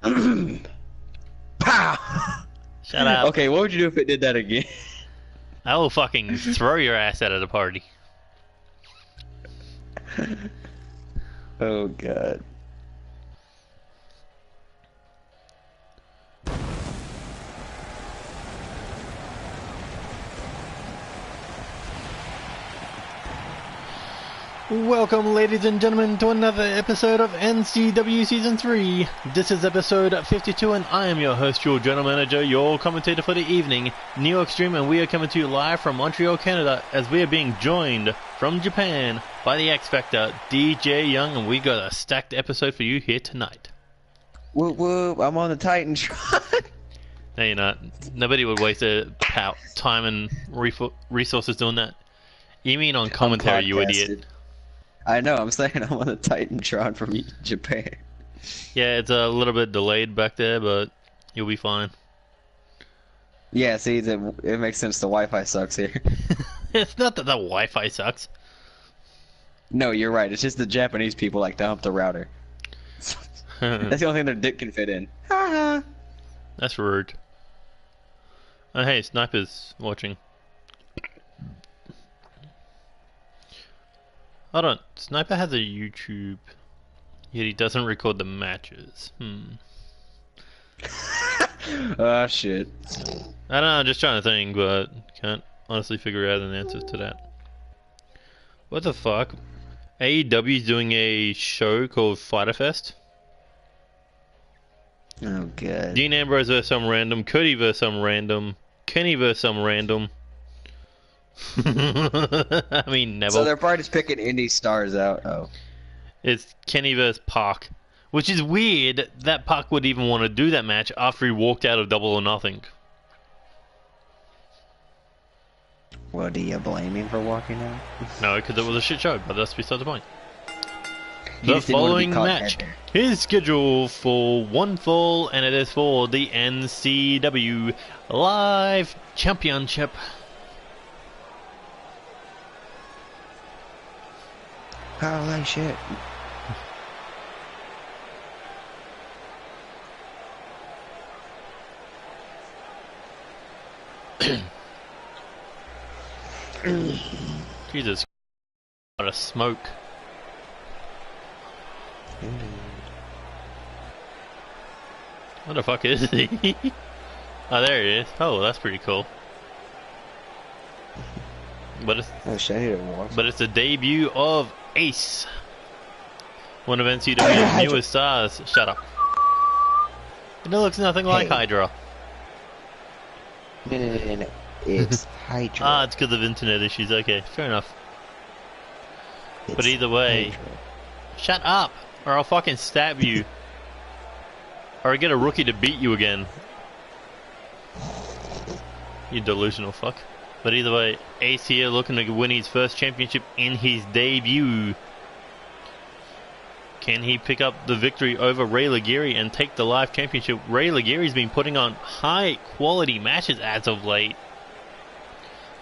Pow! Shut up. Okay, what would you do if it did that again? I will fucking throw your ass out of the party. Oh god. Welcome, ladies and gentlemen, to another episode of NCW Season 3. This is episode 52, and I am your host, your general manager, your commentator for the evening, Neo Extreme, and we are coming to you live from Montreal, Canada, as we are being joined from Japan by the X Factor, DJ Young, and we got a stacked episode for you here tonight. Whoop whoop, I'm on the Titantron. No, you're not. Nobody would waste their time and resources doing that. You mean on commentary, you idiot. I know, I'm saying I'm on the Titantron from Japan. Yeah, it's a little bit delayed back there, but you'll be fine. Yeah, see, it makes sense the Wi-Fi sucks here. It's not that the Wi-Fi sucks. No, you're right, it's just the Japanese people like to hump the router. That's the only thing their dick can fit in. That's rude. Oh hey, Sniper's watching. Hold on, Sniper has a YouTube, yet he doesn't record the matches. Ah, shit. I don't know, I'm just trying to think, but can't honestly figure out an answer to that. What the fuck? AEW's doing a show called Fighter Fest. Oh, good. Dean Ambrose versus some random, Cody versus some random, Kenny versus some random. I mean, Neville. So they're probably just picking indie stars out. Oh. It's Kenny versus Park. Which is weird that Park would even want to do that match after he walked out of Double or Nothing. Well, do you blame him for walking out? No, because it was a shit show, but that's beside the point. He The just didn't want to be following caught match dead. is scheduled for one fall, and it is for the NCW Live Championship. Holy shit. Jesus, what a smoke. What the fuck is he? Oh, there he is. Oh, that's pretty cool. But it's Oh shit, I need to watch. But it's the debut of Ace, one of NCW's newest stars. Shut up. And it looks nothing like Hydra. No. It's Hydra. Ah, it's because of internet issues. Okay, fair enough. But either way, shut up, or I'll fucking stab you. Or I get a rookie to beat you again. You delusional fuck. But either way, Ace here looking to win his first championship in his debut. Can he pick up the victory over Ray Laguerre and take the live championship? Ray Laguerre's been putting on high quality matches as of late.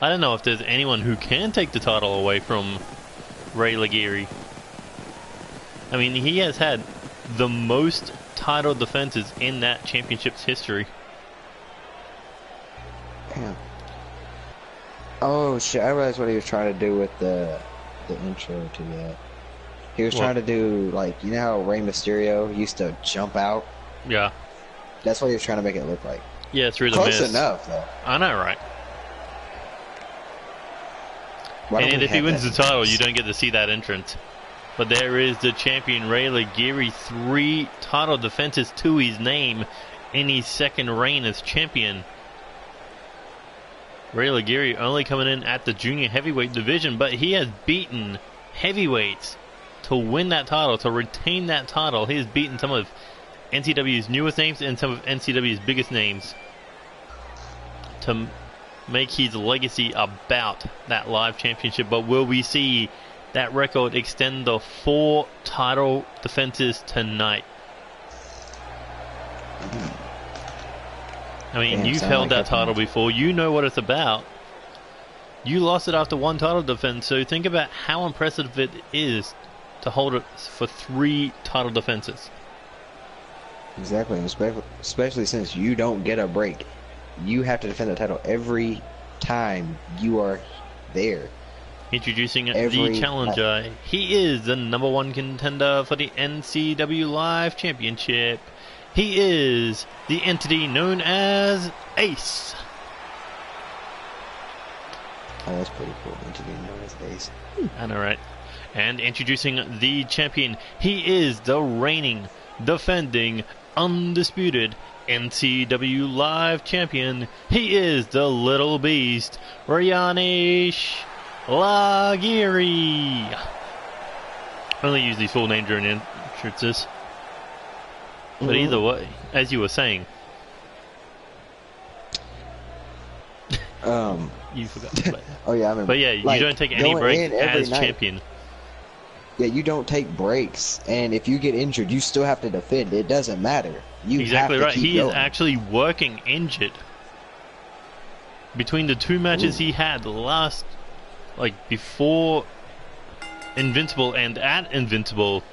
I don't know if there's anyone who can take the title away from Ray Laguerre. I mean, he has had the most title defenses in that championship's history. Damn. Oh shit, I realized what he was trying to do with the intro to that. He was trying to do, like, you know how Rey Mysterio used to jump out? Yeah. That's what he was trying to make it look like. Yeah, through the Close mist. enough, though. I know, right? Why don't And we if he have wins the that? title, you don't get to see that entrance. But there is the champion Ray Laguerre, 3 title defenses to his name in his second reign as champion. Ray Laguerre only coming in at the junior heavyweight division, but he has beaten heavyweights to win that title, to retain that title. He has beaten some of NCW's newest names and some of NCW's biggest names to make his legacy about that live championship. But will we see that record extend the 4 title defenses tonight? I mean, you've held that title before. You know what it's about. You lost it after 1 title defense, so think about how impressive it is to hold it for 3 title defenses. Exactly, especially since you don't get a break. You have to defend the title every time you are there. Introducing the challenger. He is the #1 contender for the NCW Live Championship. He is the entity known as Ace. Oh, that's pretty cool. Entity known as Ace. I know, right? And introducing the champion. He is the reigning, defending, undisputed NCW Live Champion. He is the little beast, Rayanish Laguirre. I only use these full names during entrances. But either way, as you were saying. You forgot. Oh yeah, I remember. But yeah, you don't take any breaks as champion. Yeah, you don't take breaks, and if you get injured, you still have to defend. It doesn't matter. You exactly have to right. Keep He going. is actually working injured. Between the 2 matches he had last, like before Invincible and at Invincible,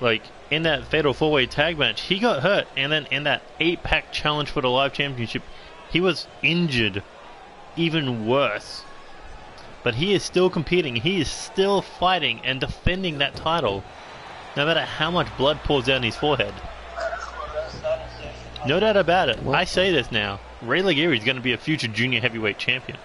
like in that Fatal 4-Way tag match, he got hurt, and then in that 8-pack challenge for the Live Championship, he was injured even worse. But he is still competing, he is still fighting and defending that title, no matter how much blood pours down his forehead. No doubt about it. I say this now. Ray Laguirre is going to be a future junior heavyweight champion.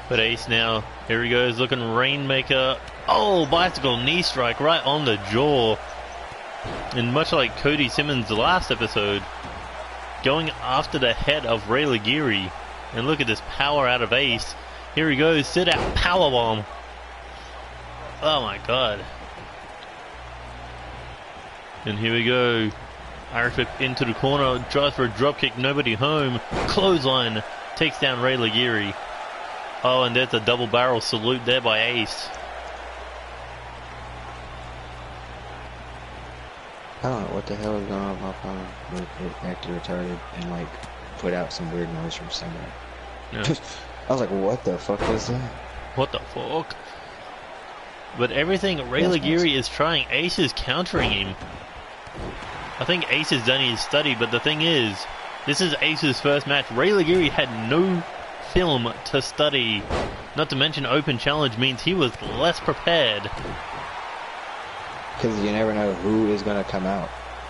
But Ace now, here he goes, looking Rainmaker. Oh, bicycle knee strike right on the jaw. And much like Cody Simmons' last episode, going after the head of Ray Laguirre. And look at this power out of Ace. Here he goes, sit out powerbomb. Oh my god. And here we go. Irish whip into the corner, tries for a dropkick, nobody home. Clothesline takes down Ray Laguirre. Oh, and there's a double barrel salute there by Ace. I don't know what the hell is going on with my phone. It acted retarded and like put out some weird noise from somewhere. Yeah. I was like, what the fuck was that? What the fuck? But everything Ray Laguirre is trying, Ace is countering him. I think Ace has done his study, but the thing is, this is Ace's first match. Ray Laguirre had no film to study. Not to mention open challenge means he was less prepared. Because you never know who is going to come out.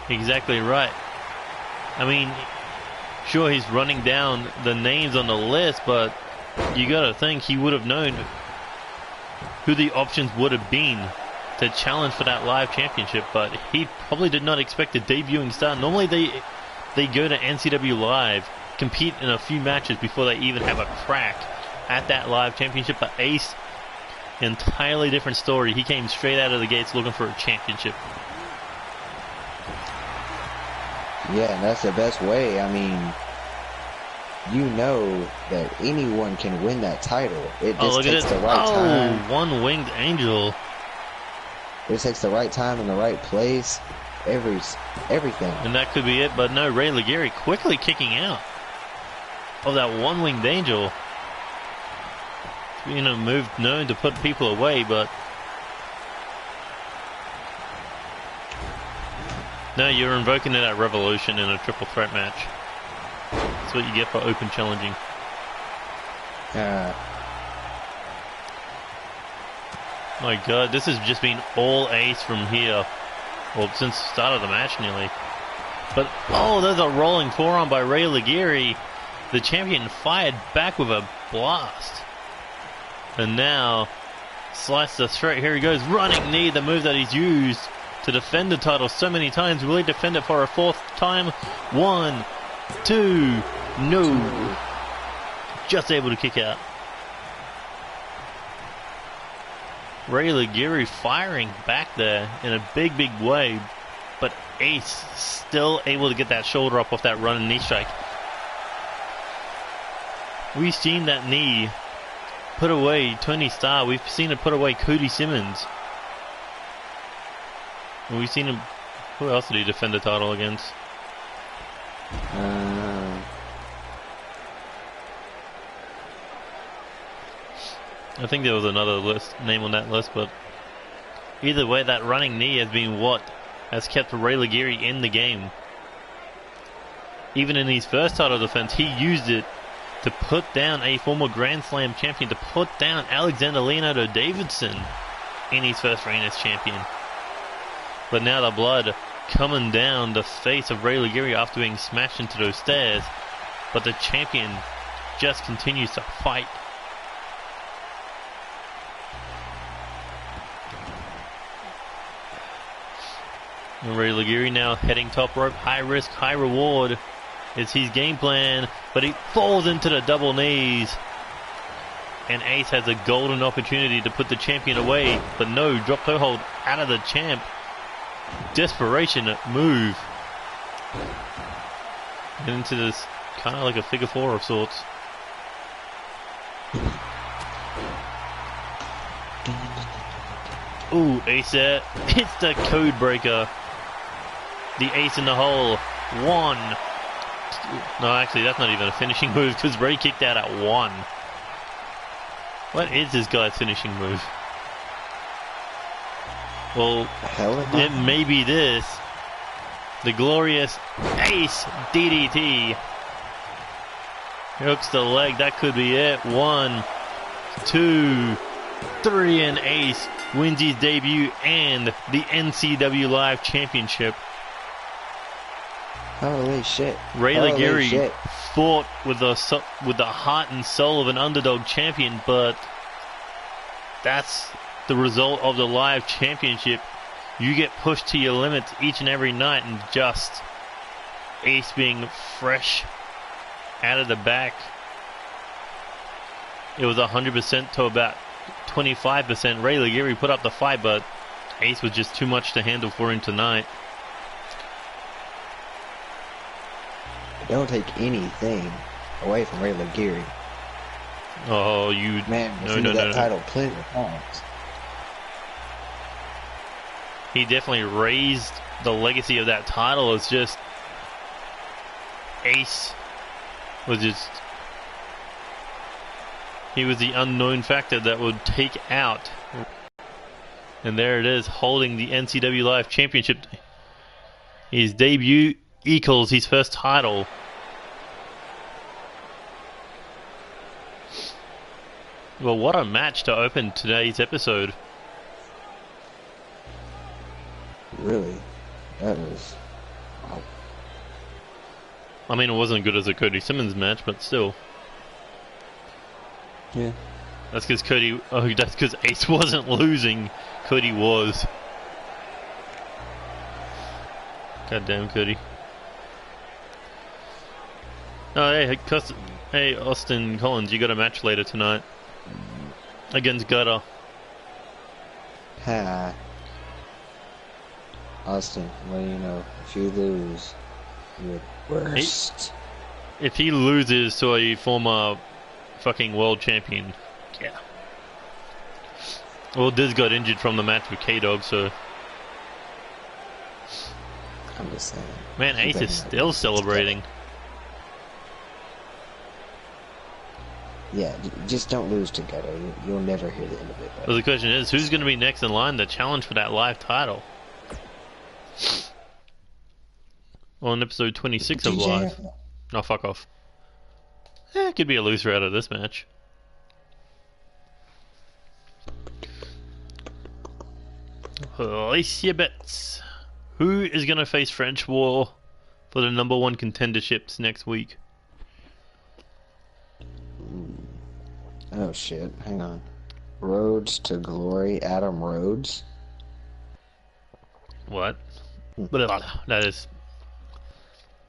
Exactly right. I mean, sure he's running down the names on the list, but you gotta think he would have known who the options would have been to challenge for that live championship, but he probably did not expect a debuting star. Normally they go to NCW Live, compete in a few matches before they even have a crack at that live championship, but Ace, entirely different story. He came straight out of the gates looking for a championship. Yeah, and that's the best way. I mean, you know that anyone can win that title. It just takes the right time. One-winged angel. It takes the right time and the right place. Everything. And that could be it, but no, Ray Laguirre quickly kicking out of that one-winged angel. You know, move known to put people away, but no, you're invoking it at Revolution in a triple threat match. That's what you get for open challenging. My god, this has just been all Ace from here. Well, since the start of the match nearly. But, oh, there's a rolling forearm by Ray Laguirre. The champion fired back with a blast. And now, slice the throat. Here he goes, running knee, the move that he's used to defend the title so many times. Will he defend it for a fourth time? 1, 2, no. Just able to kick out. Ray Laguirre firing back there in a big, big way. But Ace still able to get that shoulder up off that running knee strike. We've seen that knee put away Tony Starr. We've seen it put away Cody Simmons. And we've seen him. Who else did he defend the title against? I think there was another name on that list, but either way, that running knee has been what has kept Ray Liguri in the game. Even in his first title defense, he used it to put down a former Grand Slam champion, to put down Alexander Leonardo Davidson in his first reign as champion. But now the blood coming down the face of Ray Liguri after being smashed into those stairs. But the champion just continues to fight. And Ray Liguri now heading top rope. High risk, high reward is his game plan. But he falls into the double knees. And Ace has a golden opportunity to put the champion away. But no, drop toe hold out of the champ. Desperation move. And into this kind of like a figure four of sorts. Ooh, Ace there. It's the code breaker. The ace in the hole. One. No, actually, that's not even a finishing move because Ray kicked out at one. What is this guy's finishing move? Well, it may be this. The glorious Ace DDT. Hooks the leg. That could be it. 1, 2, 3, and Ace wins his debut and the NCW Live Championship. Holy shit. Ray Liguri fought with the heart and soul of an underdog champion, but that's the result of the Live Championship. You get pushed to your limits each and every night, and just Ace being fresh out of the back. It was 100% to about 25%. Ray Liguri put up the fight, but Ace was just too much to handle for him tonight. Don't take anything away from Ray Liguri. Oh, you... Man, no. that title plenty of times. He definitely raised the legacy of that title. It's just... Ace was just... He was the unknown factor that would take out. And there it is, holding the NCW Live Championship. His debut equals his first title. Well, what a match to open today's episode. Really? That was... Wow. I mean, it wasn't as good as a Cody Simmons match, but still. Yeah. That's because Ace wasn't losing. Cody was. Goddamn Cody. Oh, hey, Austin Collins, you got a match later tonight against Gutter. Ha. Austin, what do you know? If you lose, you're worst. If he loses to a former fucking world champion, yeah. Well, Diz got injured from the match with K-Dog, so... I'm just saying. Man, Ace is still celebrating. Yeah, just don't lose to Gutter. You'll never hear the end of it. Well, the question is, who's going to be next in line to challenge for that live title? On episode 26 of Live. Oh, fuck off. It could be a loser out of this match. Place your bets. Who is going to face French War for the #1 contenderships next week? Oh shit, hang on. Rhodes to Glory, Adam Rhodes? What? That is...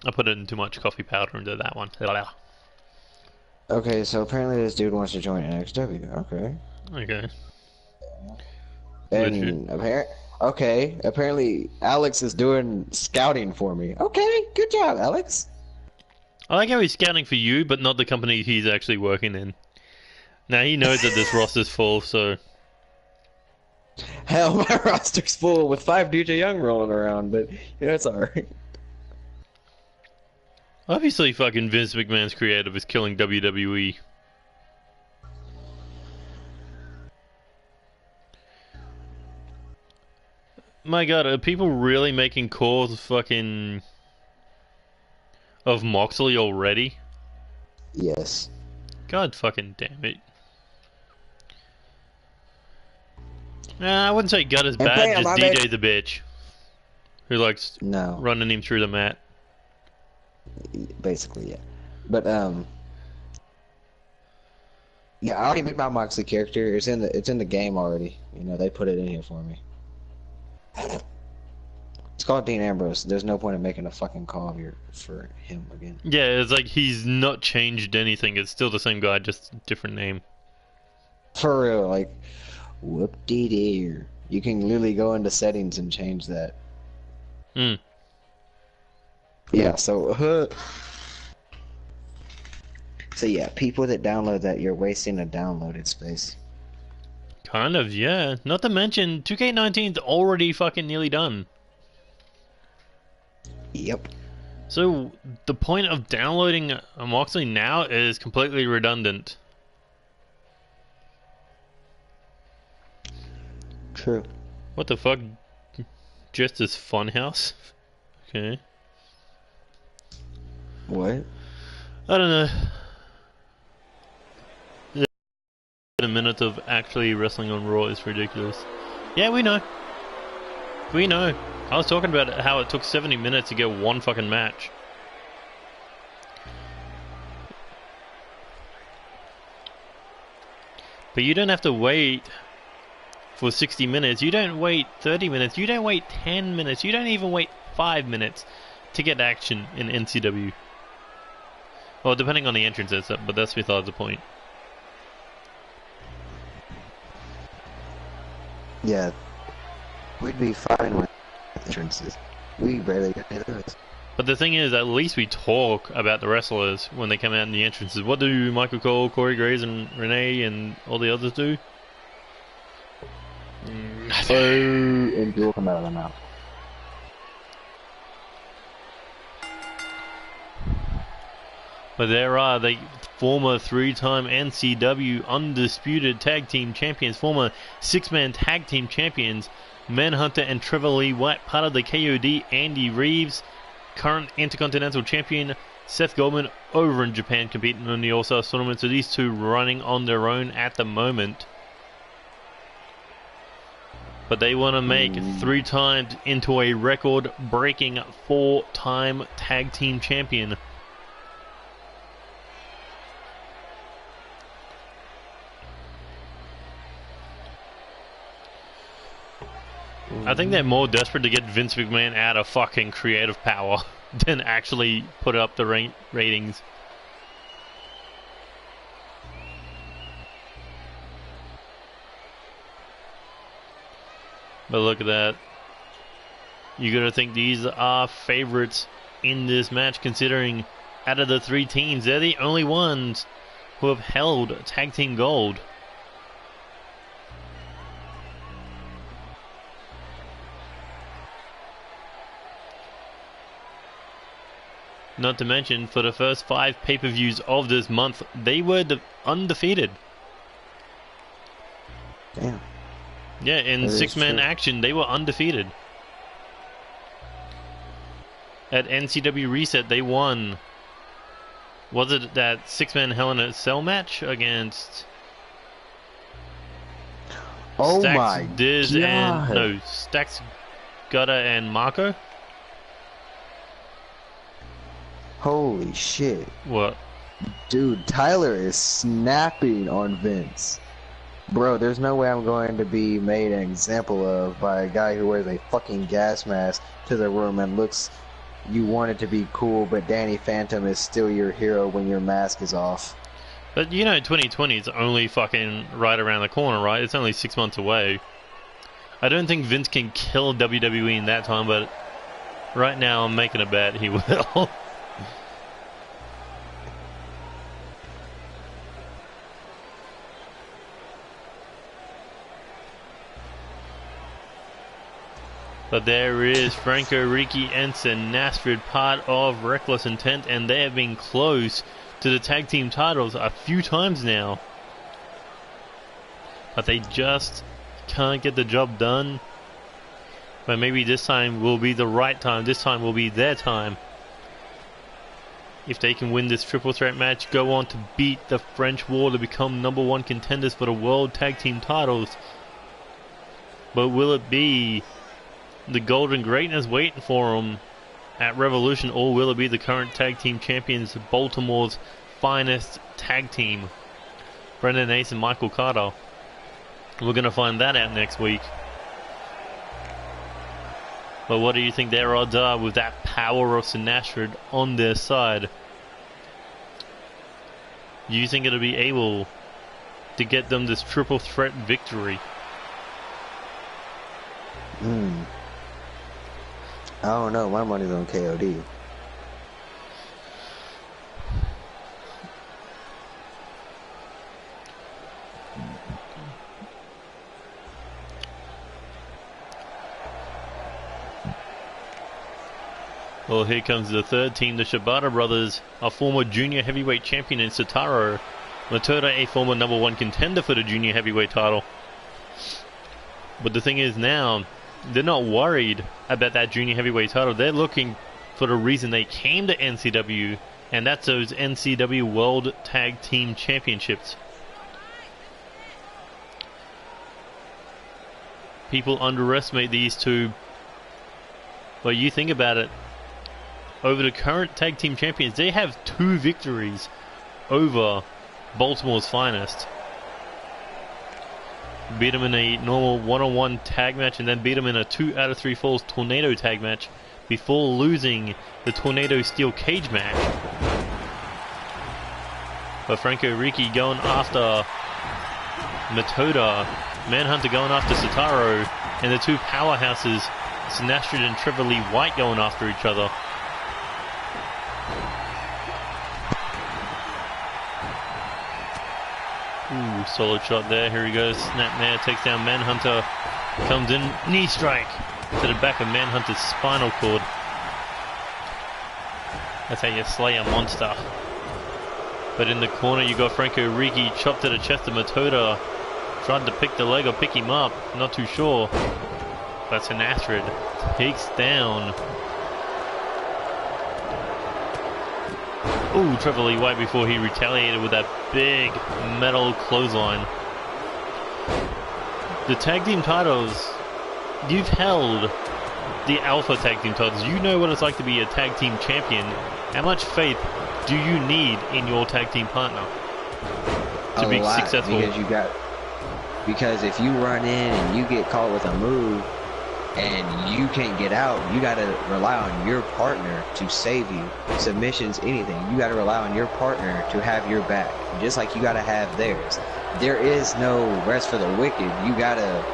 I put in too much coffee powder into that one. Okay, so apparently this dude wants to join NXW. Okay. Okay. And apparently Alex is doing scouting for me. Okay, good job, Alex. I like how he's scouting for you, but not the company he's actually working in. Now he knows that this roster's full, so... Hell, my roster's full with 5 DJ Young rolling around, but, you know, it's alright. Obviously, fucking Vince McMahon's creative is killing WWE. My God, are people really making calls fucking of Moxley already? Yes. God fucking damn it. Nah, I wouldn't say God is bad, just DJ the bitch. Who likes running him through the mat. Basically, yeah. But yeah, I already made my Moxley character. It's in the game already. You know, they put it in here for me. It's called Dean Ambrose. There's no point in making a fucking call here for him again. Yeah, it's like he's not changed anything. It's still the same guy, just different name. For real, like, whoop-de-doo. You can literally go into settings and change that. Hmm. Yeah, so yeah, people that download that, you're wasting a downloaded space. Kind of, yeah. Not to mention, 2K19's already fucking nearly done. Yep. So, the point of downloading a Moxley now is completely redundant. True. What the fuck? Just this funhouse? Okay. What? I don't know. A minute of actually wrestling on Raw is ridiculous. Yeah, we know. We know. I was talking about how it took 70 minutes to get one fucking match. But you don't have to wait for 60 minutes. You don't wait 30 minutes. You don't wait 10 minutes. You don't even wait 5 minutes to get action in NCW. Well, depending on the entrances, but that's besides the point. Yeah, we'd be fine with entrances. We barely get those. But the thing is, at least we talk about the wrestlers when they come out in the entrances. What do Michael Cole, Corey Graves, and Renee, and all the others do? And you'll come out of the mouth. But there are the former 3-time NCW Undisputed Tag Team Champions, former 6-man Tag Team Champions, Manhunter and Trevor Lee White, part of the KOD, Andy Reeves, current Intercontinental Champion Seth Goldman over in Japan competing in the All-Star Tournament. So these two running on their own at the moment. But they want to make 3 times into a record-breaking 4-time Tag Team Champion. I think they're more desperate to get Vince McMahon out of fucking creative power than actually put up the ratings. But look at that. You gotta think these are favorites in this match, considering out of the 3 teams, they're the only ones who have held tag team gold. Not to mention, for the first 5 pay-per-views of this month, they were undefeated. Damn. Yeah, in 6-man action, they were undefeated. At NCW Reset, they won. Was it that 6-man Hell in a Cell match against Stax, Diz, and Stax, Gutter, and Marco? Holy shit. What? Dude, Tyler is snapping on Vince. Bro, there's no way I'm going to be made an example of by a guy who wears a fucking gas mask to the room and looks... You want it to be cool, but Danny Phantom is still your hero when your mask is off. But you know 2020 is only fucking right around the corner, right? It's only 6 months away. I don't think Vince can kill WWE in that time, but right now I'm making a bet he will. But there is Franco, Ricky, Ensign, Nasrid, part of Reckless Intent, and they have been close to the tag team titles a few times now. But they just can't get the job done. But maybe this time will be the right time. This time will be their time. If they can win this triple threat match, go on to beat the French War to become #1 contenders for the World Tag Team titles. But will it be the Golden Greatness waiting for them at Revolution, or will it be the current tag team champions, Baltimore's finest tag team, Brendan Ace and Michael Carter? We're going to find that out next week. But what do you think their odds are with that power of Sinastrid on their side? Do you think it'll be able to get them this triple threat victory? I don't know. My money's on KOD. Well, here comes the third team, the Shibata brothers, a former junior heavyweight champion in Sotaro. Matoda, a former #1 contender for the junior heavyweight title. But the thing is now, they're not worried about that junior heavyweight title. They're looking for the reason they came to NCW, and that's those NCW World Tag Team Championships. People underestimate these two, but you think about it. Over the current tag team champions, they have 2 victories over Baltimore's finest. Beat them in a normal 1-on-1 tag match, and then beat them in a 2 out of 3 falls tornado tag match before losing the tornado steel cage match. But Franco Ricci going after Matoda, Manhunter going after Sotaro, and the 2 powerhouses, Sinastrid and Trevor Lee White, going after each other. Ooh, solid shot there. Here he goes. Snapmare takes down Manhunter. Comes in. Knee strike to the back of Manhunter's spinal cord. That's how you slay a monster. But in the corner, you got Franco Ricci. Chopped to the chest of Matoda. Tried to pick the leg or pick him up. Not too sure. But Sinastrid takes down. Ooh, Trevor Lee White before he retaliated with that big metal clothesline. The tag team titles, you've held the Alpha tag team titles. You know what it's like to be a tag team champion. How much faith do you need in your tag team partner to be successful? Because if you run in and you get caught with a move and you can't get out, you got to rely on your partner to save you. Submissions, anything. You got to rely on your partner to have your back, just like you got to have theirs. There is no rest for the wicked. You got to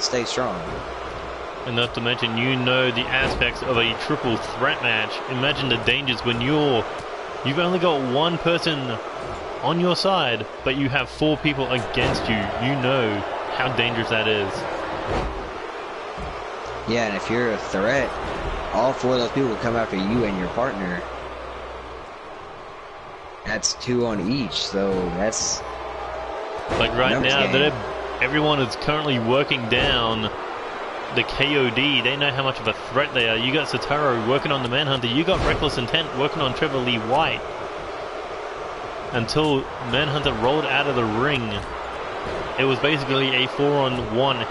stay strong. And not to mention, you know the aspects of a triple threat match. Imagine the dangers when you've only got one person on your side, but you have 4 people against you. You know how dangerous that is. Yeah, and if you're a threat, all 4 of those people will come after you and your partner. That's 2 on each, so that's... Like right now, everyone is currently working down the KOD. They know how much of a threat they are. You got Sotaro working on the Manhunter. You got Reckless Intent working on Trevor Lee White. Until Manhunter rolled out of the ring, it was basically a 4-on-1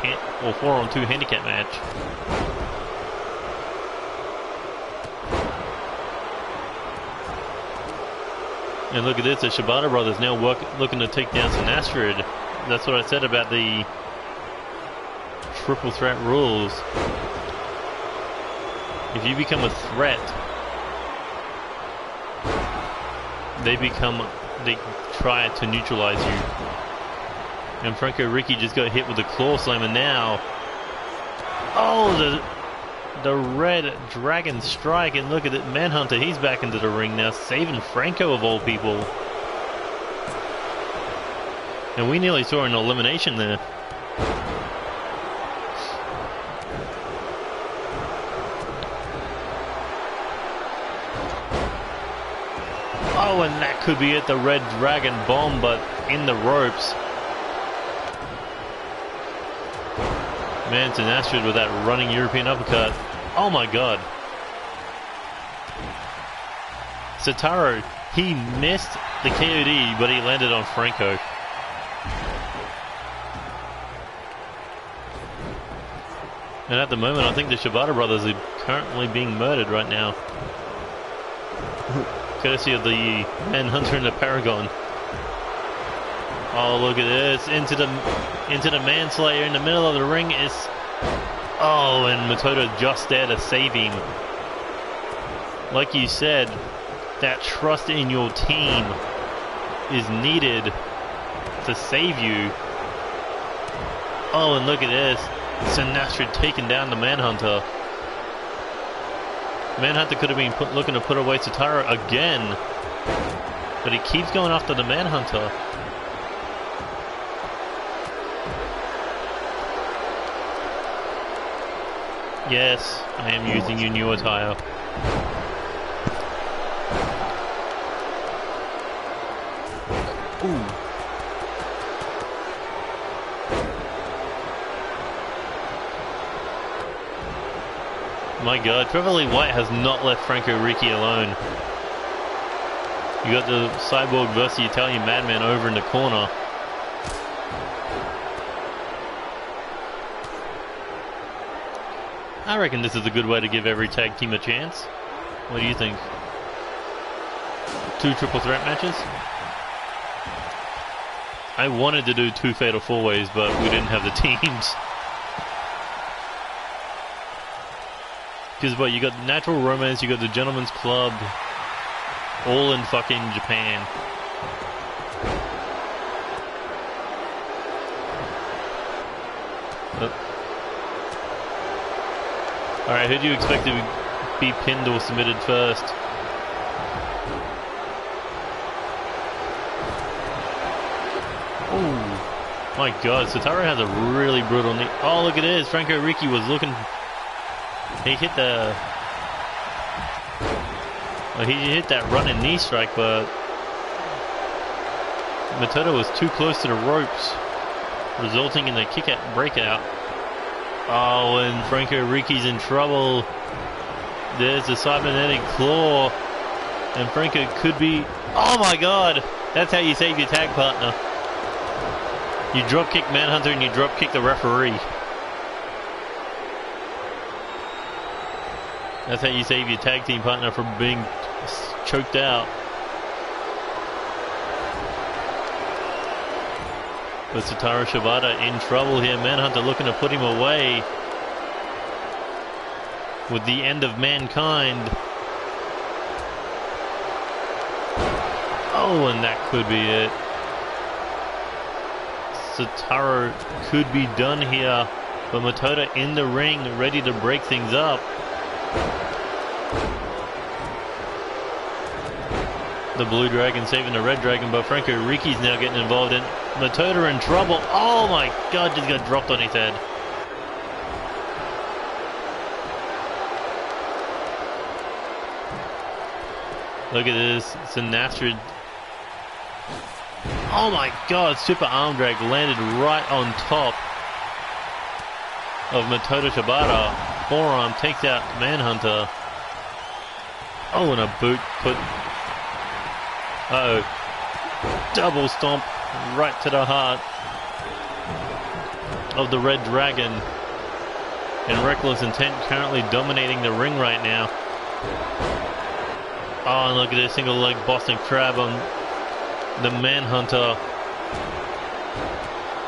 or 4-on-2 handicap match. And look at this, the Shibata brothers now looking to take down Sinastrid. That's what I said about the triple threat rules. If you become a threat, they try to neutralize you. And Franco Ricci just got hit with a claw slammer now. Oh, the red dragon strike, and look at it, Manhunter, he's back into the ring now, saving Franco of all people. And we nearly saw an elimination there. Oh, and that could be it, the red dragon bomb, but in the ropes. Man, Sinastrid with that running European uppercut. Oh my god. Sotaro, he missed the KOD, but he landed on Franco. And at the moment, I think the Shibata brothers are currently being murdered right now. Courtesy of the Manhunter and the Paragon. Oh, look at this. Into the Manslayer in the middle of the ring is... Oh, and Matoto just there to save him. Like you said, that trust in your team is needed to save you. Oh, and look at this. Sinastrid taking down the Manhunter. Manhunter could have been looking to put away Sotaro again, but he keeps going after the Manhunter. Yes, I am using your new attire. Ooh. My god, Trevor Lee White has not left Franco Ricci alone. You got the Cyborg versus the Italian Madman over in the corner. I reckon this is a good way to give every tag team a chance. What do you think? 2 triple threat matches? I wanted to do 2 fatal 4-ways, but we didn't have the teams. Because what, you got Natural Romance, you got the Gentleman's Club, all in fucking Japan. Alright, who do you expect to be pinned or submitted first? Oh my god, Sotaro has a really brutal knee. Oh, look at this. Franco Ricci was looking. He hit the. Well, he hit that running knee strike, but Matoto was too close to the ropes, resulting in the kick out breakout. Oh, and Franco Ricci's in trouble. There's the cybernetic claw, and Franco could be. Oh my god! That's how you save your tag partner. You drop kick Manhunter and you drop kick the referee. That's how you save your tag team partner from being choked out. But Sotaro Shibata in trouble here. Manhunter looking to put him away with the end of Mankind. Oh, and that could be it. Sotaro could be done here, but Matoto in the ring, ready to break things up. The Blue Dragon saving the Red Dragon, but Franco Ricci's now getting involved in Matoto in trouble. Oh my god, just got dropped on his head. Look at this, Sinastrid. Oh my god, super arm drag landed right on top of Matoto Shibata. Forearm takes out Manhunter. Oh, and a boot put. Uh oh. Double stomp right to the heart of the Red Dragon. And Reckless Intent currently dominating the ring right now. Oh, and look at this single leg Boston Crab on the Manhunter.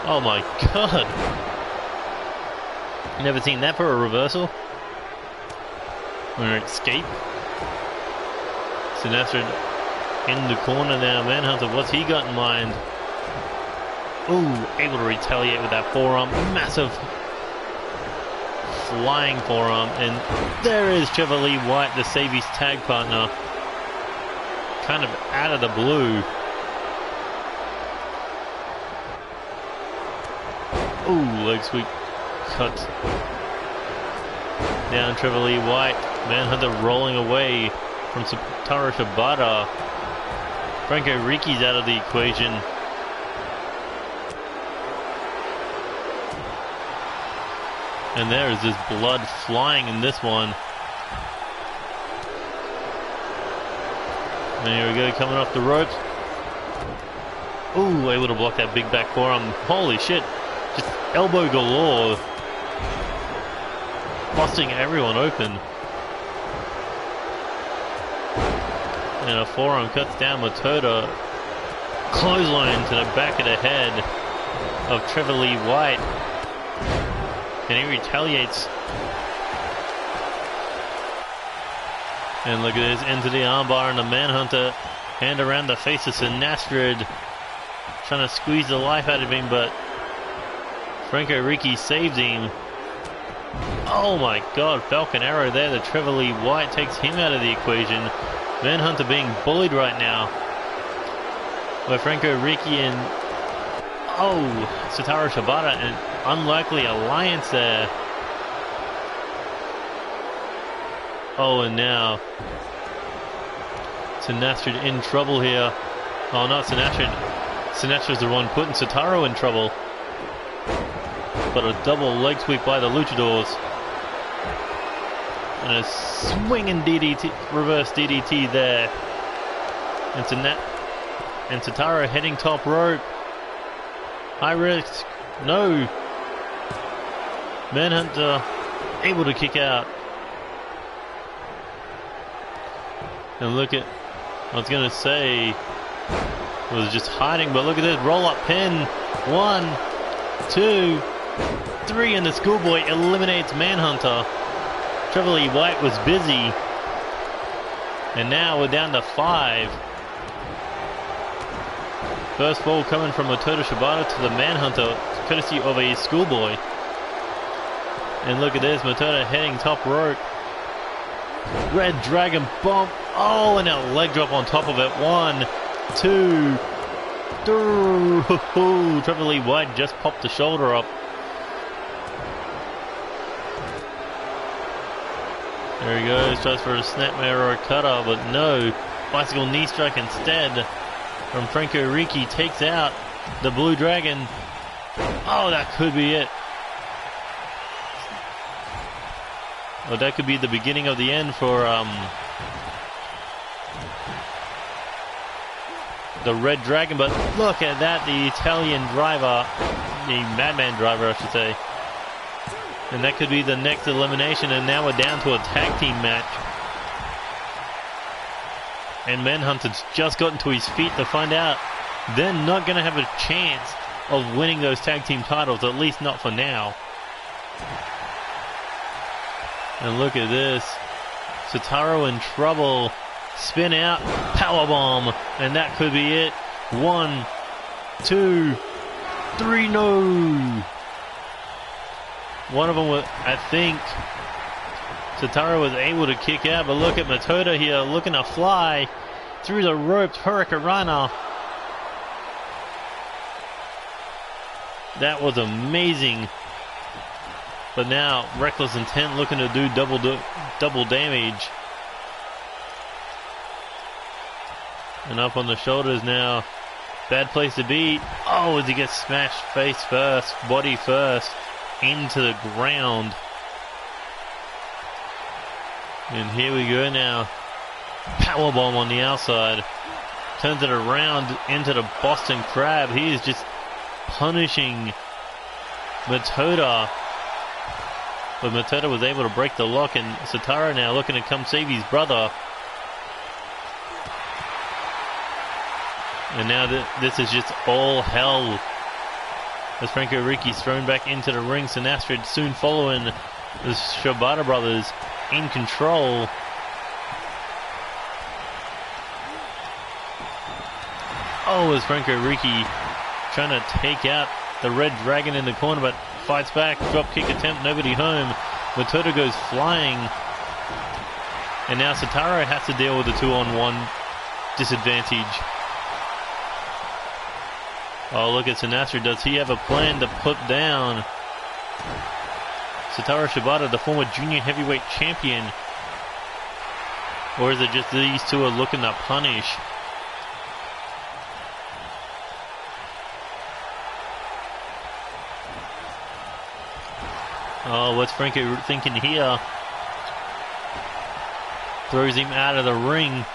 Oh my god. Never seen that for a reversal. Or an escape. Sinestrid in the corner now. Manhunter, what's he got in mind? Ooh, able to retaliate with that forearm. Massive flying forearm. And there is Trevor Lee White, the Savvy's tag partner. Kind of out of the blue. Ooh, leg sweep cut down Trevor Lee White. Manhunter rolling away from Sotaro Shibata. Franco Ricci's out of the equation. And there is just blood flying in this one. And here we go, coming off the ropes. Ooh, able to block that big back forearm. Holy shit. Just elbow galore. Busting everyone open. And a forearm cuts down Matoda. Clothesline to the back of the head of Trevor Lee White. And he retaliates. And look at this, into the armbar and the Manhunter. Hand around the face of Sinastrid. Trying to squeeze the life out of him, but Franco Ricci saved him. Oh my god, Falcon Arrow there. The Trevor Lee White takes him out of the equation. Manhunter being bullied right now. Where Franco Ricci and Satoru Shibata, an unlikely alliance there. Oh, and now Sinastrid in trouble here. Oh, not Sinastrid. Sinastrid's the one putting Satoru in trouble. But a double leg sweep by the Luchadors. And a swinging DDT, reverse DDT there. And Satoru heading top rope. High risk. No. Manhunter able to kick out. And look at, I was going to say, was just hiding, but look at this, roll up pin. 1, 2, 3, and the Schoolboy eliminates Manhunter. Trevor Lee White was busy. And now we're down to 5. First fall coming from Matoda Shibata to the Manhunter, courtesy of a Schoolboy. And look at this, Matoda heading top rope. Red Dragon bump. Oh, and a leg drop on top of it. 1, 2, 3. Trevor Lee White just popped the shoulder up. There he goes, tries for a snapmare or a cutter, but no. Bicycle knee strike instead from Franco Ricci. Takes out the Blue Dragon. Oh, that could be it. Well, that could be the beginning of the end for the Red Dragon, but look at that, the Italian driver, the Madman driver, I should say. And that could be the next elimination, and now we're down to a tag team match. And Manhunter's just gotten to his feet to find out they're not going to have a chance of winning those tag team titles, at least not for now. And look at this. Satoru in trouble. Spin out. Powerbomb. And that could be it. 1, 2, 3. No. One of them was, I think, Satoru was able to kick out. But look at Matoda here looking to fly through the ropes. Hurricanrana. That was amazing. But now, Reckless Intent looking to do double damage. And up on the shoulders now. Bad place to be. Oh, as he gets smashed face first, body first, into the ground. And here we go now. Powerbomb on the outside. Turns it around into the Boston Crab. He is just punishing Matoda. But Matoda was able to break the lock, and Satoru now looking to come save his brother. And now this is just all hell. As Franco Ricci's thrown back into the ring, Sinastrid soon following. The Shibata brothers in control. Oh, as Franco Ricci trying to take out the Red Dragon in the corner, but fights back, drop kick attempt, nobody home. Matoda goes flying. And now Satoru has to deal with the 2-on-1 disadvantage. Oh, look at Sinastrid. Does he have a plan to put down Satoru Shibata, the former junior heavyweight champion? Or is it just these two are looking to punish? Oh, what's Franco thinking here? Throws him out of the ring.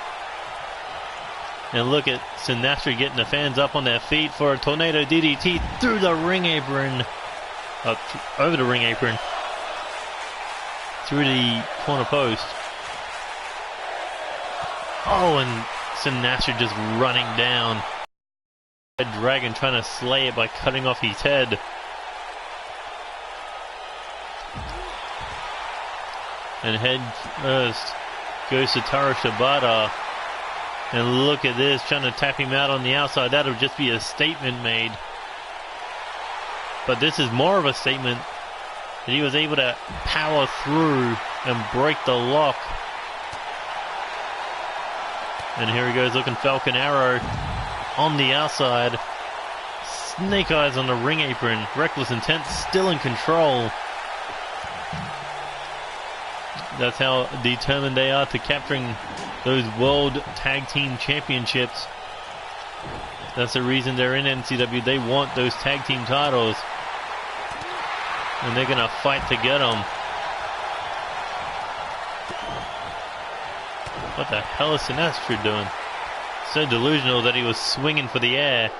And look at Sinestro getting the fans up on their feet for a tornado DDT through the ring apron. Over the ring apron. Through the corner post. Oh, and Sinestro just running down. Red Dragon trying to slay it by cutting off his head. And head first goes to Taro Shibata. And look at this, trying to tap him out on the outside. That'll just be a statement made. But this is more of a statement that he was able to power through and break the lock. And here he goes, looking Falcon Arrow on the outside. Snake Eyes on the ring apron. Reckless Intent still in control. That's how determined they are to capturing those World Tag Team Championships. That's the reason they're in NCW. They want those tag team titles. And they're going to fight to get them. What the hell is Sinestro doing? So delusional that he was swinging for the air.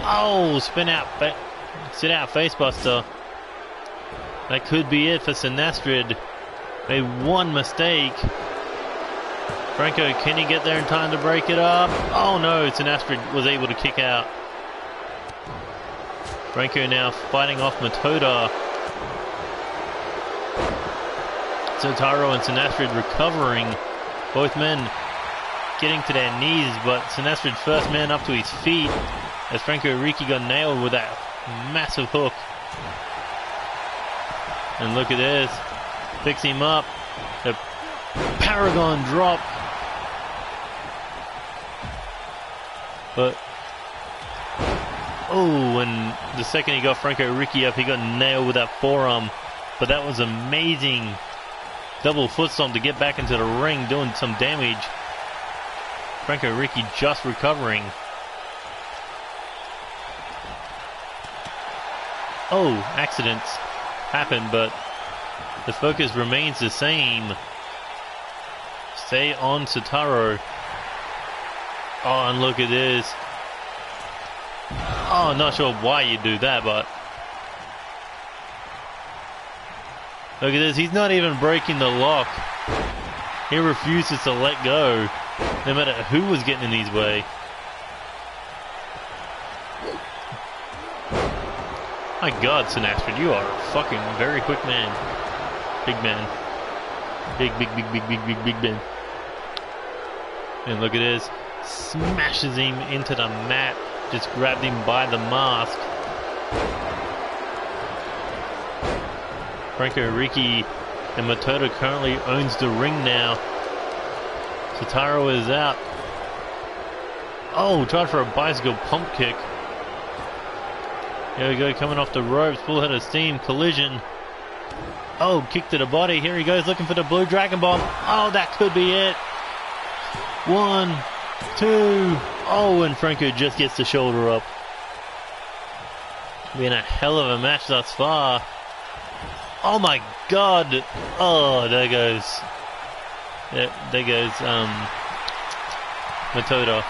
Oh, spin out, sit out facebuster. That could be it for Sinestro. Made one mistake. Franco, can he get there in time to break it up? Oh no, Sinestro was able to kick out. Franco now fighting off Matoda. So Taro and Sinestro recovering. Both men getting to their knees, but Sinestro's first man up to his feet as Franco Riki got nailed with that massive hook. And look at this. Picks him up. The Paragon drop. But oh, and the second he got Franco Riki up, he got nailed with that forearm. But that was amazing. Double foot stomp to get back into the ring, doing some damage. Franco Riki just recovering. Oh, accidents happen, but the focus remains the same. Stay on Sataro. Oh, and look at this. Oh, not sure why you do that, but look at this. He's not even breaking the lock. He refuses to let go, no matter who was getting in his way. My God, Sinestro, you are a fucking very quick man. Big man. Big man. And look at this. Smashes him into the mat. Just grabbed him by the mask. Franco Riki and Matoda currently owns the ring now. Sataro is out. Oh, tried for a bicycle pump kick. Here we go, coming off the ropes, full head of steam, collision. Oh, kick to the body. Here he goes, looking for the blue dragon bomb. Oh, that could be it. 1, 2. Oh, and Franco just gets the shoulder up. Been a hell of a match thus far. Oh my God. Oh, there goes. There goes Matoda.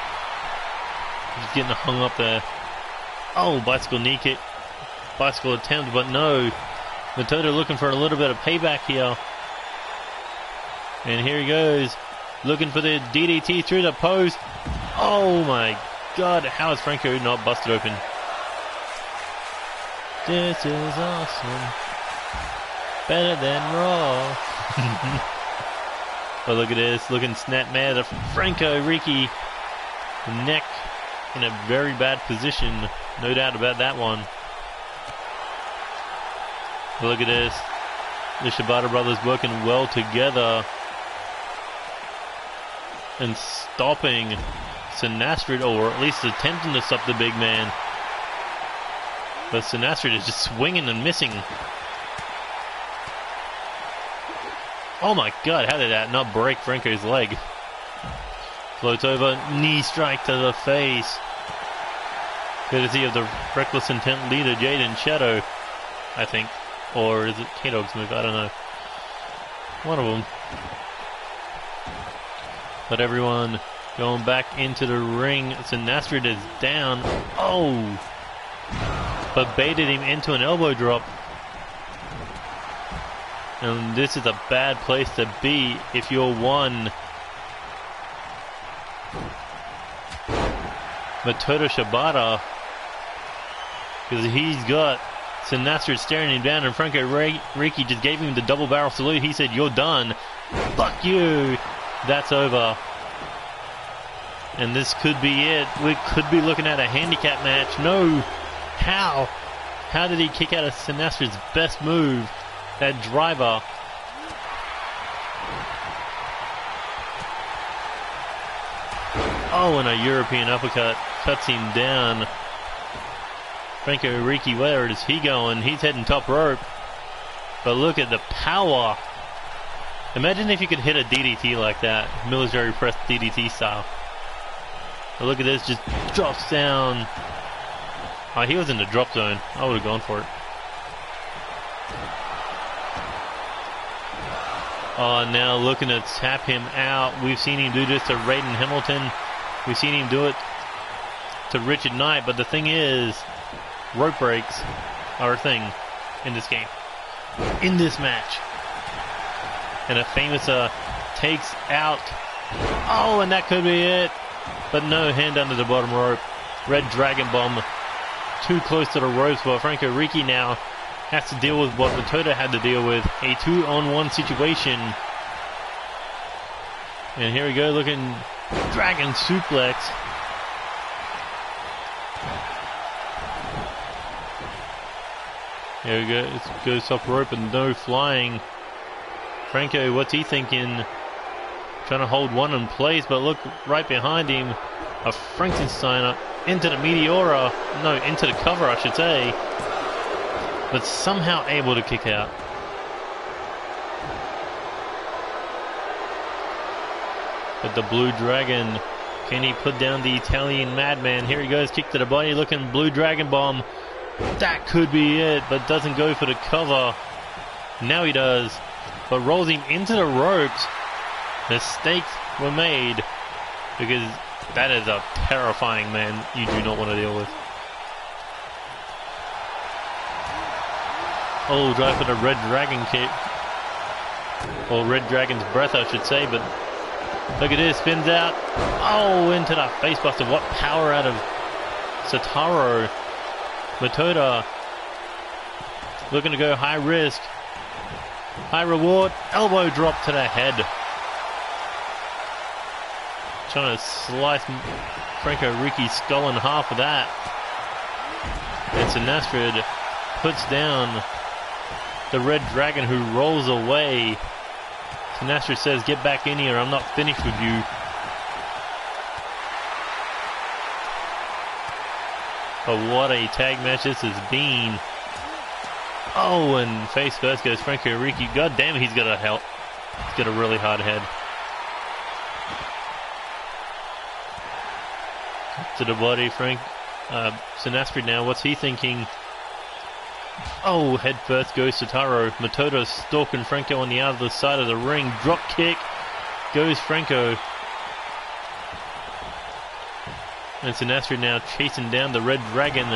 He's getting hung up there. Oh, bicycle knee kick. Bicycle attempt, but no. Matoda looking for a little bit of payback here. And here he goes. Looking for the DDT through the post. Oh my God. How is Franco not busted open? This is awesome. Better than Raw. But look at this. Looking snap mad at Franco Riki. Neck in a very bad position. No doubt about that one. But look at this. The Shibata brothers working well together. And stopping Sinestro, or at least attempting to stop the big man. But Sinestro is just swinging and missing. Oh my God, how did that not break Franco's leg? Floats over, knee strike to the face. Courtesy of the Reckless Intent leader, Jaden Shadow, I think. Or is it K-Dog's move? I don't know. One of them. But everyone going back into the ring. Sinastrid is down. Oh! But baited him into an elbow drop. And this is a bad place to be if you're one Matoto Shibata. Because he's got Sinastrid staring him down, and Franco Riki just gave him the double barrel salute. He said, "You're done. Fuck you. That's over." And this could be it. We could be looking at a handicap match. No. How? How did he kick out of Sinastrid's best move? That driver. Oh, and a European uppercut cuts him down. Franco Riki, where is he going? He's heading top rope. But look at the power. Imagine if you could hit a DDT like that. Military press DDT style. But look at this, just drops down. Oh, he was in the drop zone. I would have gone for it. Oh, now looking to tap him out. We've seen him do this to Raiden Hamilton. We've seen him do it to Richard Knight. But the thing is, rope breaks are a thing in this game. In this match. And a famous takes out. Oh, and that could be it. But no, hand under the bottom rope. Red Dragon Bomb. Too close to the ropes, but Franco Riki now has to deal with what Matoto had to deal with. A 2-on-1 situation. And here we go, looking Dragon Suplex. Here we go, it goes top rope and no flying. Franco, what's he thinking? Trying to hold one in place, but look right behind him. A Frankensteiner into the Meteora. No, into the cover, I should say. But somehow able to kick out. But the Blue Dragon, can he put down the Italian Madman? Here he goes, kick to the body, looking Blue Dragon Bomb. That could be it, but doesn't go for the cover. Now he does, but rolls him into the ropes. Mistakes were made, because that is a terrifying man you do not want to deal with. Oh, drive for the Red Dragon kick. Or Red Dragon's breath, I should say, but look at this, spins out. Oh, into the facebuster. What power out of Satoru. Matoto looking to go high risk, high reward. Elbow drop to the head. Trying to slice Franco Riki's skull in half of that. And Sinastrid puts down the Red Dragon, who rolls away. Sinastrid says, "Get back in here, I'm not finished with you." But what a tag match this has been. Oh, and face first goes Franco Riki. God damn it, he's got a really hard head. To the body, Sinastrid now, what's he thinking? Oh, head first goes Satoru. Matoto stalking Franco on the other side of the ring. Drop kick goes Franco. And Sinastrid now chasing down the Red Dragon.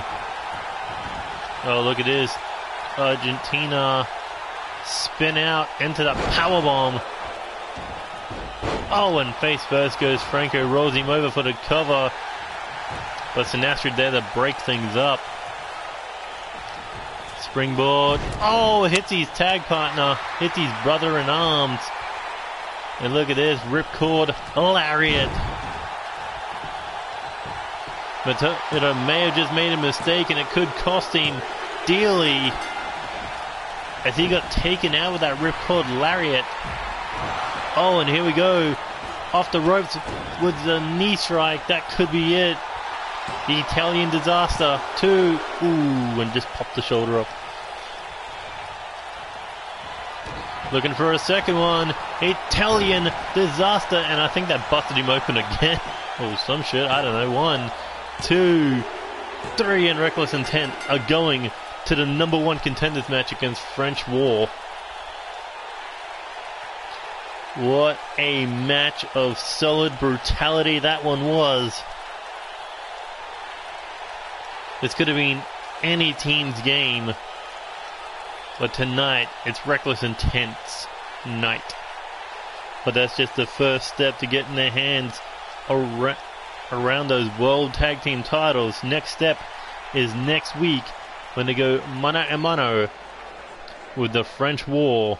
Oh, look at this. Argentina spin out into the powerbomb. Oh, and face first goes Franco. Rolls him over for the cover. But Sinastrid there to break things up. Springboard. Oh, hits his tag partner. Hits his brother in arms. And look at this. Ripcord lariat. Matoto may have just made a mistake, and it could cost him dearly, as he got taken out with that ripcord lariat. Oh, and here we go. Off the ropes with the knee strike. That could be it. The Italian Disaster. 2. Ooh, and just popped the shoulder up. Looking for a second one. Italian Disaster. And I think that busted him open again. Oh, some shit. I don't know. 1, 2, 3, and Reckless Intent are going to the #1 contenders match against French War. What a match of solid brutality that one was. This could have been any team's game, but tonight it's Reckless Intense night. But that's just the first step to getting their hands around those World Tag Team titles. Next step is next week when they go mano a mano with the French War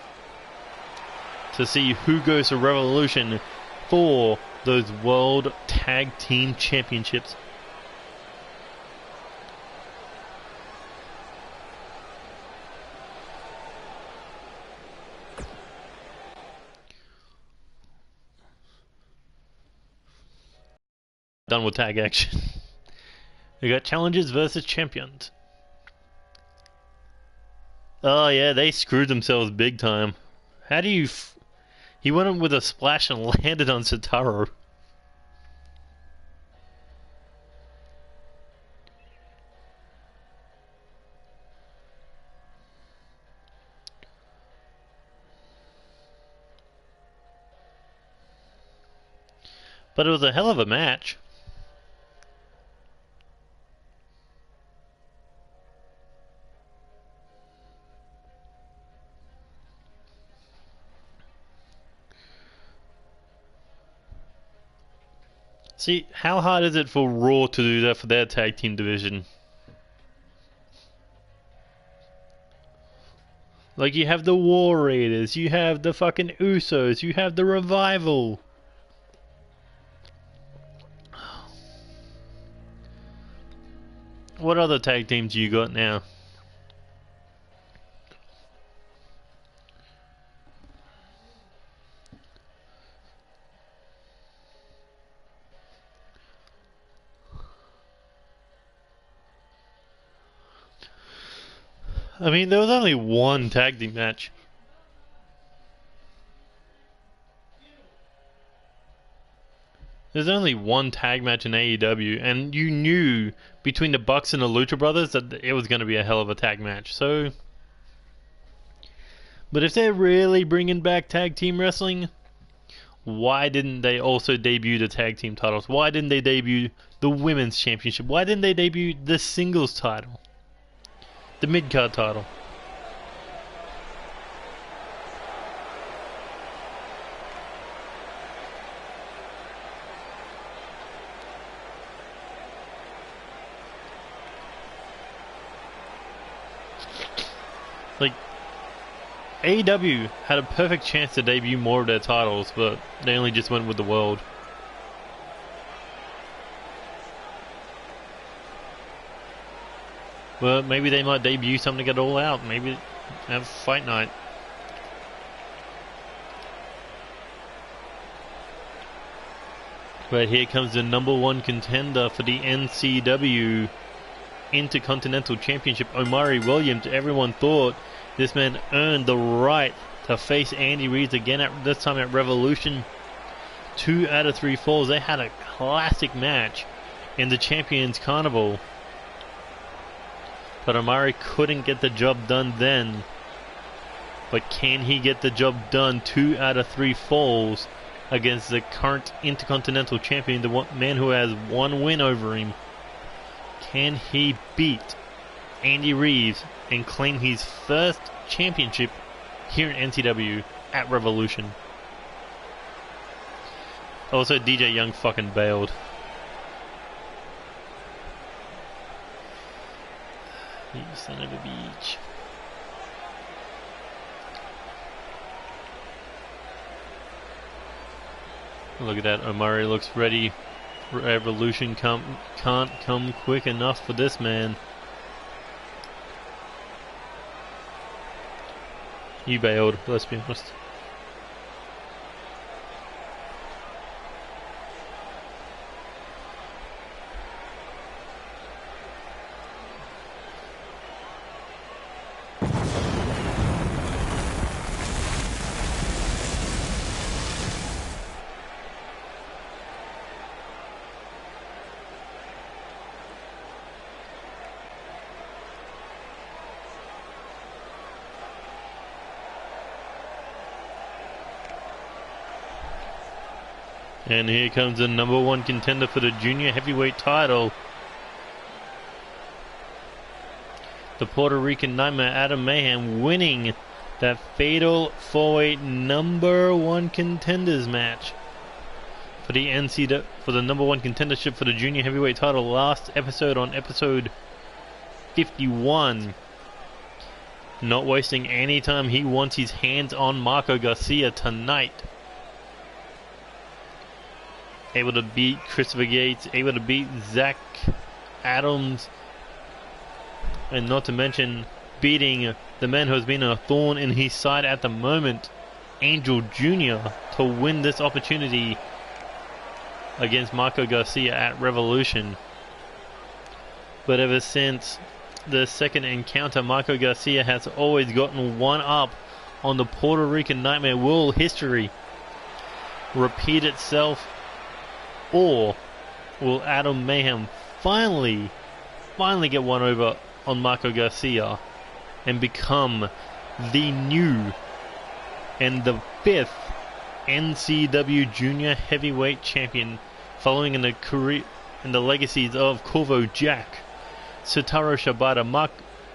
to see who goes to Revolution for those World Tag Team Championships. Done with tag action. We got challenges versus champions. Oh yeah, they screwed themselves big time. How do you... He went in with a splash and landed on Sotaro. But it was a hell of a match. See, how hard is it for Raw to do that for their tag team division? Like, you have the War Raiders, you have the fucking Usos, you have the Revival. What other tag teams you got now? I mean, there was only one tag team match. There's only one tag match in AEW, and you knew between the Bucks and the Lucha Brothers that it was going to be a hell of a tag match. So, but if they're really bringing back tag team wrestling, why didn't they also debut the tag team titles? Why didn't they debut the women's championship? Why didn't they debut the singles title? The mid-card title? Like, AEW had a perfect chance to debut more of their titles, but they only just went with the world. Well, maybe they might debut something to get all out. Maybe have Fight Night. But here comes the #1 contender for the NCW Intercontinental Championship, Omari Williams. Everyone thought this man earned the right to face Andy Reid again, at this time at Revolution. 2 out of 3 falls. They had a classic match in the Champions Carnival. But Omari couldn't get the job done then. But can he get the job done 2 out of 3 falls against the current Intercontinental Champion, the man who has 1 win over him? Can he beat Andy Reeves and claim his first championship here in NCW at Revolution? Also, DJ Young fucking bailed. You son of a bitch. Look at that, Omari looks ready. Revolution can't come quick enough for this man. You bailed, let's be honest. And here comes the number one contender for the junior heavyweight title. The Puerto Rican Nightmare, Adam Mayhem, winning that fatal 4-way number one contenders match for the for the number one contendership for the junior heavyweight title last episode, on episode 51. Not wasting any time, he wants his hands on Marco Garcia tonight. Able to beat Christopher Gates, able to beat Zach Adams, and not to mention beating the man who has been a thorn in his side at the moment, Angel Jr., to win this opportunity against Marco Garcia at Revolution. But ever since the second encounter, Marco Garcia has always gotten one up on the Puerto Rican Nightmare. Will history repeat itself, or will Adam Mayhem finally get one over on Marco Garcia and become the new and the 5th NCW Junior Heavyweight Champion, following in the legacies of Corvo Jack, Satoru Shibata,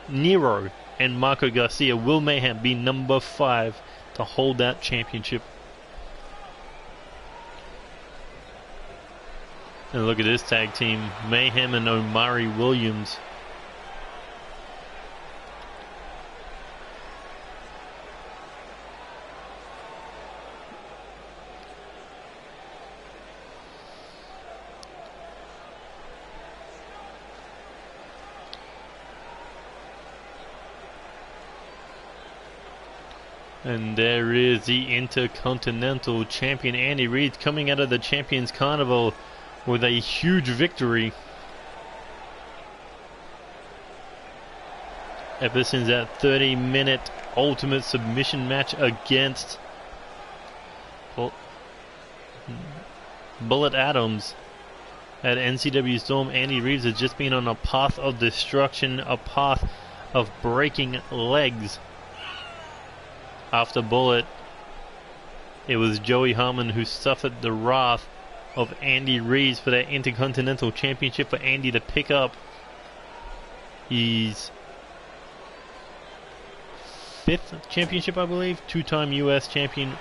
Nero, and Marco Garcia? Will Mayhem be number 5 to hold that championship? And look at this tag team, Mayhem and Omari Williams. And there is the Intercontinental Champion Andy Reid coming out of the Champions Carnival with a huge victory. Ever since that 30-minute ultimate submission match against Bullet Adams at NCW Storm, Andy Reeves has just been on a path of destruction, a path of breaking legs. After Bullet, it was Joey Harmon who suffered the wrath of Andy Reeves for that Intercontinental Championship, for Andy to pick up his 5th championship, I believe. 2-time US champion,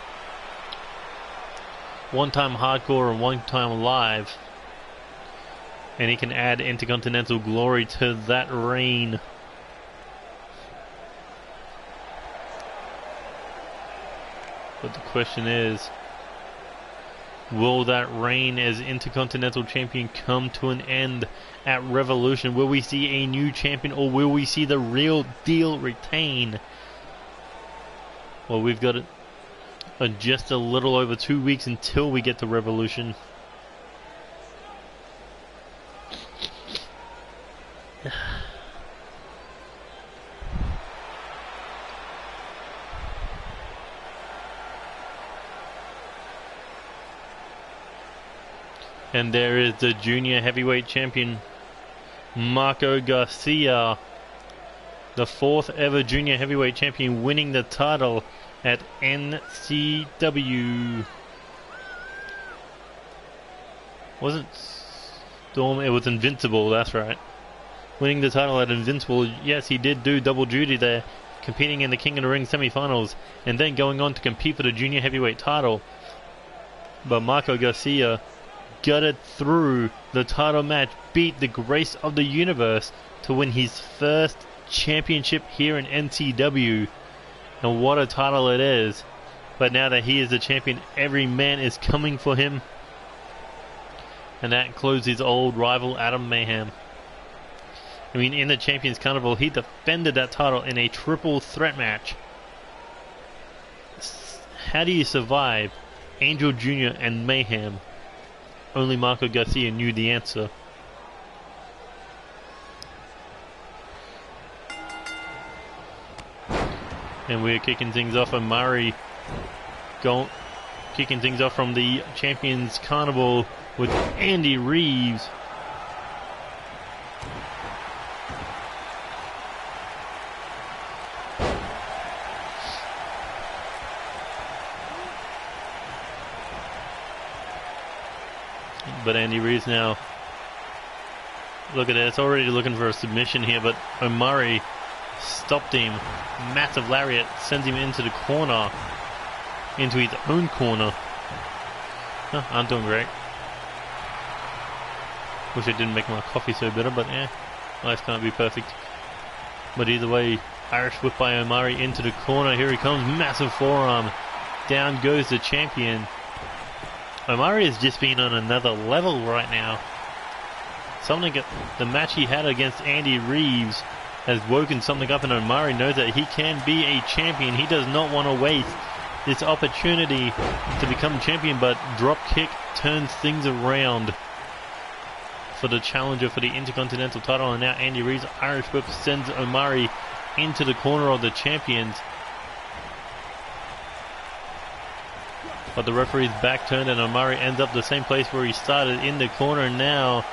1-time hardcore and 1-time live. And he can add Intercontinental glory to that reign. But the question is, will that reign as Intercontinental Champion come to an end at Revolution? Will we see a new champion, or will we see the real deal retain? Well, we've got just a little over 2 weeks until we get to Revolution. And there is the junior heavyweight champion, Marco Garcia, the 4th ever junior heavyweight champion, winning the title at NCW. Wasn't Storm? It was Invincible, that's right. Winning the title at Invincible. Yes, he did do double duty there, competing in the King of the Ring semifinals, and then going on to compete for the junior heavyweight title. But Marco Garcia gutted through the title match, beat the Grace of the Universe to win his first championship here in NCW. And what a title it is. But now that he is the champion, every man is coming for him. And that includes his old rival Adam Mayhem. I mean, in the Champions Carnival, he defended that title in a triple threat match. How do you survive Angel Jr. and Mayhem? Only Marco Garcia knew the answer. And we're kicking things off, and Murray kicking things off from the Champions Carnival with Andy Reeves. But Andy Reid's now, look at it, it's already looking for a submission here, but Omari stopped him. Massive lariat sends him into the corner, into his own corner. Huh, I'm doing great. Wish I didn't make my coffee so bitter, but yeah, life can't be perfect. But either way, Irish whip by Omari into the corner. Here he comes, massive forearm. Down goes the champion. Omari has just been on another level right now. The match he had against Andy Reeves has woken something up, and Omari knows that he can be a champion. He does not want to waste this opportunity to become champion, but drop kick turns things around for the challenger for the Intercontinental title. And now Andy Reeves' Irish whip sends Omari into the corner of the champions. But the referee's back turned, and Omari ends up the same place where he started, in the corner now.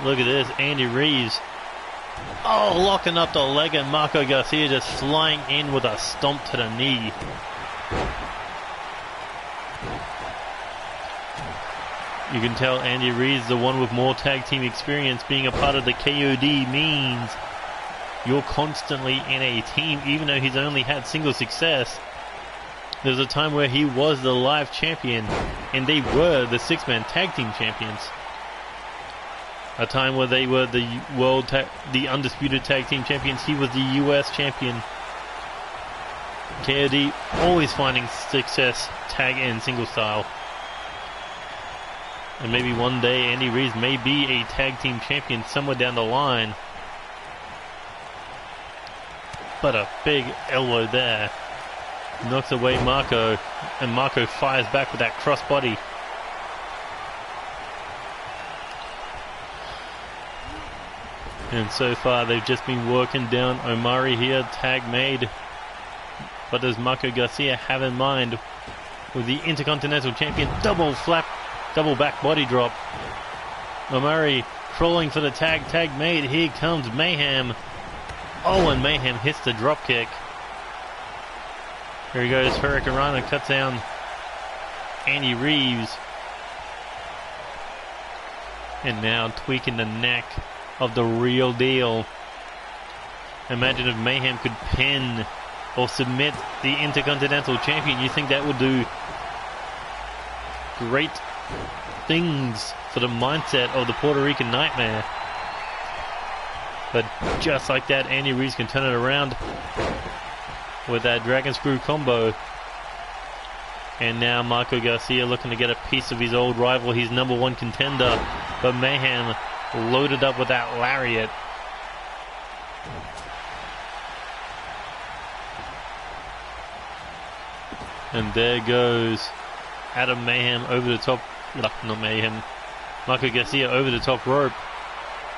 Look at this, Andy Reeves. Oh, locking up the leg, and Marco Garcia just flying in with a stomp to the knee. You can tell Andy Reeves, the one with more tag team experience, being a part of the KOD means you're constantly in a team, even though he's only had single success. There's a time where he was the live champion, and they were the six-man tag team champions. A time where they were the undisputed tag team champions. He was the US champion. KOD always finding success tag and single style. And maybe one day Andy Reeves may be a tag team champion somewhere down the line. But a big elbow there. Knocks away Marco, and Marco fires back with that crossbody. And so far they've just been working down Omari here, tag made. What does Marco Garcia have in mind with the Intercontinental Champion? Double back body drop. Omari crawling for the tag made. Here comes Mayhem. Oh, and Mayhem hits the drop kick. Here he goes, Hurricane Rana cuts down Andy Reeves. And now tweaking the neck of the real deal. Imagine if Mayhem could pin or submit the Intercontinental Champion. You think that would do great things for the mindset of the Puerto Rican Nightmare. But just like that, Andy Reeves can turn it around with that Dragon Screw combo. And now Marco Garcia looking to get a piece of his old rival, his #1 contender. But Mayhem loaded up with that lariat. And there goes Adam Mayhem over the top. Not Mayhem. Marco Garcia over the top rope.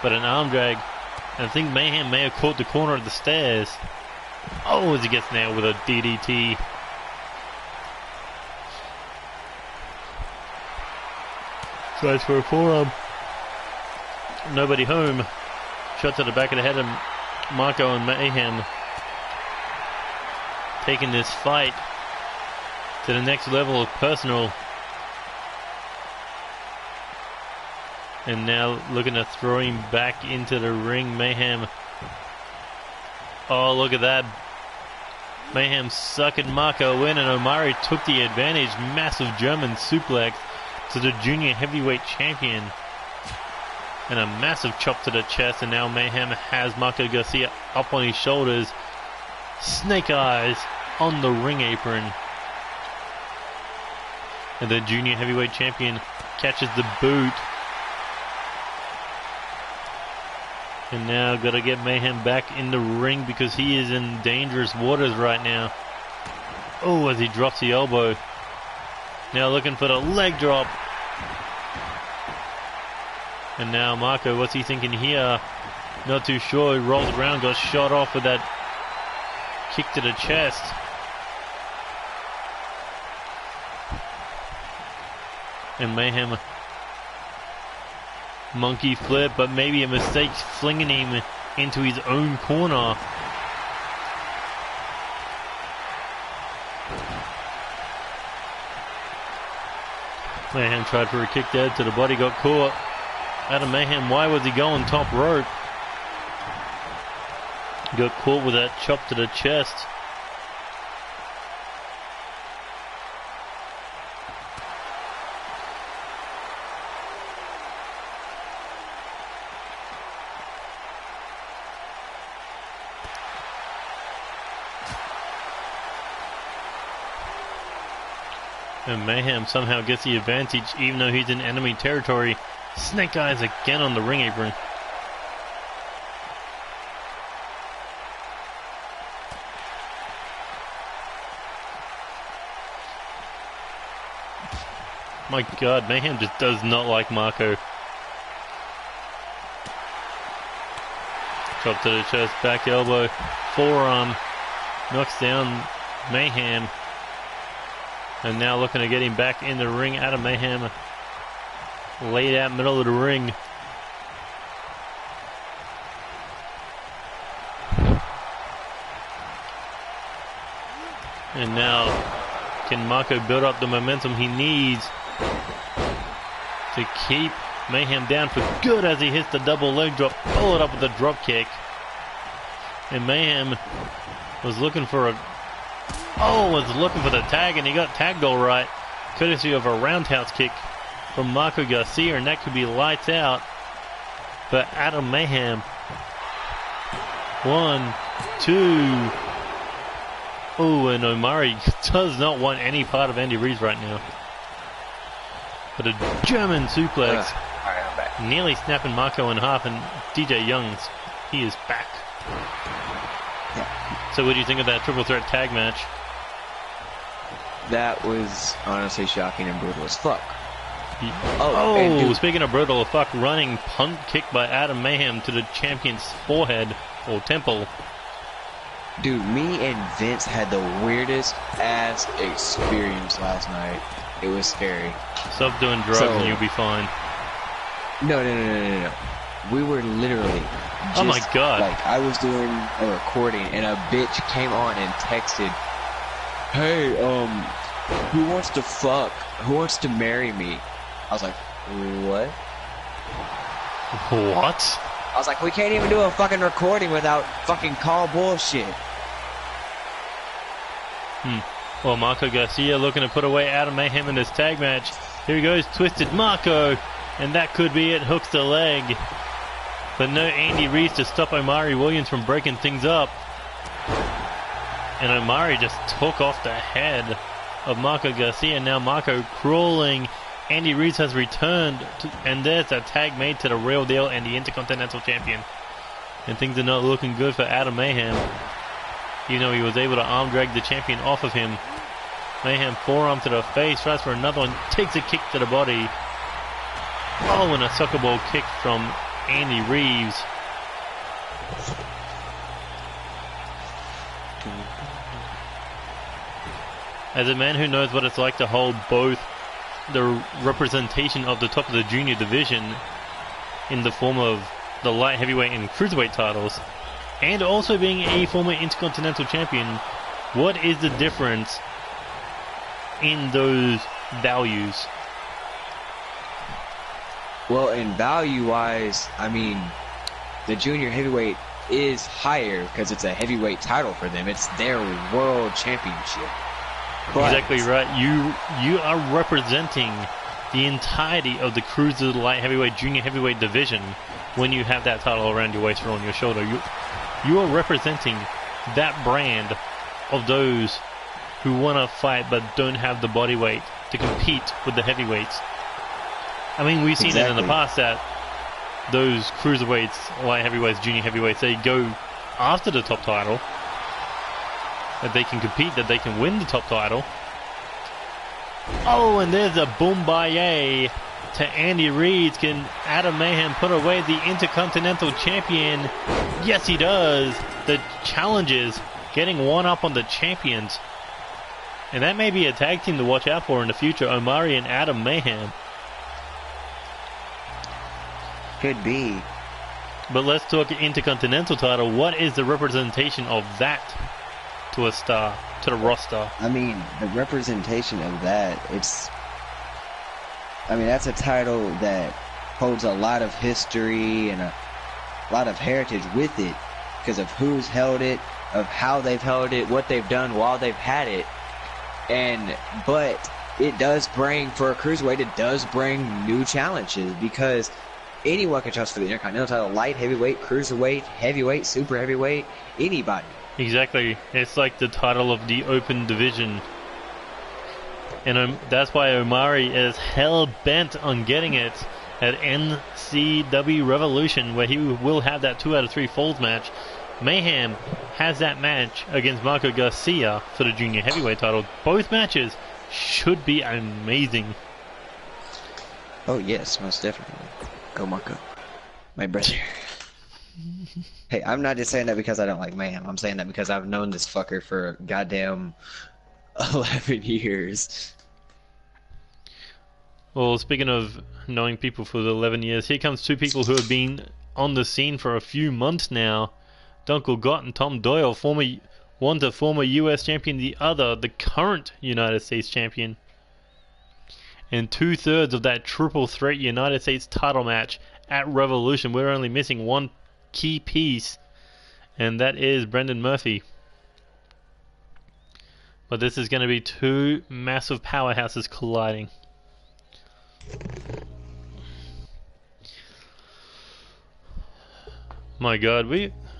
But an arm drag. And I think Mayhem may have caught the corner of the stairs. Oh, as he gets nailed with a DDT. Tries for a forearm. Nobody home. Shot to the back of the head of Marco, and Mayhem taking this fight to the next level of personal. And now looking to throw him back into the ring. Mayhem. Oh, look at that. Mayhem sucking Marco in, and Omari took the advantage. Massive German suplex to the junior heavyweight champion. And a massive chop to the chest, and now Mayhem has Marco Garcia up on his shoulders. Snake eyes on the ring apron. And the junior heavyweight champion catches the boot. And now got to get Mayhem back in the ring because he is in dangerous waters right now. Oh, as he drops the elbow. Now looking for the leg drop. And now Marco, what's he thinking here? Not too sure. He rolls around, got shot off with that kick to the chest. And Mayhem monkey flip, but maybe a mistake flinging him into his own corner. Mayhem tried for a kick there to the body, got caught. Adam Mayhem, why was he going top rope? Got caught with that chop to the chest. And Mayhem somehow gets the advantage even though he's in enemy territory. Snake Eyes again on the ring apron. My God, Mayhem just does not like Marco. Chop to the chest, back elbow, forearm, knocks down Mayhem. And now looking to get him back in the ring. Adam Mayhem laid out middle of the ring. And now can Marco build up the momentum he needs to keep Mayhem down for good as he hits the double leg drop, pull it up with a drop kick. And Mayhem was looking for the tag, and he got tagged all right, courtesy of a roundhouse kick from Marco Garcia, and that could be lights out. But Adam Mayhem, 1, 2. Oh, and Omari does not want any part of Andy Reid's right now. But a German suplex, Alright, I'm back. nearly snapping Marco in half, and DJ Young's, he is back. Yeah. So what do you think of that triple threat tag match? That was honestly shocking and brutal as fuck. Oh, speaking of brutal as fuck, running punt kick by Adam Mayhem to the champion's forehead, or temple. Dude, me and Vince had the weirdest ass experience last night. It was scary. Stop doing drugs and you'll be fine. No. We were literally just, oh my God. Like, I was doing a recording and a bitch came on and texted, "Hey, who wants to fuck? Who wants to marry me?" I was like, what? What? I was like, we can't even do a fucking recording without fucking call bullshit. Well, Marco Garcia looking to put away Adam Mayhem in this tag match. Here he goes, twisted Marco, and that could be it, hooks the leg. But no Andy Reid to stop Omari Williams from breaking things up. And Omari just took off the head of Marco Garcia. Now Marco crawling. Andy Reid has returned, and there's a tag made to the Real Deal and the Intercontinental Champion. And things are not looking good for Adam Mayhem. Even though he was able to arm drag the champion off of him. Mayhem forearm to the face, tries for another one, takes a kick to the body. Oh, and a sucker ball kick from Andy Reeves. As a man who knows what it's like to hold both the representation of the top of the junior division in the form of the light heavyweight and cruiserweight titles, and also being a former Intercontinental Champion, what is the difference in those values? Well, in value-wise, I mean, the junior heavyweight is higher because it's a heavyweight title for them. It's their world championship. But exactly right. You are representing the entirety of the cruiser, light heavyweight, junior heavyweight division when you have that title around your waist or on your shoulder. You are representing that brand of those who want to fight but don't have the body weight to compete with the heavyweights. I mean, we've seen it in the past that those cruiserweights, light heavyweights, junior heavyweights, they go after the top title, that they can compete, that they can win the top title. Oh, and there's a Boombaye to Andy Reid. Can Adam Mayhem put away the Intercontinental Champion? Yes, he does. The challenges getting one up on the champions. And that may be a tag team to watch out for in the future, Omari and Adam Mayhem. could be. But let's talk Intercontinental title. What is the representation of that to a star, to the roster? I mean, the representation of that, it's I mean, that's a title that holds a lot of history and a lot of heritage with it because of who's held it, of how they've held it, what they've done while they've had it. But it does bring, for a cruiserweight, it does bring new challenges because anyone can challenge for the Intercontinental title, light heavyweight, cruiserweight, heavyweight, super heavyweight, anybody. Exactly. It's like the title of the open division. And that's why Omari is hell-bent on getting it at NCW Revolution, where he will have that 2 out of 3 falls match. Mayhem has that match against Marco Garcia for the junior heavyweight title. Both matches should be amazing. Oh yes, most definitely. Go Marco, my brother. Hey, I'm not just saying that because I don't like Mayhem. I'm saying that because I've known this fucker for goddamn 11 years. Well, speaking of knowing people for the 11 years, here comes two people who have been on the scene for a few months now. Dunkel Gott and Tom Doyle, one the former US champion, the other the current United States champion. And 2/3 of that triple threat United States title match at Revolution. We're only missing one key piece, and that is Brendan Murphy. But this is going to be two massive powerhouses colliding. My God,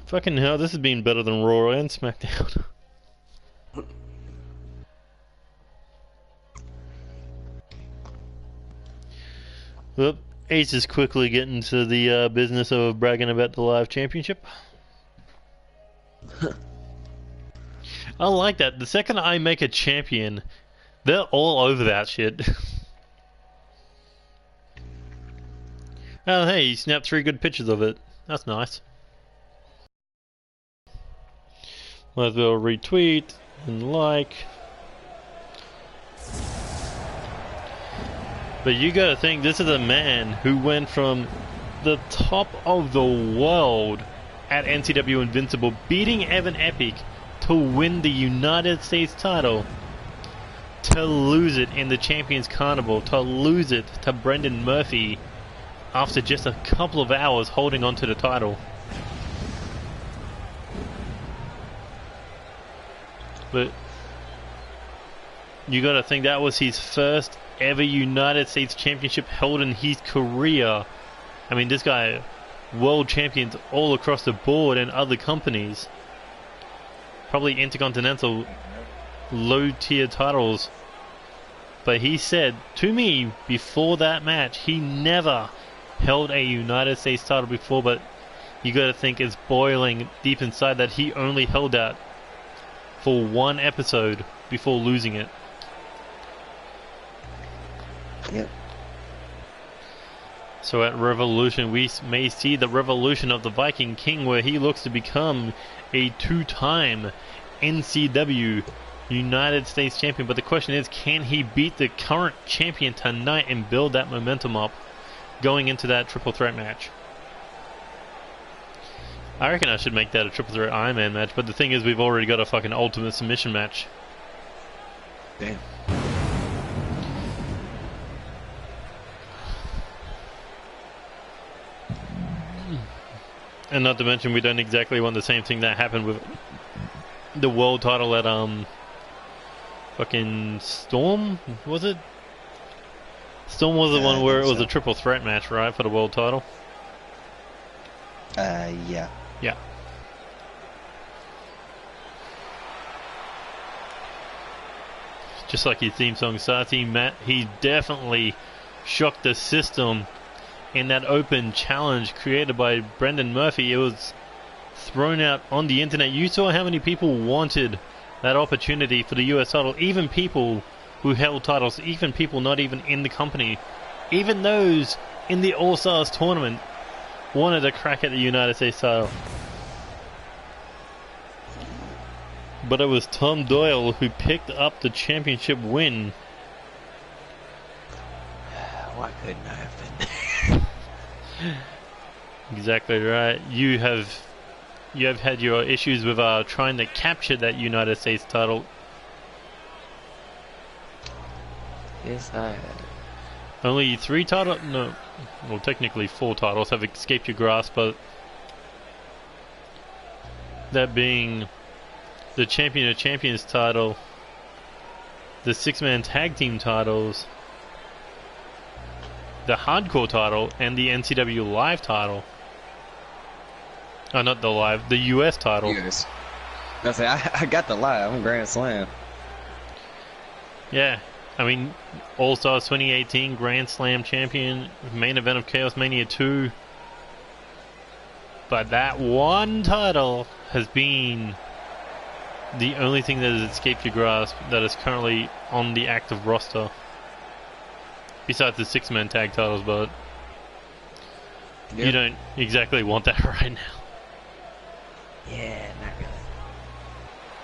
fucking hell, this has been better than Raw and SmackDown. Well, Ace is quickly getting to the business of bragging about the live championship. I like that. The second I make a champion, they're all over that shit. Oh, hey, you snapped 3 good pictures of it. That's nice. Might as well retweet and like. But you gotta think, this is a man who went from the top of the world at NCW Invincible, beating Evan Epic to win the United States title, to lose it in the Champions Carnival, to lose it to Brendan Murphy after just a couple of hours holding on to the title. But you gotta think that was his first ever United States Championship held in his career. I mean, this guy, world champions all across the board in other companies. Probably intercontinental, low tier titles. But he said to me before that match, he never held a United States title before, but you gotta think it's boiling deep inside that he only held that for one episode before losing it. Yep. So at Revolution, we may see the revolution of the Viking King, where he looks to become a 2-time NCW United States champion. But the question is, can he beat the current champion tonight and build that momentum up going into that triple threat match? I reckon I should make that a triple threat Iron Man match, but the thing is, we've already got a fucking ultimate submission match. Damn. And not to mention, we don't exactly want the same thing that happened with the world title at fucking Storm, was it? Storm was the one where it was a triple threat match, right, for the world title? Yeah. Yeah. Just like his theme song starts, he definitely shocked the system in that open challenge created by Brendan Murphy. It was thrown out on the internet. You saw how many people wanted that opportunity for the US title. Even people who held titles, even people not even in the company, even those in the All-Stars tournament wanted a crack at the United States title. But it was Tom Doyle who picked up the championship win. Why couldn't I have been there? Exactly right. You have had your issues with trying to capture that United States title. Yes, I have. Only 3 titles, no, well technically 4 titles have escaped your grasp, but that being the Champion of Champions title, the 6-man tag team titles, the Hardcore title, and the NCW Live title. Oh, not the Live, the US title. US. I got the Live, I'm Grand Slam. Yeah, I mean, All Stars 2018 Grand Slam champion, main event of Chaos Mania 2. But that one title has been the only thing that has escaped your grasp that is currently on the active roster. Besides the 6-man tag titles, but you don't exactly want that right now. Yeah, not really.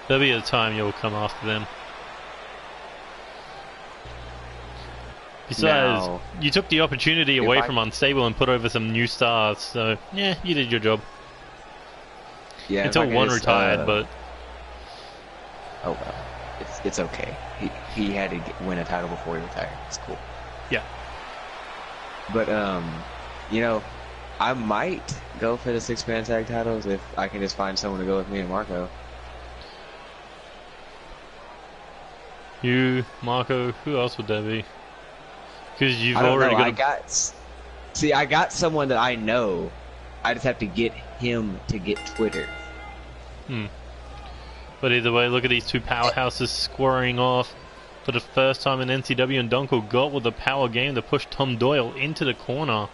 There'll be a time you'll come after them. Besides, Now, you took the opportunity away I- from Unstable and put over some new stars, so yeah, you did your job. Yeah, if Until I could one just, retired, but oh well, it's okay. He had to win a title before he retired. It's cool. yeah. But you know, I might go for the 6-man tag titles if I can just find someone to go with me and Marco. You, Marco, who else would that be? Because you've I don't already know. I got someone that I know. I just have to get him to get Twitter. But either way, look at these two powerhouses squaring off for the first time in NCW, and Donko got with the power game to push Tom Doyle into the corner.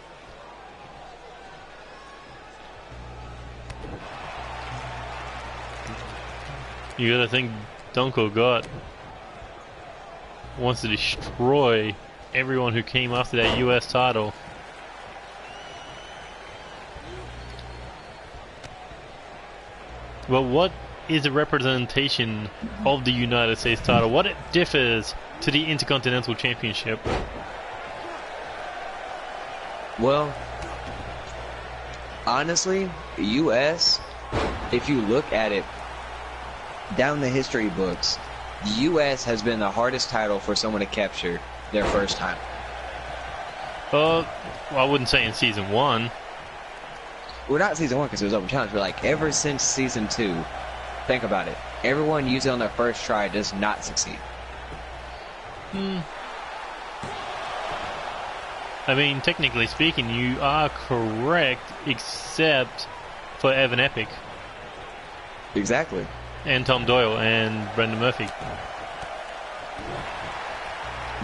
You gotta think Donko got wants to destroy everyone who came after that US title. But what is a representation of the United States title? What it differs to the Intercontinental Championship? Well, honestly, U.S., if you look at it down the history books, the U.S. has been the hardest title for someone to capture their first time. Well, I wouldn't say in season 1. Well, not season 1 because it was open challenge, but like ever since season 2, think about it. Everyone used it on their first try does not succeed. I mean, technically speaking, you are correct, except for Evan Epic Exactly. and Tom Doyle and Brendan Murphy.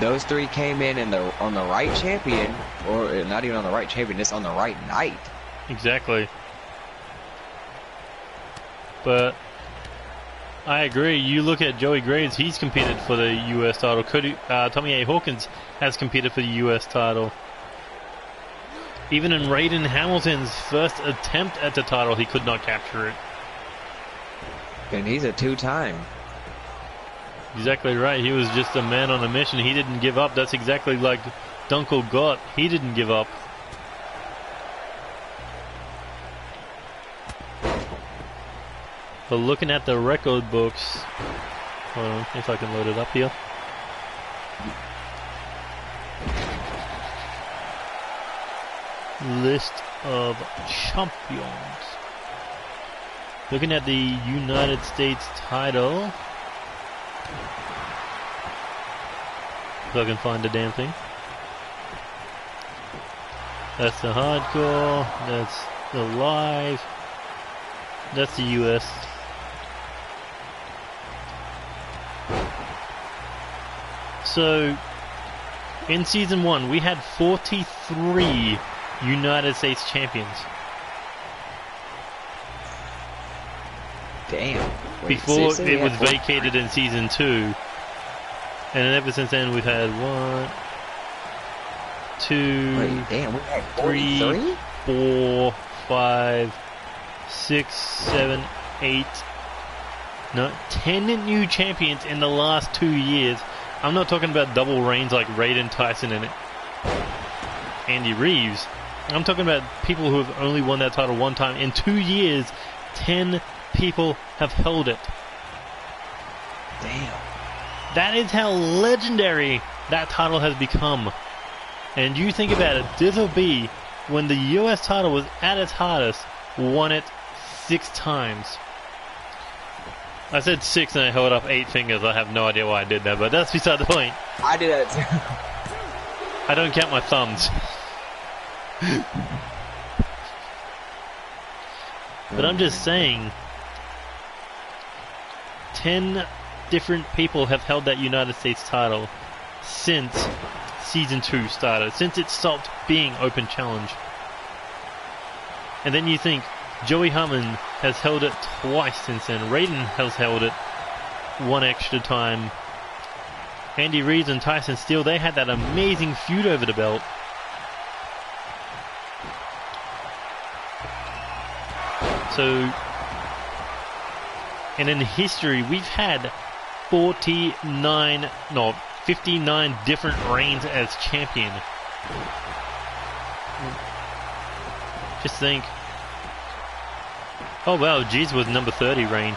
Those 3 came in on the right champion, or not even on the right champion, just on the right night. Exactly. But I agree. You look at Joey Graves; he's competed for the U.S. title. Tommy A. Hawkins has competed for the U.S. title. Even in Raiden Hamilton's first attempt at the title, he could not capture it. And he's a 2-time. Exactly right. He was just a man on a mission. He didn't give up. That's exactly like Dunkel got. He didn't give up. But looking at the record books, hold on, if I can load it up here. List of champions. Looking at the United States title. If I can find the damn thing. That's the hardcore. That's the live. That's the US. So, in season 1, we had 43 United States champions. Damn. Wait, Before seriously? it was vacated in season 2. And then ever since then, we've had 1, 2, Wait, damn, we had 3, 43? 4, 5, 6, 7, 8, no, 10 new champions in the last 2 years. I'm not talking about double reigns like Raiden, Tyson, and Andy Reeves. I'm talking about people who have only won that title one time. In 2 years, 10 people have held it. Damn. That is how legendary that title has become. And you think about it, this will be when the US title was at its hardest, won it 6 times. I said 6 and I held up 8 fingers. I have no idea why I did that, but that's beside the point. I did that too. I don't count my thumbs. But I'm just saying, 10 different people have held that United States title since Season 2 started, since it stopped being Open Challenge. And then you think Joey Hartman has held it twice since then. Raiden has held it 1 extra time. Andy Reid and Tyson Steele, they had that amazing feud over the belt. So, and in history, we've had 59 different reigns as champion. Just think. Oh wow, Giz was number 30 reign.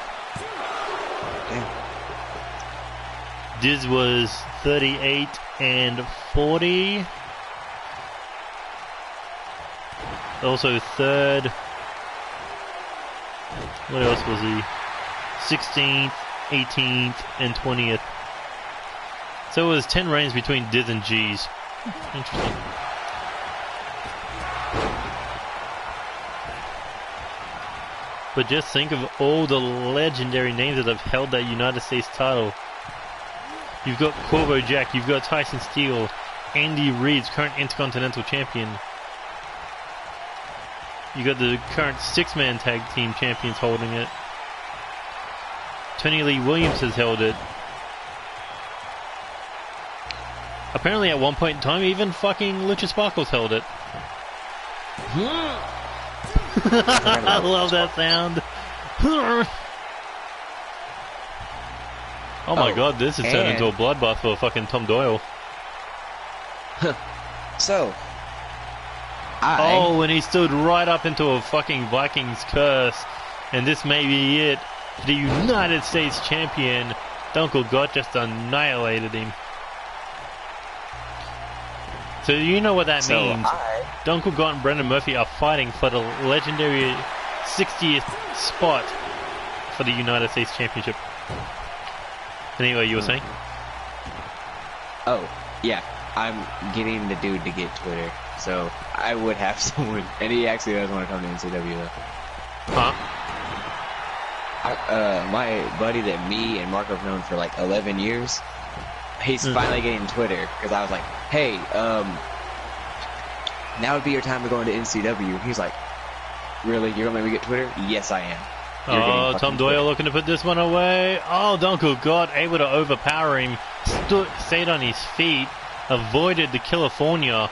Diz was 38 and 40. Also third. What else was he? 16th, 18th, and 20th. So it was 10 reigns between Diz and Giz. Interesting. But just think of all the legendary names that have held that United States title. You've got Corvo Jack, you've got Tyson Steele, Andy Reid's current Intercontinental Champion. You got the current 6-man tag team champions holding it. Tony Lee Williams has held it. Apparently at one point in time, even fucking Lucha Sparkles held it. I love that sound. Oh my god, this has turned into a bloodbath for fucking Tom Doyle. So, oh, when he stood right up into a fucking Vikings curse, and this may be it. The United States champion, Dunkel Gott, just annihilated him. So you know what that means. Dunkel Gott and Brendan Murphy are fighting for the legendary 60th spot for the United States Championship. Anyway, you were saying? Oh, yeah. I'm getting the dude to get Twitter. So I would have someone, and he actually doesn't want to come to NCW though. Huh? My buddy that me and Marco have known for like 11 years, he's finally getting Twitter because I was like, hey, now would be your time to go into NCW. He's like, really? You're gonna make me get Twitter? Yes, I am. Oh, Tom Doyle looking to put this one away. Oh, Dunkel Gott able to overpower him, stayed on his feet, avoided the California.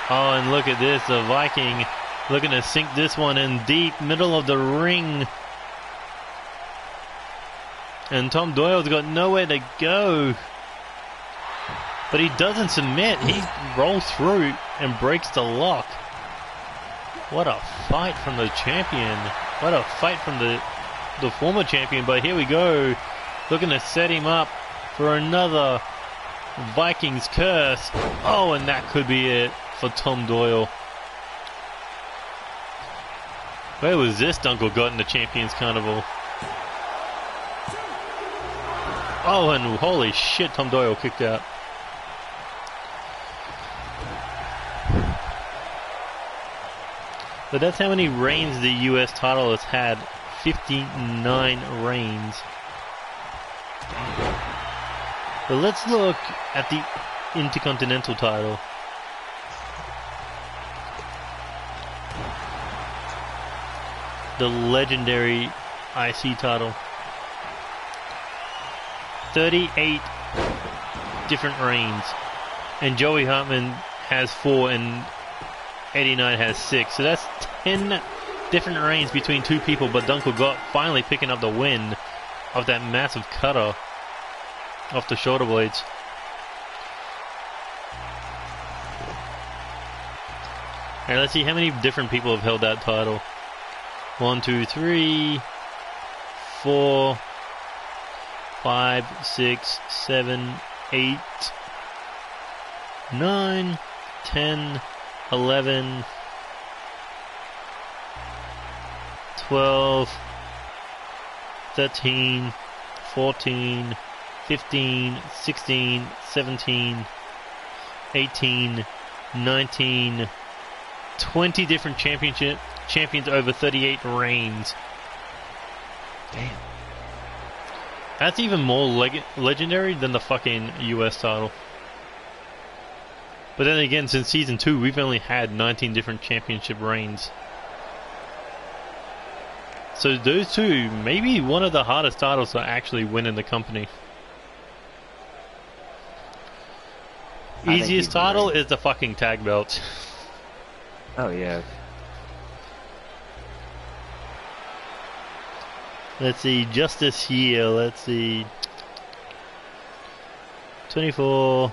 Oh, and look at this, the Viking looking to sink this one in deep, middle of the ring. And Tom Doyle's got nowhere to go. But he doesn't submit. He rolls through and breaks the lock. What a fight from the champion. What a fight from the former champion. But here we go. Looking to set him up for another Vikings curse. Oh, and that could be it for Tom Doyle. Where was this Dunkel Gott in the Champions Carnival? Oh, and holy shit, Tom Doyle kicked out. But that's how many reigns the US title has had. 59 reigns. But let's look at the Intercontinental title. The legendary IC title. 38 different reigns. And Joey Hartman has 4 and 89 has 6. So that's 10 different reigns between 2 people. But Dunkel Gott finally picking up the win of that massive cutter off the shoulder blades. Alright, let's see how many different people have held that title. 1, 2, 3, 4, 5, 6, 7, 8, 9, 10, 11, 12, 13, 14, 15, 16, 17, 18, 19, 20 different champions over 38 reigns. Damn. That's even more legendary than the fucking US title. But then again, since season 2, we've only had 19 different championship reigns. So those two, maybe one of the hardest titles to actually win in the company. Easiest title is the fucking tag belt. Oh yeah. Let's see, just this year, let's see. 24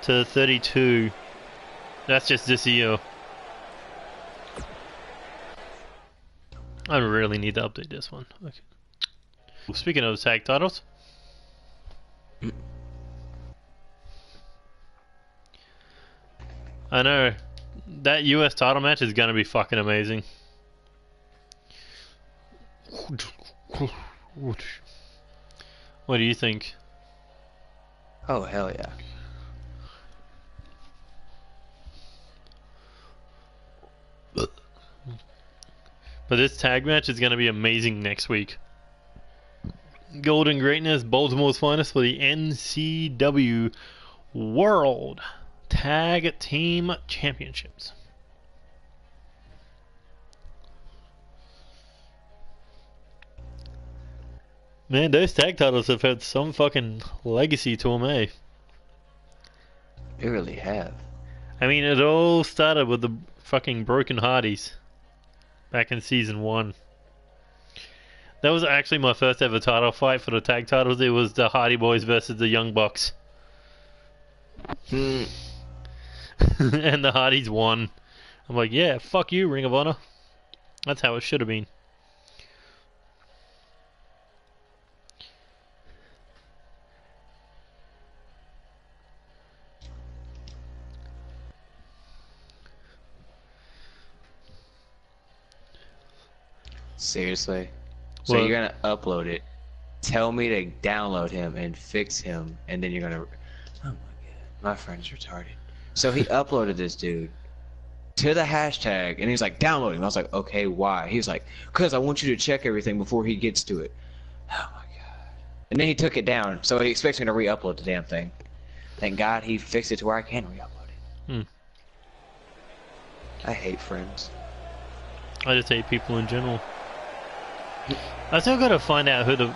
to 32. That's just this year. I really need to update this one. Okay. Speaking of tag titles. I know. That US title match is gonna be fucking amazing. What do you think? Oh hell yeah. But this tag match is gonna be amazing next week. Golden Greatness, Baltimore's finest for the NCW World Tag Team Championships. Man, those tag titles have had some fucking legacy to them, eh? They really have. I mean, it all started with the fucking Broken Hardys back in season 1. That was actually my first ever title fight for the tag titles. It was the Hardy Boys versus the Young Bucks. And the Hardys won. I'm like, yeah, fuck you, Ring of Honor. That's how it should have been. Seriously? So What? you're gonna upload it, tell me to download him and fix him, and then you're gonna... Oh my god, my friend's retarded. So he uploaded this dude to the hashtag, and he's like, download him. I was like, okay, why? He was like, because I want you to check everything before he gets to it. Oh my god. And then he took it down, so he expects me to re-upload the damn thing. Thank God he fixed it to where I can re-upload it. I hate friends. I just hate people in general. I still gotta find out who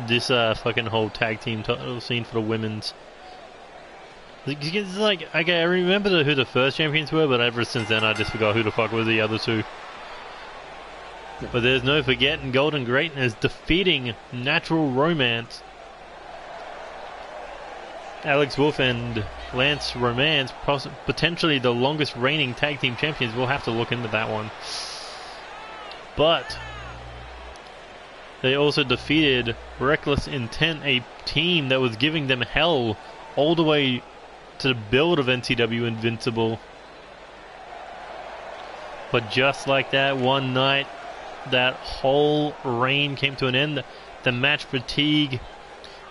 this fucking whole tag team title scene for the women's. It's like, okay, I remember who the first champions were, but ever since then I just forgot who the fuck were the other two. But there's no forgetting Golden Greatness defeating Natural Romance. Alex Wolf and Lance Romance, potentially the longest reigning tag team champions. We'll have to look into that one. But they also defeated Reckless Intent, a team that was giving them hell all the way to the build of NCW Invincible. But just like that, one night, that whole reign came to an end. The match fatigue,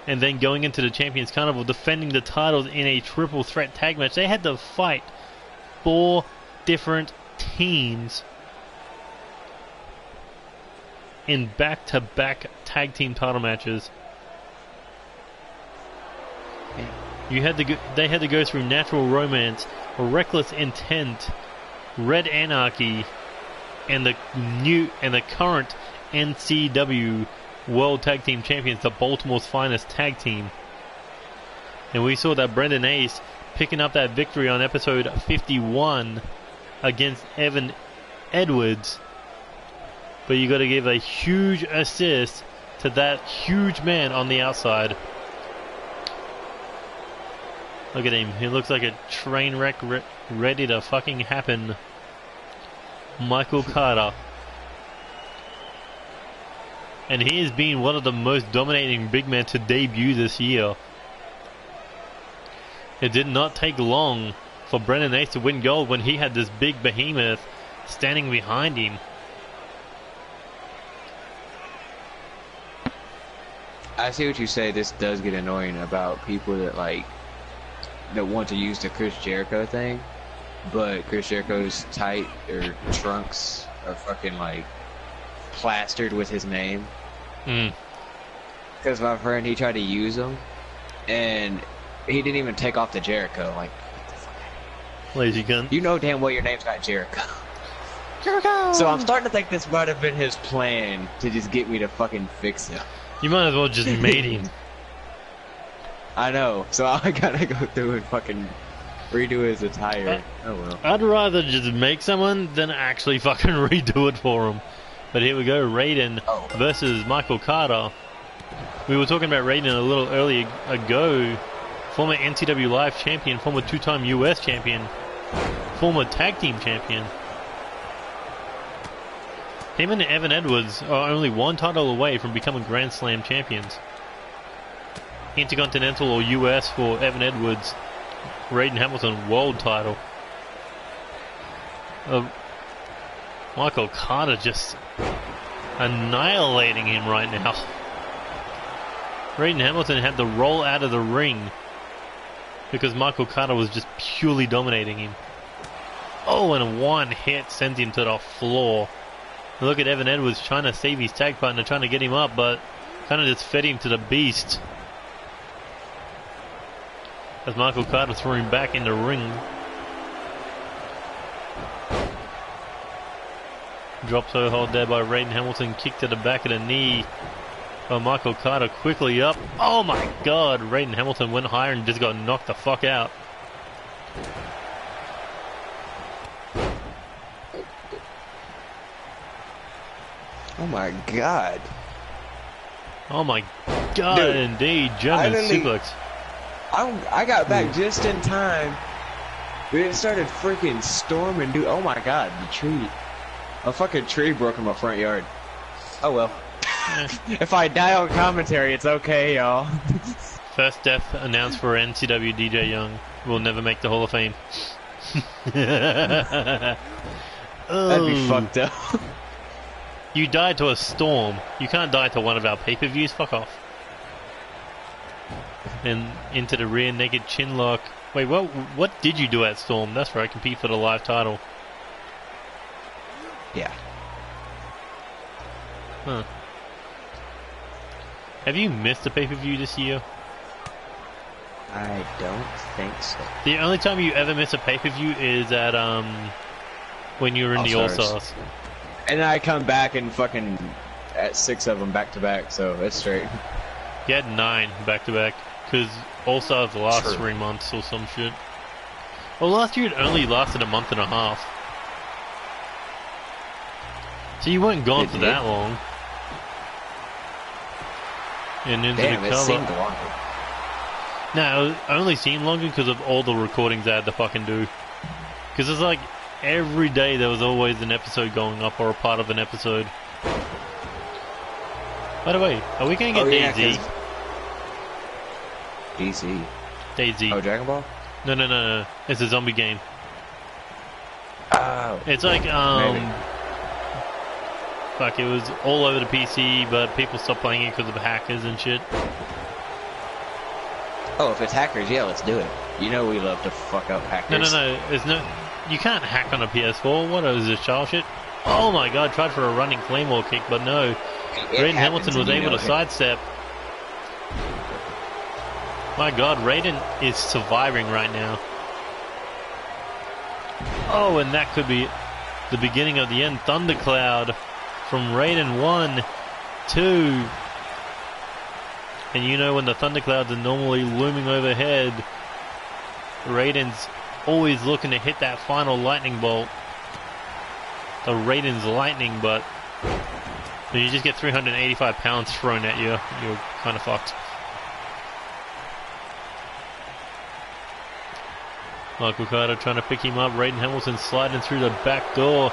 and then going into the Champions Carnival, defending the titles in a triple threat tag match. They had to fight 4 different teams in back-to-back tag team title matches. They had to go through Natural Romance, Reckless Intent, Red Anarchy, and the current NCW World Tag Team Champions, the Baltimore's finest tag team. And we saw that Brendan Ace picking up that victory on episode 51 against Evan Edwards. But you got to give a huge assist to that huge man on the outside. Look at him. He looks like a train wreck ready to fucking happen. Michael Carter. And he has been one of the most dominating big men to debut this year. It did not take long for Brennan Ace to win gold when he had this big behemoth standing behind him. I see what you say. This does get annoying about people that that want to use the Chris Jericho thing, but Chris Jericho's tight or trunks are fucking plastered with his name. Because my friend, he tried to use them, and he didn't even take off the Jericho. Like, what the fuck? Lazy cunt. You know damn well your name's not Jericho. Jericho! So I'm starting to think this might have been his plan to just get me to fucking fix him. You might as well just made him. I know, so I gotta go through and fucking redo his attire. Oh well. I'd rather just make someone than actually fucking redo it for him. But here we go, Raiden versus Michael Carter. We were talking about Raiden a little earlier ago. Former NCW Live champion, former two-time US champion, former tag team champion. Him and Evan Edwards are only one title away from becoming Grand Slam champions. Intercontinental or US for Evan Edwards. Raiden Hamilton world title. Michael Carter just annihilating him right now. Raiden Hamilton had to roll out of the ring because Michael Carter was just purely dominating him. Oh, and one hit sends him to the floor. Look at Evan Edwards trying to save his tag partner, trying to get him up, but kind of just fed him to the beast. As Michael Carter threw him back in the ring. Drop toe hold there by Raiden Hamilton, kick to the back of the knee. Michael Carter quickly up. Oh my god, Raiden Hamilton went higher and just got knocked the fuck out. Oh my god. Oh my god, dude, indeed. German suplex. I got back just in time. It started freaking storming, dude. Oh my god, the tree. A fucking tree broke in my front yard. Oh well. If I die on commentary, it's okay, y'all. First death announced for NCW DJ Young. Will never make the Hall of Fame. That'd be fucked up. You died to a storm. You can't die to one of our pay-per-views. Fuck off. And into the rear naked chin lock. Wait, what did you do at Storm? That's right, compete for the live title. Yeah. Huh. Have you missed a pay-per-view this year? I don't think so. The only time you ever miss a pay-per-view is at when you were in the All-Stars. And then I come back and fucking at 6 of them back to back, so that's straight. You had 9 back to back, because All-Stars last 3 months or some shit. Well, last year it only lasted a month and a half. So you weren't gone for that long. And into the cover. It seemed longer. No, it only seemed longer because of all the recordings I had to fucking do. Because it's like every day there was always an episode going up or a part of an episode. By the way, are we going to get DayZ? DayZ? DayZ. Oh, Dragon Ball? No. It's a zombie game. Oh. It's like, maybe. Fuck, it was all over the PC, but people stopped playing it because of hackers and shit. Oh, if it's hackers, yeah, let's do it. You know we love to fuck up hackers. No. You can't hack on a PS4. What is this, child shit? Oh my god, tried for a running claymore kick, but no. Raiden Hamilton was able to sidestep. My god, Raiden is surviving right now. Oh, and that could be the beginning of the end. Thundercloud from Raiden 1, 2. And you know when the thunderclouds are normally looming overhead, Raiden's always looking to hit that final lightning bolt. The Raiden's lightning, but when you just get 385 pounds thrown at you, you're kind of fucked. Michael Carter trying to pick him up. Raiden Hamilton sliding through the back door.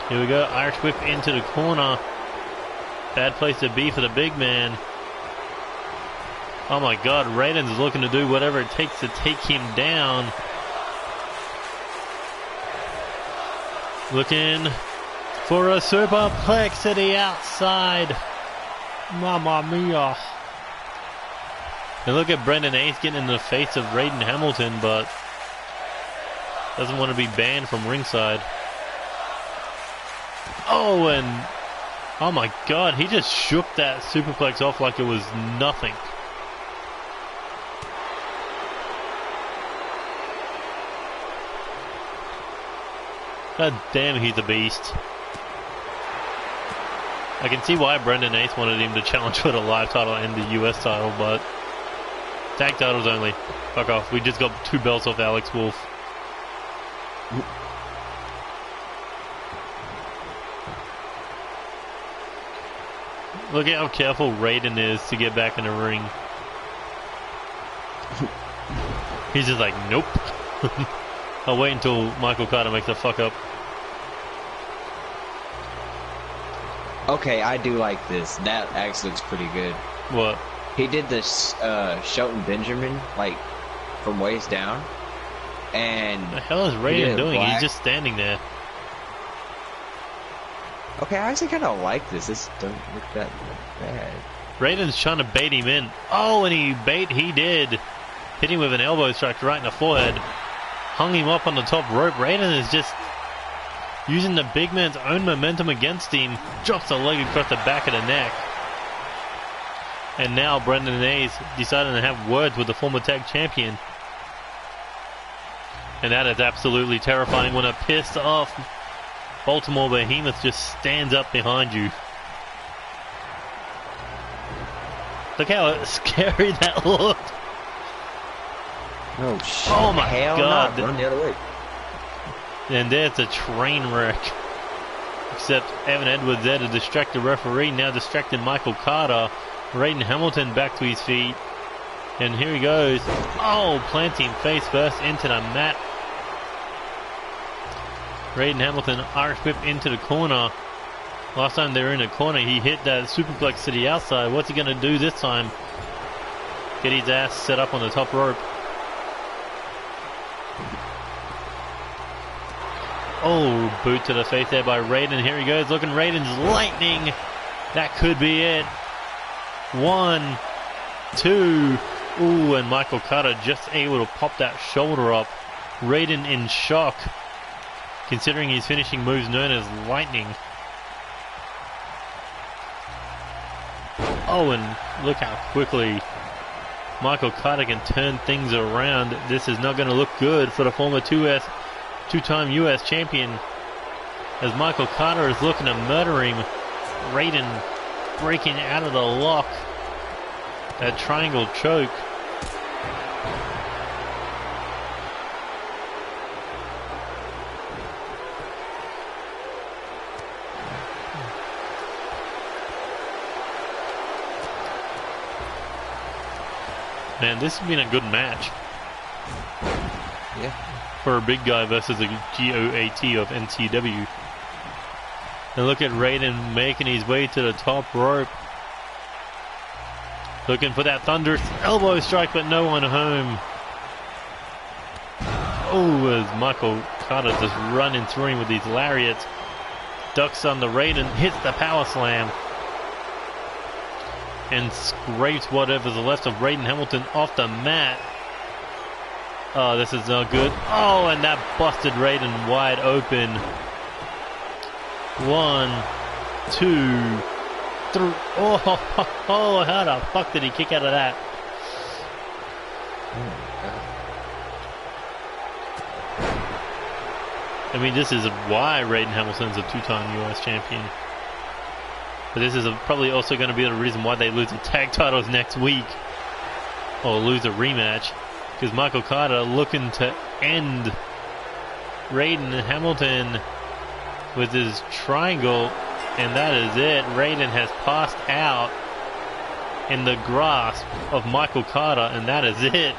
Here we go. Irish whip into the corner. Bad place to be for the big man. Oh my God, Raiden's looking to do whatever it takes to take him down. Looking for a superplex to the outside. Mamma mia. And look at Brendan Ace getting in the face of Raiden Hamilton, but doesn't want to be banned from ringside. Oh, and oh my God, he just shook that superplex off like it was nothing. God damn, he's a beast. I can see why Brendan Ace wanted him to challenge for the live title and the US title, but tag titles only. Fuck off. We just got 2 belts off Alex Wolf. Look at how careful Raiden is to get back in the ring. He's just like, nope. I'll wait until Michael Carter makes a fuck up. Okay, I do like this. That actually looks pretty good. What? He did this Shelton Benjamin, like, from waist down. And What the hell is Raiden doing? He's just standing there. Okay, I actually kind of like this. This doesn't look that bad. Raiden's trying to bait him in. Oh, and he did. Hit him with an elbow strike right in the forehead. Hung him up on the top rope. Raiden is just using the big man's own momentum against him. Drops a leg across the back of the neck. And now Brendan Ace deciding to have words with the former tag champion. And that is absolutely terrifying when a pissed off Baltimore Behemoth just stands up behind you. Look how scary that looked. Oh shit! Oh my Hell God! No. Run the other way. And there's a train wreck. Except Evan Edwards there to distract the referee, now distracting Michael Carter. Raiden Hamilton back to his feet. And here he goes. Oh, planting face first into the mat. Raiden Hamilton Irish whip into the corner. Last time they were in the corner, he hit that superplex to the outside. What's he going to do this time? Get his ass set up on the top rope. Oh, boot to the face there by Raiden. Here he goes, looking Raiden's lightning. That could be it. 1, 2. Ooh, and Michael Carter just able to pop that shoulder up. Raiden in shock, considering his finishing moves known as lightning. Oh, and look how quickly Michael Carter can turn things around. This is not going to look good for the former two-time US champion, as Michael Carter is looking to murder him. Raiden breaking out of the lock. That triangle choke. Man, this has been a good match. Yeah. For a big guy versus a GOAT of NCW. And look at Raiden making his way to the top rope. Looking for that thunderous elbow strike, but no one home. Oh, as Michael Carter just running through him with these lariats. Ducks under Raiden, hits the power slam. And scrapes whatever's left of Raiden Hamilton off the mat. Oh, this is not good. Oh, and that busted Raiden wide open. 1, 2, 3. Oh, how the fuck did he kick out of that? I mean, this is why Raiden Hamilton's a 2-time US champion. But this is probably also going to be the reason why they lose the tag titles next week. Or lose a rematch. Because Michael Carter looking to end Raiden Hamilton with his triangle. And that is it. Raiden has passed out in the grasp of Michael Carter. And that is it.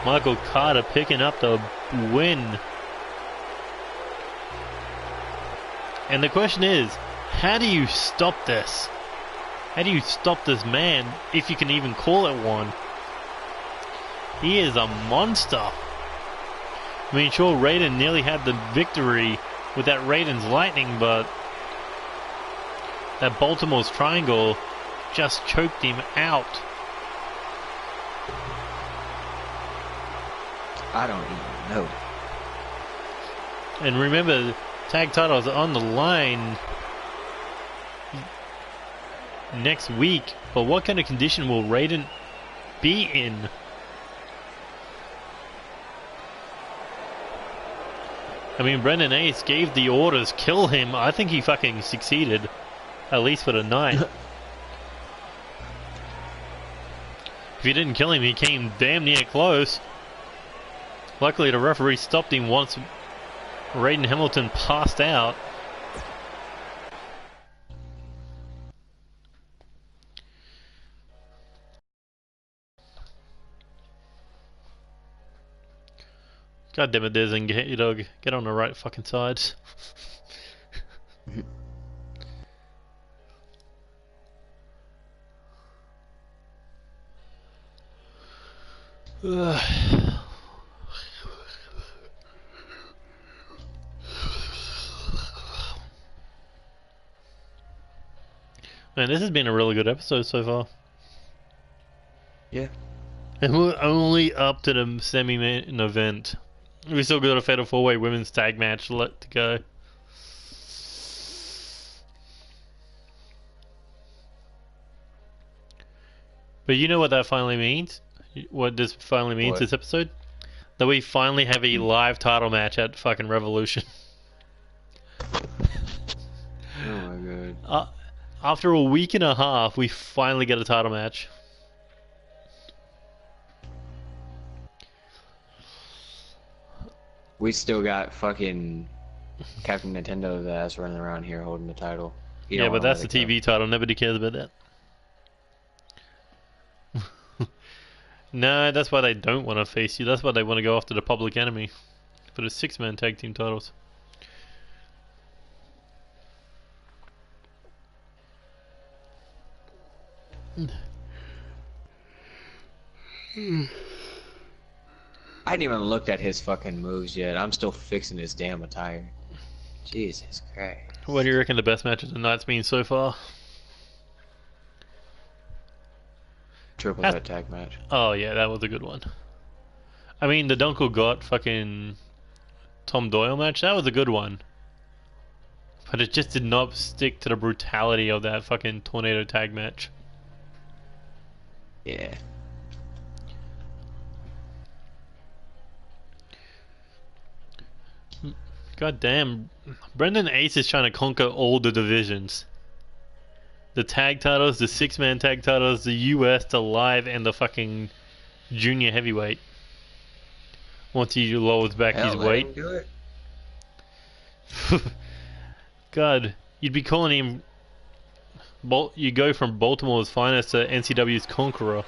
Michael Carter picking up the win. And the question is, how do you stop this? How do you stop this man, if you can even call it one? He is a monster. I mean, sure, Raiden nearly had the victory with that Raiden's Lightning, but that Baltimore's Triangle just choked him out. I don't even know. And remember, tag titles are on the line next week, but what kind of condition will Raiden be in? I mean, Brendan Ace gave the orders, kill him. I think he fucking succeeded, at least for the night. If he didn't kill him, he came damn near close. Luckily, the referee stopped him once Raiden Hamilton passed out. God damn it, Diz and Dog. Get on the right fucking side. Man, this has been a really good episode so far. Yeah. And we're only up to the semi-main event. We still got a Fatal 4-Way Women's Tag match left to go. But you know what that finally means? What this finally means, What? this episode? That we finally have a live title match at fucking Revolution. Oh my god. After a week and a half, we finally get a title match. We still got fucking Captain Nintendo's ass running around here holding the title. He Yeah, don't but wanna that's let the it go. TV title. Nobody cares about that. No, that's why they don't want to face you. That's why they want to go after the Public Enemy for the 6-man tag team titles. I hadn't even looked at his fucking moves yet. I'm still fixing his damn attire. Jesus Christ. What do you reckon the best match of the night's been so far? Triple That's- threat tag match. Oh yeah, that was a good one. I mean, the Dunkel got fucking Tom Doyle match, that was a good one. But it just did not stick to the brutality of that fucking tornado tag match. Yeah. God damn, Brendan Ace is trying to conquer all the divisions. The tag titles, the 6-man tag titles, the US, the live, and the fucking junior heavyweight. Once he lowers back his Hell, let weight. him do it. God, you'd be calling him... You go from Baltimore's finest to NCW's conqueror.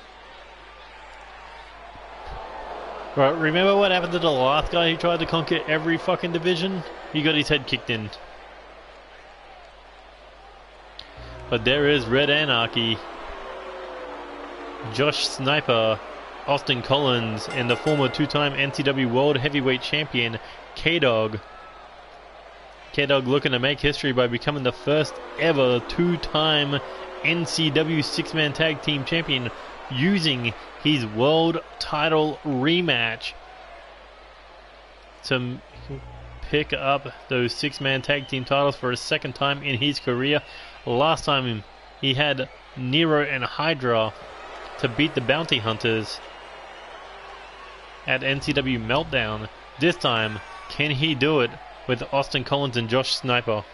Right, remember what happened to the last guy who tried to conquer every fucking division? He got his head kicked in. But there is Red Anarchy, Josh Sniper, Austin Collins, and the former 2-time NCW World Heavyweight Champion, K-Dog. K-Dog looking to make history by becoming the first ever 2-time NCW 6-man tag team champion using his world title rematch to pick up those 6-man tag team titles for a second time in his career. Last time he had Nero and Hydra to beat the Bounty Hunters at NCW Meltdown. This time, can he do it with Austin Collins and Josh Sniper?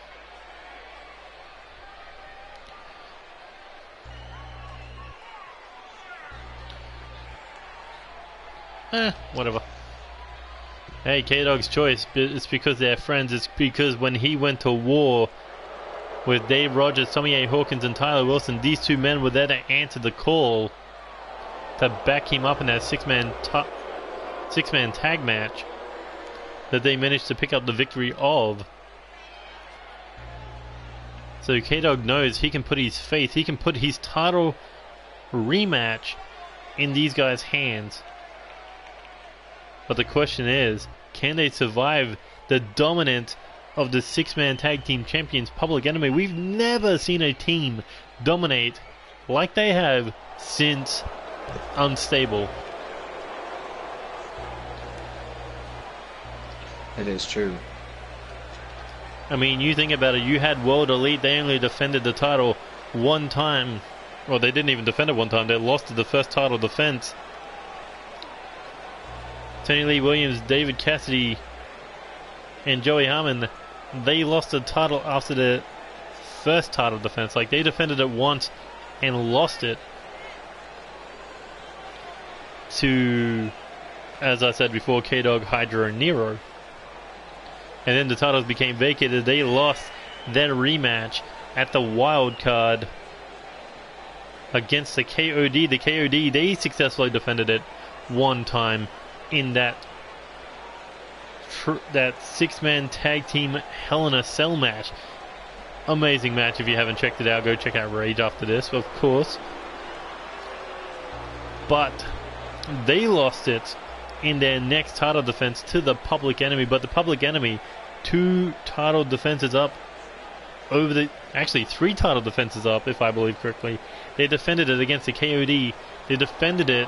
Whatever. Hey, K-Dog's choice, it's because they're friends. It's because when he went to war with Dave Rogers, Tommy A. Hawkins, and Tyler Wilson, these two men were there to answer the call to back him up in that 6-man tag match that they managed to pick up the victory of. So K-Dog knows he can put his faith, he can put his title rematch in these guys' hands. But the question is, can they survive the dominance of the six-man tag team champions, Public Enemy? We've never seen a team dominate like they have since Unstable. It is true. I mean, you think about it, you had World Elite, they only defended the title one time. Well, they didn't even defend it one time, they lost to the first title defense. Tony Lee Williams, David Cassidy, and Joey Harmon, they lost the title after the first title defense. Like, they defended it once and lost it to, as I said before, K-Dog, Hydra, and Nero. And then the titles became vacated. They lost their rematch at the wild card against the KOD. The KOD, they successfully defended it one time in that six-man tag team Hell in a Cell match. Amazing match. If you haven't checked it out, go check out Rage after this, of course. But they lost it in their next title defense to the Public Enemy. But the Public Enemy, 2 title defenses up over the... Actually, 3 title defenses up, if I believe correctly. They defended it against the KOD. They defended it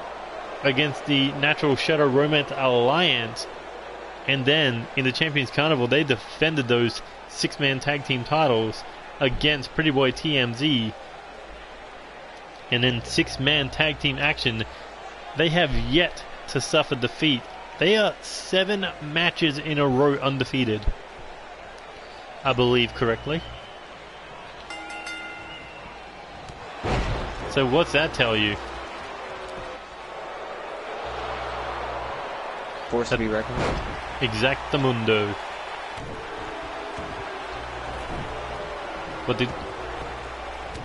against the Natural Shadow Romance Alliance. And then, in the Champions Carnival, they defended those 6-man tag team titles against Pretty Boy TMZ. And in 6-man tag team action, they have yet to suffer defeat. They are 7 matches in a row undefeated, I believe correctly. So what's that tell you? Force to be reckoned with. Exactamundo.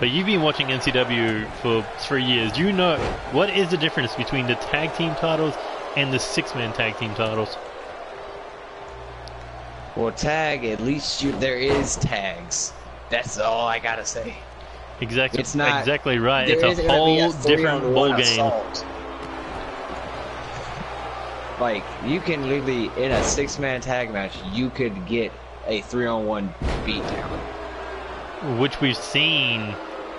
But you've been watching NCW for 3 years. You know, what is the difference between the tag team titles and the 6-man tag team titles? Well, tag, at least there is tags. That's all I gotta say. Exactly. It's not exactly right. It's a whole different ball game. Like, you can literally, in a 6-man tag match, you could get a 3-on-1 beatdown. Which we've seen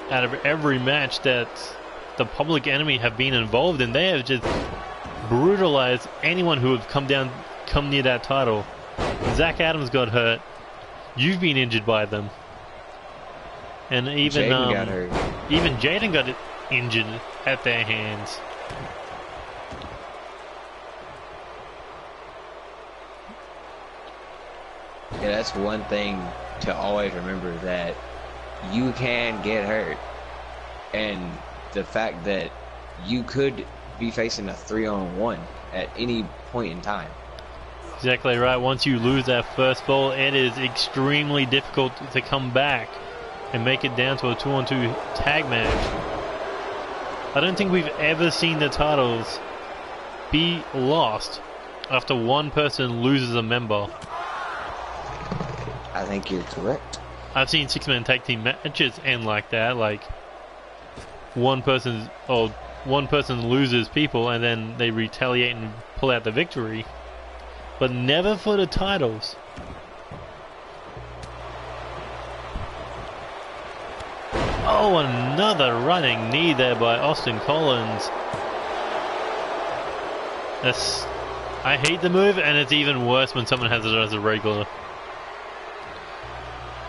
out of every match that the Public Enemy have been involved in. They have just brutalized anyone who have come near that title. Zach Adams got hurt. You've been injured by them. And even Jaden got hurt. Even Jaden got injured at their hands. Yeah, that's one thing to always remember, that you can get hurt. And the fact that you could be facing a 3-on-1 at any point in time. Exactly right. Once you lose that first ball, it is extremely difficult to come back and make it down to a 2-on-2 tag match. I don't think we've ever seen the titles be lost after one person loses a member. I think you're correct. I've seen 6-man tag team matches end like that, like one person loses people and then they retaliate and pull out the victory, but never for the titles. Oh, another running knee there by Austin Collins. I hate the move, and it's even worse when someone has it as a regular.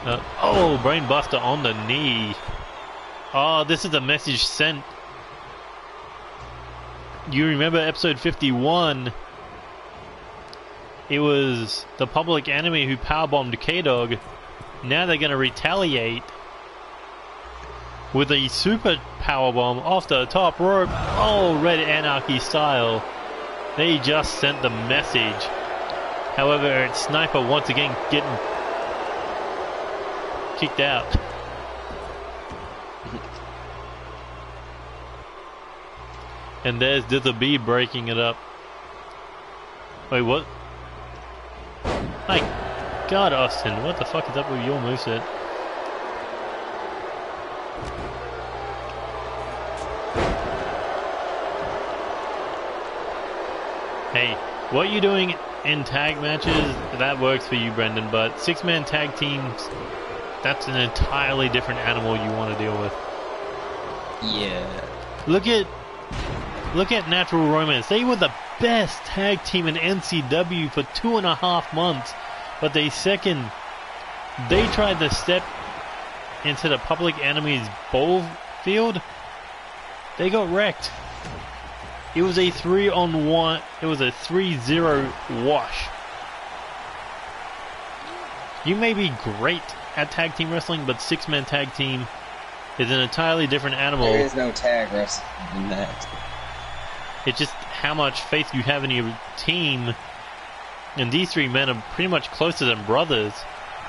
Oh, brainbuster on the knee. Oh, this is a message sent. You remember episode 51? It was the Public Enemy who powerbombed K-Dog. Now they're going to retaliate with a super powerbomb off the top rope. Oh, Red Anarchy style. They just sent the message. However, it's Sniper once again getting kicked out. And there's Dither B breaking it up. Wait, what? My God, Austin, what the fuck is up with your moveset? Hey, what you're doing in tag matches, that works for you, Brendan, but six-man tag teams, that's an entirely different animal you want to deal with. Yeah. Look at Natural Romance. They were the best tag team in NCW for 2.5 months, but they tried to step into the Public Enemy's bowl field. They got wrecked. It was a 3-on-1. It was a 3-0 wash. You may be great at tag team wrestling, but six-man tag team is an entirely different animal. There is no tag wrestling in that. It's just how much faith you have in your team. And these three men are pretty much closer than brothers.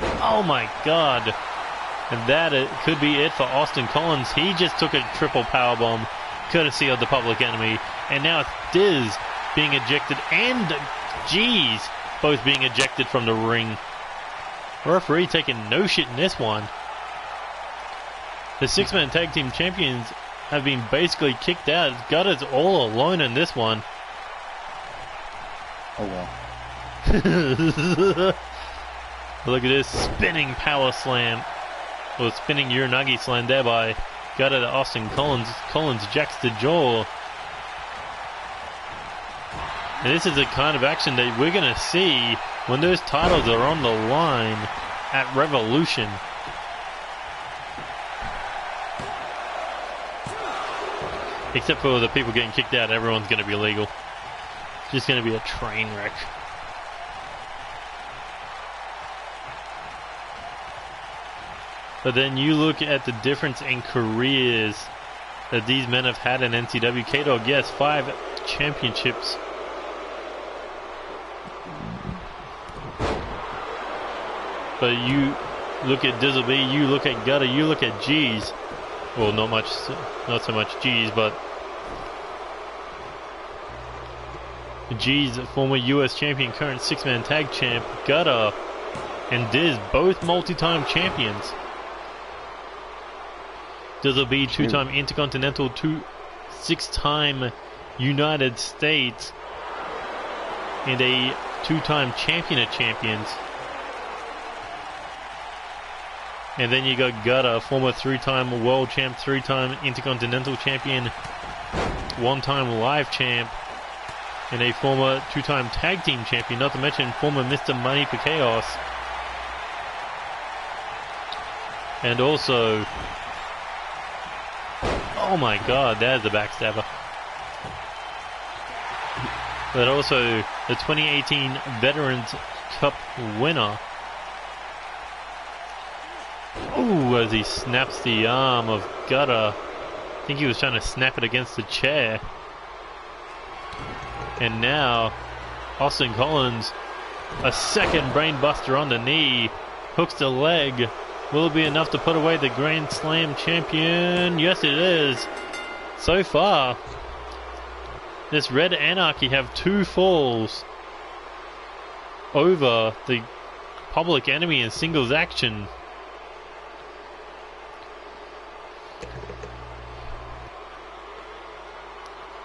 Oh my god. And that could be it for Austin Collins. He just took a triple powerbomb, courtesy of the Public Enemy. And now it's Diz being ejected and G's both being ejected from the ring. Referee taking no shit in this one. The six-man tag team champions have been basically kicked out. Gutter's all alone in this one. Oh well. Look at this spinning power slam. Or spinning Uranagi slam there by Gutter to Austin Collins. Collins jacks the jaw. And this is the kind of action that we're going to see when those titles are on the line at Revolution. Except for the people getting kicked out, everyone's going to be legal. It's just going to be a train wreck. But then you look at the difference in careers that these men have had in NCW. K-Dog, yes, 5 championships. But you look at Dizzle B, you look at Gutter, you look at G's. Well, not so much G's, but G's, former US champion, current six-man tag champ. Gutter and Diz, both multi-time champions. Dizzle B, 2-time Intercontinental, 6-time United States, and a 2-time champion of champions. And then you got Gutter, former 3-time world champ, 3-time Intercontinental champion, 1-time live champ, and a former 2-time tag team champion, not to mention former Mr. Money for Chaos. And also, oh my god, there's a backstabber. But also the 2018 Veterans Cup winner. Ooh, as he snaps the arm of Gutter. I think he was trying to snap it against the chair. And now, Austin Collins, a second brain buster on the knee, hooks the leg. Will it be enough to put away the Grand Slam champion? Yes, it is. So far, this Red Anarchy have 2 falls over the Public Enemy in singles action.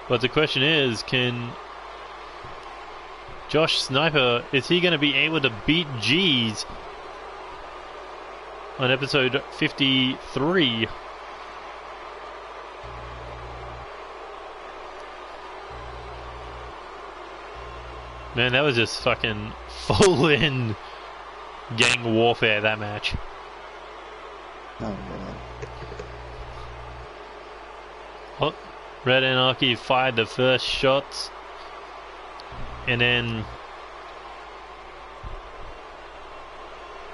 But the question is, can Josh Sniper, is he going to be able to beat G's on episode 53? Man, that was just fucking full-in gang warfare, that match. Oh man. Oh, Red Anarchy fired the first shots, and then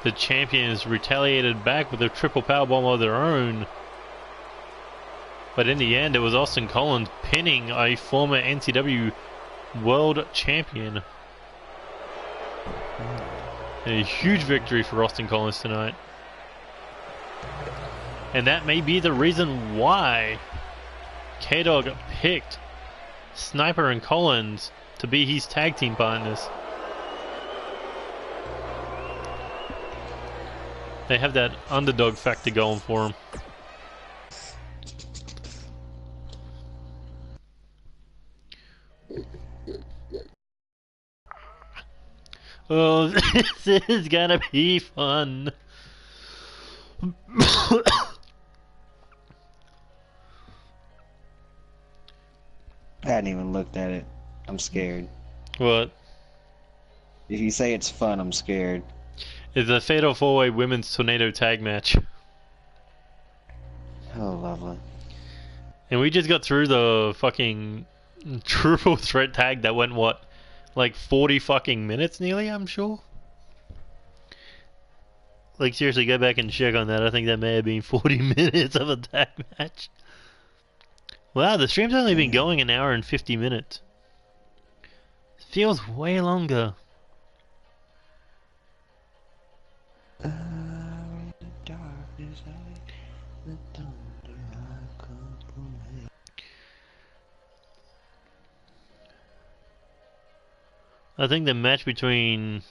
the champions retaliated back with a triple powerbomb of their own. But in the end, it was Austin Collins pinning a former NCW world champion. A huge victory for Austin Collins tonight. And that may be the reason why K-Dog picked Sniper and Collins to be his tag team partners. They have that underdog factor going for them. Oh, this is gonna be fun. I hadn't even looked at it. I'm scared. What? If you say it's fun, I'm scared. It's a Fatal 4-Way Women's Tornado Tag Match. Oh, lovely. And we just got through the fucking triple threat tag that went, what, like 40 fucking minutes nearly, I'm sure? Like, seriously, go back and check on that. I think that may have been 40 minutes of a tag match. Wow, the stream's only been going an hour and 50 minutes. It feels way longer. I think the match between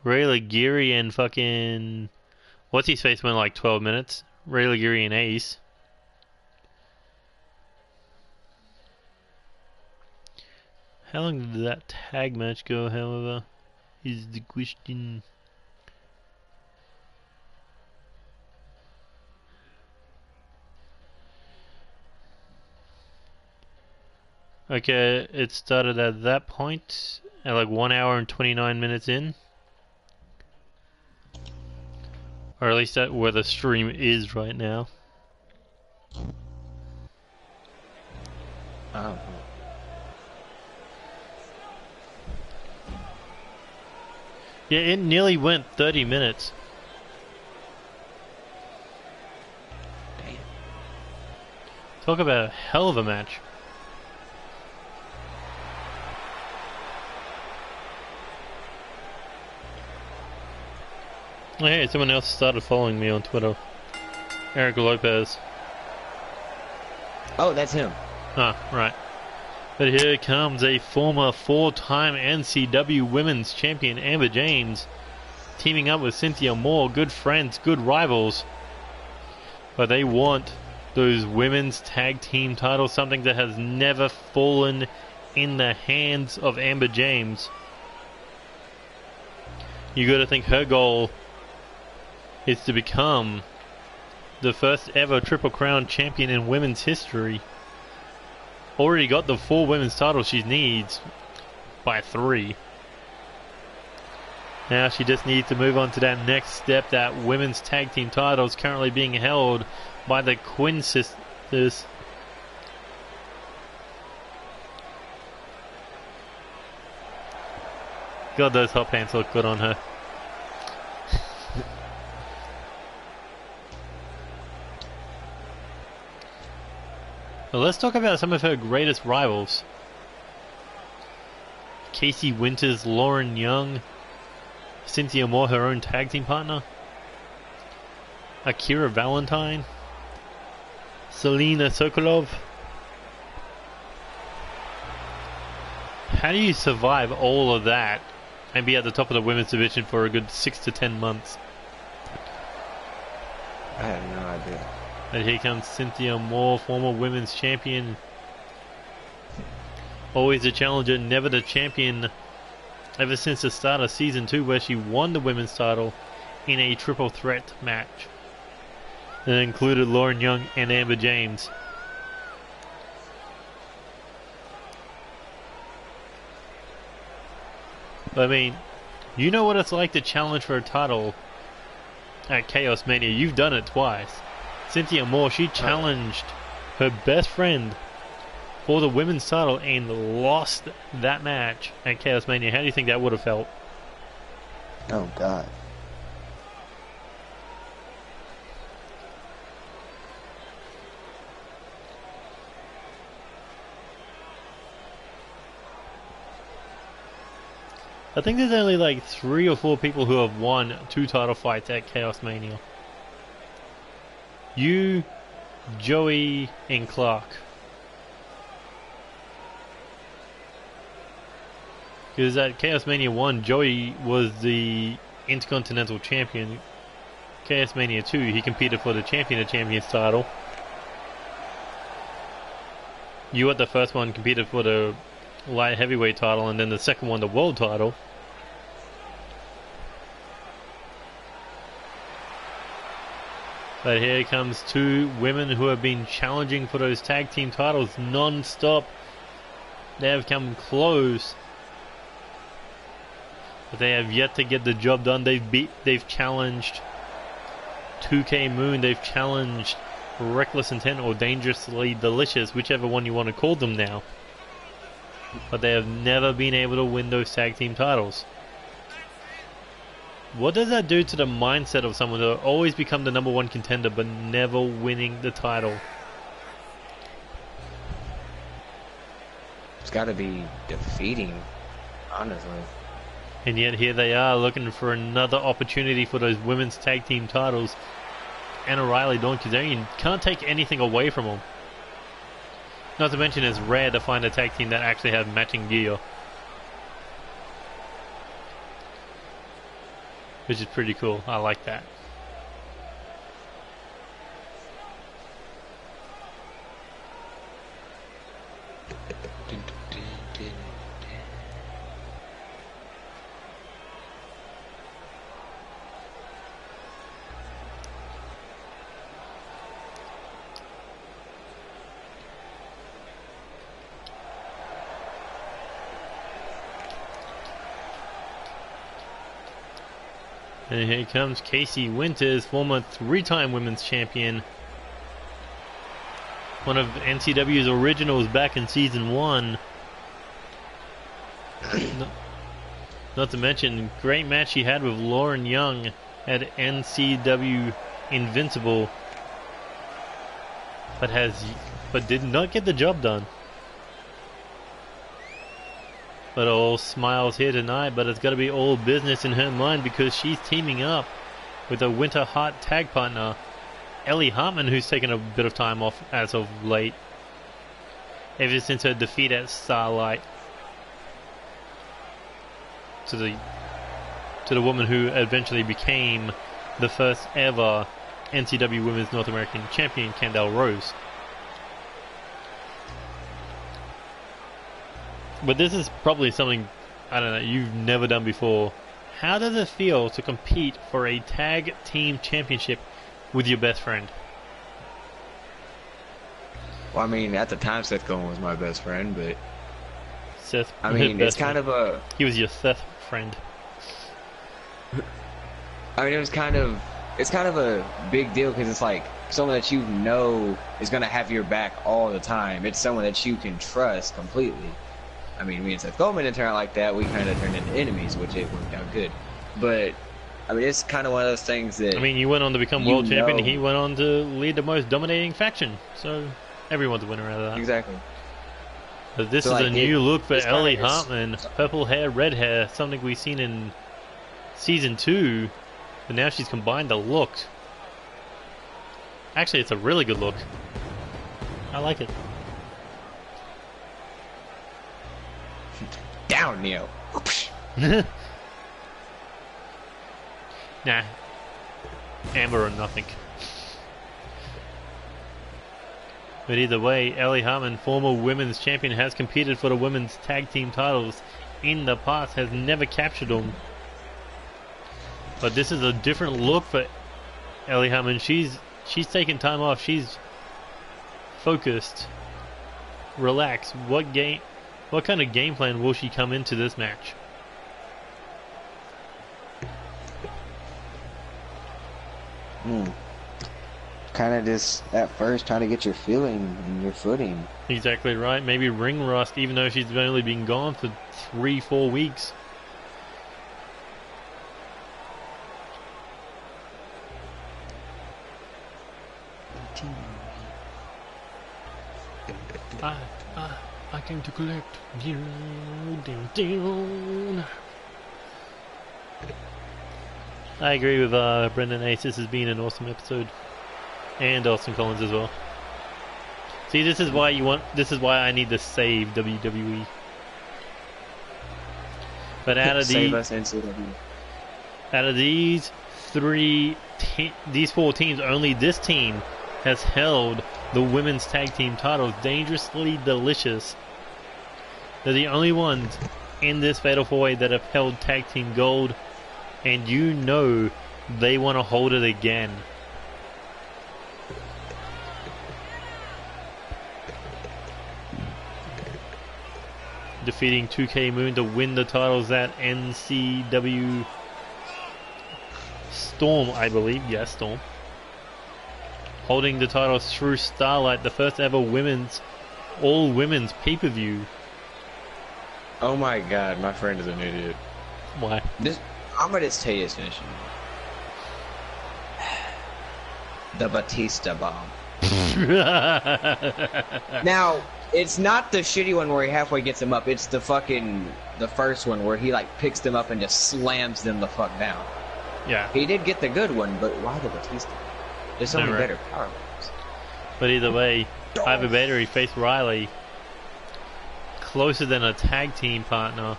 Ray Lagiri and fucking... What's his face went like 12 minutes? Ray Lagiri and Ace. How long did that tag match go, however? Is the question. Okay, it started at that point, at like 1 hour and 29 minutes in. Or at least at where the stream is right now. Oh. Yeah, it nearly went 30 minutes. Damn. Talk about a hell of a match. Oh, hey, someone else started following me on Twitter. Eric Lopez. Oh, that's him. Ah, right. But here comes a former 4-time NCW Women's Champion, Amber James, teaming up with Cynthia Moore, good friends, good rivals. But they want those women's tag team titles, something that has never fallen in the hands of Amber James. You gotta think her goal is to become the first ever Triple Crown champion in women's history. Already got the 4 women's titles she needs by 3. Now she just needs to move on to that next step. That women's tag team title is currently being held by the Quinn sisters. God, those hot pants look good on her. Well, let's talk about some of her greatest rivals. Casey Winters, Lauren Young, Cynthia Moore, her own tag team partner, Akira Valentine, Selena Sokolov. How do you survive all of that and be at the top of the women's division for a good 6 to 10 months? I have no idea. And here comes Cynthia Moore, former women's champion. Always a challenger, never the champion. Ever since the start of Season 2, where she won the women's title in a triple threat match. That included Lauren Young and Amber James. I mean, you know what it's like to challenge for a title at Chaos Mania. You've done it twice. Cynthia Moore, she challenged her best friend for the women's title and lost that match at Chaos Mania. How do you think that would have felt? Oh, God. I think there's only like 3 or 4 people who have won 2 title fights at Chaos Mania. You, Joey, and Clark. Because at Chaos Mania 1, Joey was the Intercontinental Champion. Chaos Mania 2, he competed for the Champion of Champions title. You at the first one competed for the light heavyweight title, and then the second one the world title. But here comes two women who have been challenging for those tag team titles non-stop. They have come close, but they have yet to get the job done. They've challenged 2K Moon, they've challenged Reckless Intent or Dangerously Delicious, whichever one you want to call them now. But they have never been able to win those tag team titles. What does that do to the mindset of someone to always become the #1 contender but never winning the title? It's got to be defeating, honestly. And yet here they are looking for another opportunity for those women's tag team titles. Anna Riley, Dawn Kazarian can't take anything away from them. Not to mention it's rare to find a tag team that actually have matching gear. Which is pretty cool. I like that. And here comes Casey Winters, former 3-time women's champion. One of NCW's originals back in Season 1. Not to mention, great match she had with Lauren Young at NCW Invincible. But did not get the job done. But all smiles here tonight, but it's got to be all business in her mind because she's teaming up with a Winter Heart tag partner, Ellie Hartman, who's taken a bit of time off as of late, ever since her defeat at Starlight to the woman who eventually became the first ever NCW Women's North American Champion, Candice Rose. But this is probably something, I don't know, you've never done before. How does it feel to compete for a tag team championship with your best friend? Well, I mean, at the time, Seth Cohen was my best friend, but Seth, I mean, it's kind of a... He was your Seth friend. I mean, it's kind of a big deal because it's like someone that you know is going to have your back all the time. It's someone that you can trust completely. I mean, me and Seth Coleman didn't turn out like that. We kind of turned into enemies, which it worked out good. But, I mean, it's kind of one of those things that... I mean, you went on to become world champion, and he went on to lead the most dominating faction. So, everyone's a winner out of that. Exactly. But this is a new look for Ellie Hartman. Purple hair, red hair, something we've seen in Season 2. But now she's combined the look. Actually, it's a really good look. I like it. Down, Neo. Nah. Amber or nothing. But either way, Ellie Hartman, former women's champion, has competed for the women's tag team titles in the past, has never captured them. But this is a different look for Ellie Hartman. She's taking time off. She's focused, relaxed. What kind of game plan will she come into this match? Kind of just at first trying to get your feeling and your footing. Exactly right. Maybe ring rust, even though she's only been gone for 3-4 weeks. I came to collect. I agree with Brendan Ace. This has been an awesome episode, and Austin Collins as well. See, this is why I need to save WWE. But out of Save us, NCW. Out of these these 4 teams, only this team has held the women's tag team titles. Dangerously Delicious They're the only ones in this Fatal 4-Way that have held Tag Team Gold, and you know they want to hold it again. Defeating 2K Moon to win the titles at NCW Storm, I believe. Yes, Storm. Holding the titles through Starlight, the first ever all-women's pay-per-view. Oh my god, my friend is an idiot. Why? I'm gonna just tell you his finishing. The Batista bomb. Now, it's not the shitty one where he halfway gets him up. It's the first one where he like picks them up and just slams them the fuck down. Yeah. He did get the good one, but why the Batista? There's so many better power moves. But either way, Ivor Battery faced Riley. Closer than a tag team partner.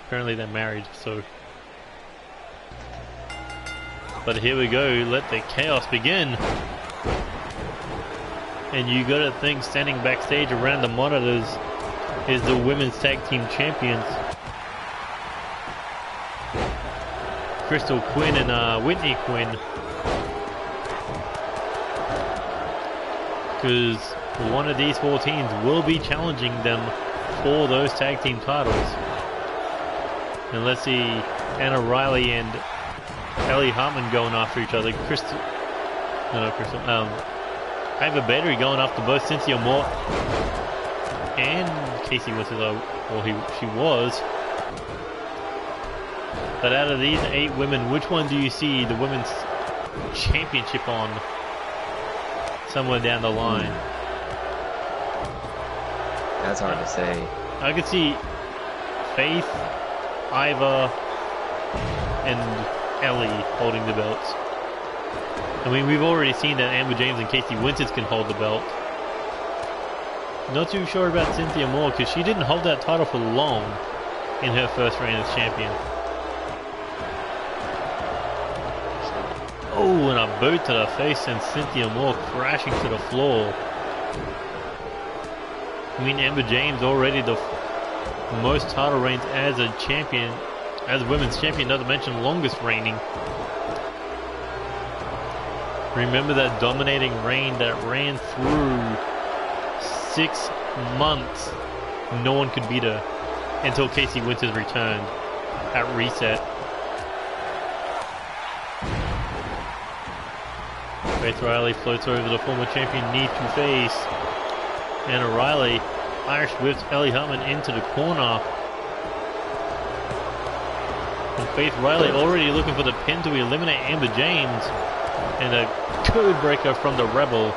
Apparently they're married, so. But here we go, let the chaos begin. And you gotta think standing backstage around the monitors is the women's tag team champions. Crystal Quinn and Whitney Quinn. Because one of these four teams will be challenging them for those tag team titles. And let's see Anna Riley and Ellie Hartman going after each other. Ivor Battery going after both Cynthia Moore and Casey Winslow. Well, she was. But out of these 8 women, which one do you see the women's championship on? Somewhere down the line. That's hard to say. I could see Faith, Ivor, and Ellie holding the belts. I mean, we've already seen that Amber James and Casey Winters can hold the belt. Not too sure about Cynthia Moore because she didn't hold that title for long in her first reign as champion. Oh, and a boot to the face and Cynthia Moore crashing to the floor. I mean, Amber James already the most title reigns as a champion, as women's champion, not to mention longest reigning. Remember that dominating reign that ran through 6 months? No one could beat her until Casey Winters returned at Reset. Faith Riley floats over the former champion knee to face. And Riley Irish whips Ellie Hartman into the corner. And Faith Riley already looking for the pin to eliminate Amber James. And a code breaker from the Rebel.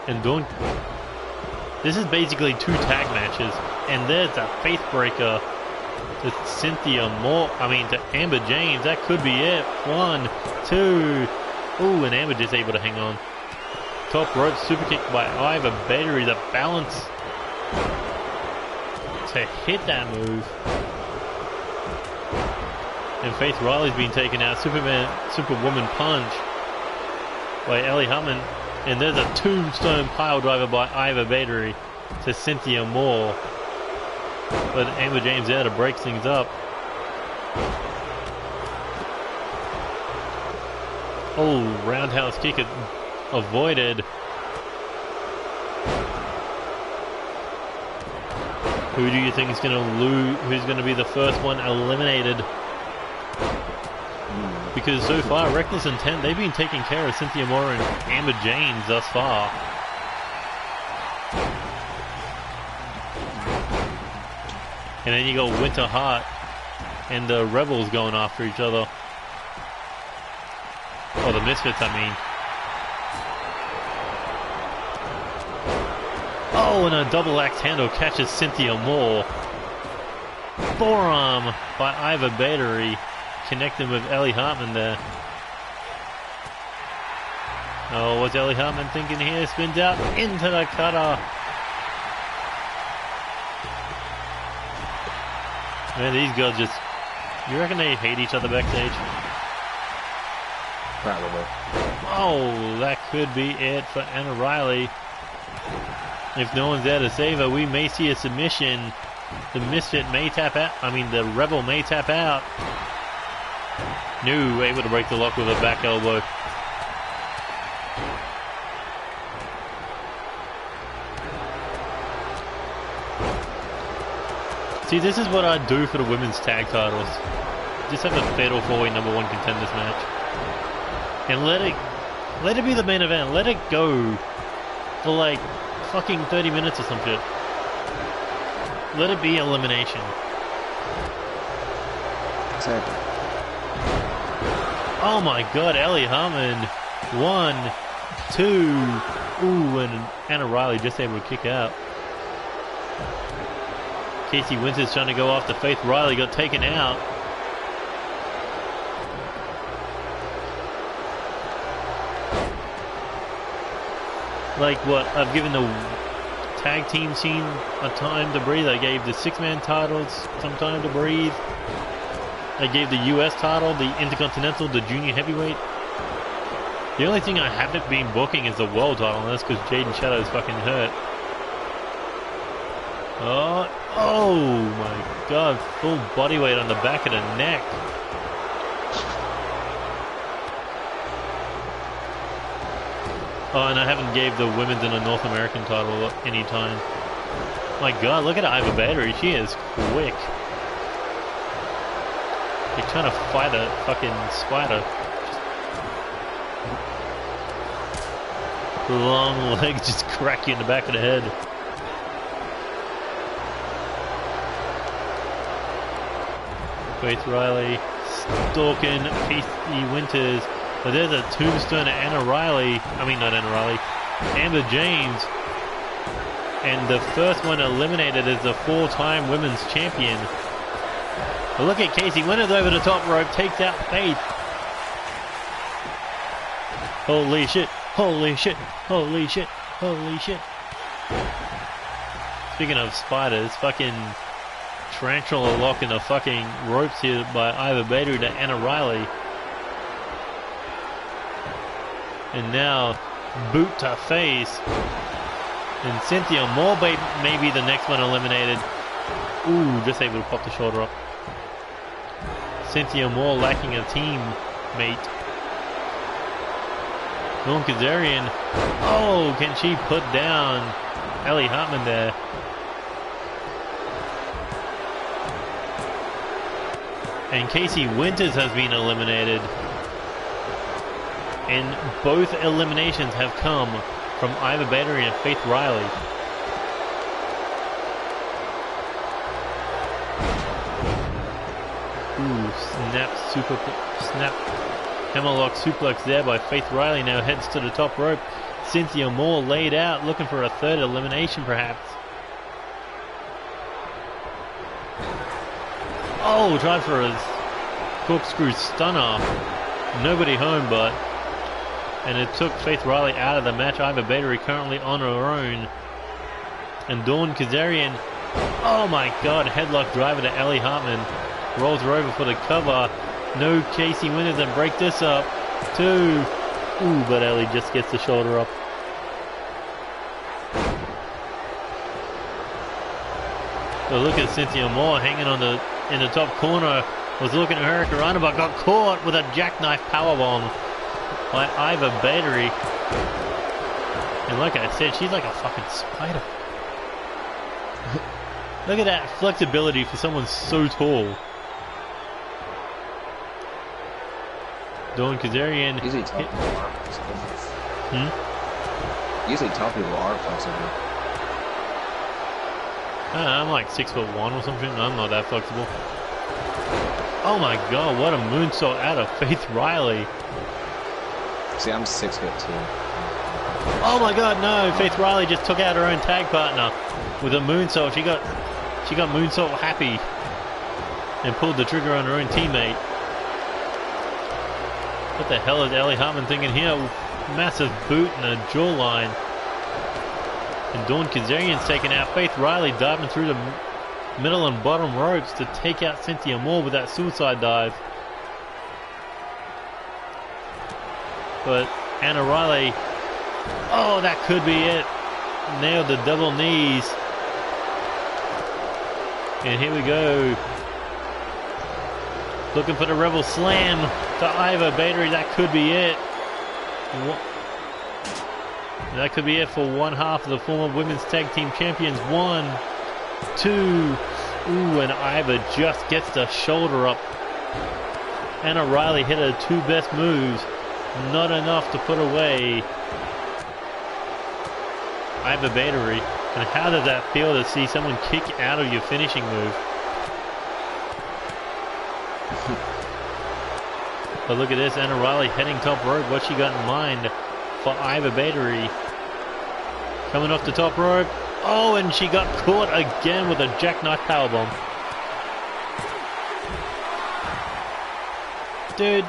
And this is basically 2 tag matches. And there's a Faith breaker to Cynthia Moore. I mean, to Amber James. That could be it. 1, 2. Ooh, and Amber just able to hang on. Top rope super kick by Ivor Battery. The balance to hit that move. And Faith Riley's been taken out. Superwoman punch by Ellie Hartman. And there's a tombstone pile driver by Ivor Battery to Cynthia Moore. But Amber James there to break things up. Oh, roundhouse kick avoided. Who do you think is going to lose? Who's going to be the first one eliminated? Because so far, Reckless Intent, they've been taking care of Cynthia Moore and Amber James thus far. And then you got Winter Heart and the Rebels going after each other. Oh, the Misfits, I mean. Oh, and a double axe handle catches Cynthia Moore. Forearm by Ivor Battery, connecting with Ellie Hartman there. Oh, what's Ellie Hartman thinking here? Spins out into the cutter. Man, these girls just... You reckon they hate each other backstage? Probably. Oh, that could be it for Anna Riley. If no one's there to save her, we may see a submission. The Misfit may tap out. I mean, the Rebel may tap out. No, able to break the lock with a back elbow. See, this is what I'd do for the women's tag titles. Just have a fatal 4-way #1 contenders match. And let it be the main event. Let it go for like fucking 30 minutes or some shit. Let it be elimination. Exactly. Oh my god, Ellie Harmon. 1, 2. Ooh, and Anna Riley just able to kick out. Casey Winters trying to go after Faith Riley, got taken out. Like what, I've given the tag team scene a time to breathe. I gave the 6-man titles some time to breathe. I gave the US title, the Intercontinental, the Junior Heavyweight. The only thing I haven't been booking is the World title, and that's because Jaden Shadow's fucking hurt. Oh my god, full body weight on the back of the neck. Oh, and I haven't gave the women's and the North American title any time. My god, look at Iva Battery, she is quick. They're trying to fight a fucking spider. Long leg just crack you in the back of the head. Faith Riley stalking Casey Winters. But there's a tombstone to Anna Riley. I mean, not Anna Riley. Amber James. And the first one eliminated is the 4-time women's champion. But look at Casey Winters over the top rope. Takes out Faith. Holy shit. Holy shit. Holy shit. Holy shit. Speaking of spiders, fucking tarantula locking the fucking ropes here by Iva Bader to Anna Riley. And now boot to face. And Cynthia Moore may be the next one eliminated. Ooh, just able to pop the shoulder up. Cynthia Moore lacking a teammate. Dawn Kazarian. Oh, can she put down Ellie Hartman there? And Casey Winters has been eliminated. And both eliminations have come from Iva Battery and Faith Riley. Ooh, snap hammerlock suplex there by Faith Riley. Now heads to the top rope. Cynthia Moore laid out, looking for a third elimination perhaps. Oh, tried for a corkscrew stunner. Nobody home, but. And it took Faith Riley out of the match. Iva Battery currently on her own. And Dawn Kazarian. Oh my god, headlock driver to Ellie Hartman. Rolls her over for the cover. No Casey Winters and break this up. 2. Ooh, but Ellie just gets the shoulder up. So look at Cynthia Moore hanging on in the top corner. Was looking at Hurricane Rana, but got caught with a jackknife powerbomb by Iva Battery. And like I said, she's like a fucking spider. Look at that flexibility for someone so tall. Dawn Kazarian. Usually tall people are flexible. Usually tall people are flexible. I'm like 6'1" or something. I'm not that flexible. Oh my god, what a moonsault out of Faith Riley. See, I'm 6'2". Oh my god, no! Faith Riley just took out her own tag partner with a moonsault. She got moonsault happy and pulled the trigger on her own teammate. What the hell is Ellie Hartman thinking here? Massive boot and a jawline. And Dawn Kazarian's taking out Faith Riley, diving through the middle and bottom ropes to take out Cynthia Moore with that suicide dive. But Anna Riley. Oh, that could be it. Nailed the double knees. And here we go. Looking for the Rebel Slam to Iva Battery. That could be it. That could be it for one half of the former women's tag team champions. 1, 2. Ooh, and Iva just gets the shoulder up. Anna Riley hit her 2 best moves. Not enough to put away Iva Battery. And how does that feel to see someone kick out of your finishing move? But look at this, Anna Riley heading top rope. What she got in mind for Iva Battery? Coming off the top rope. Oh, and she got caught again with a jackknife powerbomb. Dude,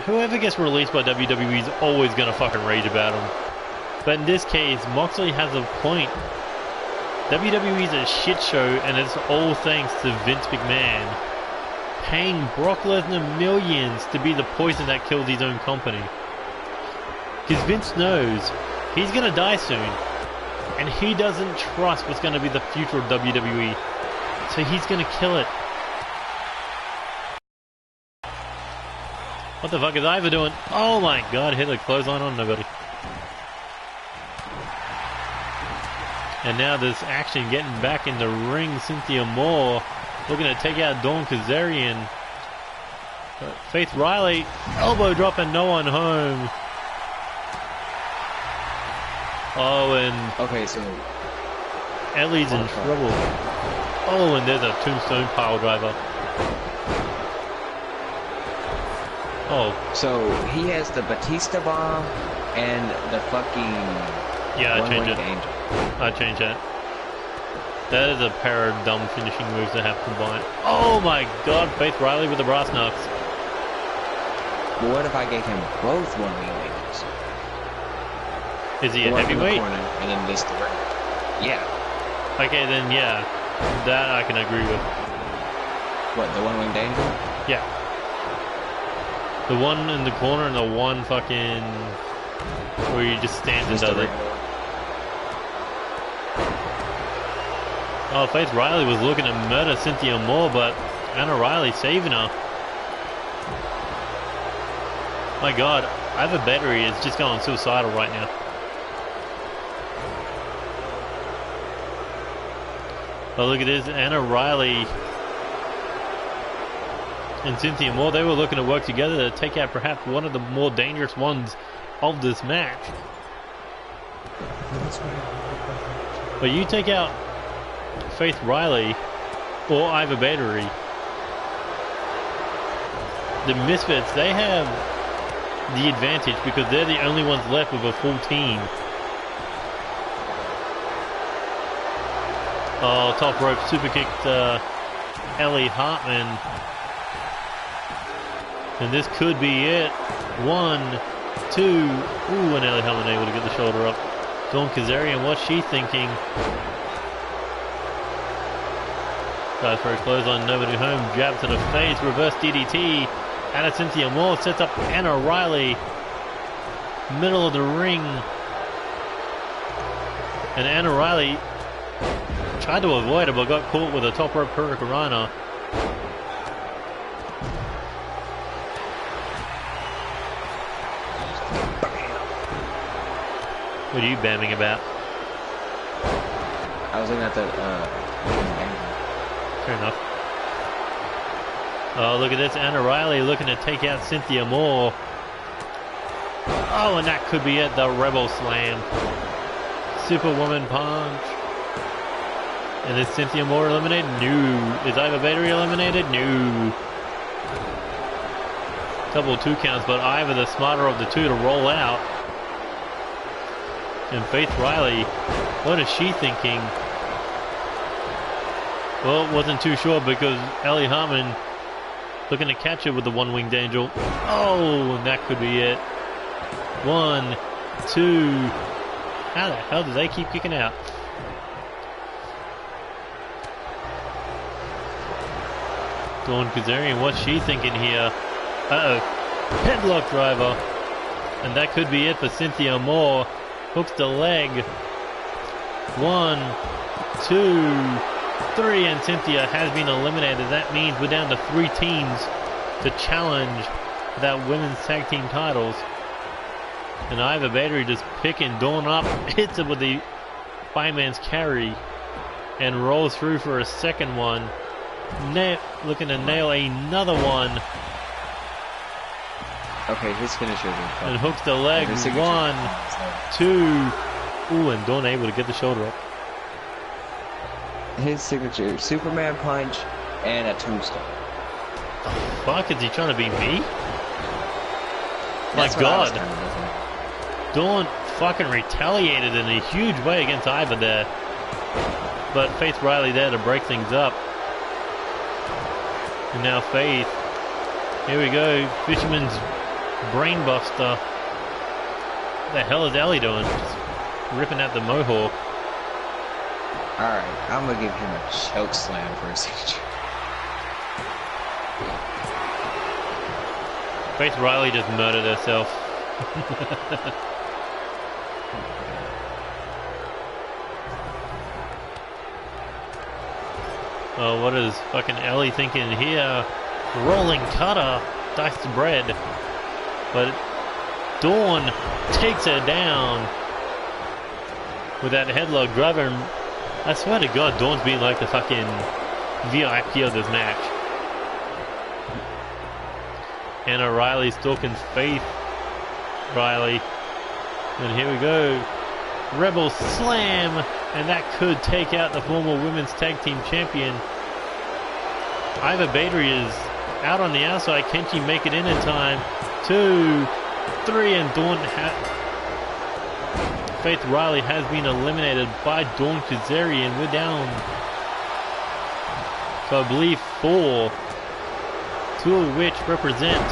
whoever gets released by WWE is always gonna fucking rage about him. But in this case, Moxley has a point. WWE's a shit show, and it's all thanks to Vince McMahon paying Brock Lesnar millions to be the poison that kills his own company. Because Vince knows he's gonna die soon, and he doesn't trust what's gonna be the future of WWE. So he's gonna kill it. What the fuck is Iva doing? Oh my god, hit a clothesline on nobody. And now this action getting back in the ring. Cynthia Moore looking to take out Dawn Kazarian. Faith Riley, elbow drop and no one home. Oh, and Okay, so Ellie's in trouble. Oh, and there's a tombstone pile driver. Oh. So he has the Batista bomb and the fucking Yeah, I changed it. Angel. I changed that. That is a pair of dumb finishing moves that have combined. Oh my god, Faith Riley with the brass knucks. But what if I gave him both one-wing angels? Is he a One in the heavyweight? corner and then this the ring. Yeah. Okay, then yeah. That I can agree with. What, the one-winged angel? Yeah. The one in the corner and the one fucking where you just stand and does it. Oh, Faith Riley was looking to murder Cynthia Moore, but Anna Riley saving her. My god, Iva Battery is just going suicidal right now. Oh, look at this, Anna Riley and Cynthia Moore, they were looking to work together to take out perhaps one of the more dangerous ones of this match. But you take out Faith Riley or Iva Battery, the Misfits, they have the advantage because they're the only ones left with a full team. Oh, top rope super kicked Ellie Hartman. And this could be it. 1, 2. Ooh, and Ellie Hartman able to get the shoulder up. Dawn Kazarian, what's she thinking? Tries for a clothesline, nobody home. Jab to the face, reverse DDT. Anna Cynthia Moore sets up Anna Riley. Middle of the ring. And Anna Riley tried to avoid it, but got caught with a top rope Hurricanrana. What are you bamming about? I was looking at the Fair enough. Oh, look at this. Anna Riley looking to take out Cynthia Moore. Oh, and that could be it. The Rebel Slam. Superwoman punch. And is Cynthia Moore eliminated? No. Is Iva Battery eliminated? No. Double 2 counts, but Iva the smarter of the two to roll out. And Faith Riley, what is she thinking? Well, wasn't too sure because Ellie Hartman looking to catch it with the one-winged angel. Oh, and that could be it. 1, 2. How the hell do they keep kicking out? Dawn Kazarian, what's she thinking here? Uh-oh. Headlock driver. And that could be it for Cynthia Moore. Hooks the leg. 1, 2, 3, and Cynthia has been eliminated. That means we're down to 3 teams to challenge that women's tag team titles. And Iva Battery just picking Dawn up, hits it with the fireman's carry, and rolls through for a second one. Looking to nail another one. Okay, his finisher. And hooks the leg. 1, 2. Ooh, and Dawn able to get the shoulder up. His signature Superman punch and a tombstone. The fuck, is he trying to beat me? That's My God. kind of Dawn fucking retaliated in a huge way against Iva there. But Faith Riley there to break things up. And now Faith. Here we go. Fisherman's brainbuster. What the hell is Ellie doing? Just ripping at the mohawk. Alright, I'm gonna give him a choke slam for a signature. Faith Riley just murdered herself. Oh, what is fucking Ellie thinking here? Rolling cutter, diced the bread. But Dawn takes her down with that headlock driver. I swear to God, Dawn's being like the fucking VIP of this match. Anna Riley stalking Faith Riley. And here we go. Rebel Slam. And that could take out the former women's tag team champion. Iva Battery is out on the outside. Can she make it in time? 2, 3, and Dawn. Faith Riley has been eliminated by Dawn Kazarian. We're down to, I believe, 4. 2 of which represent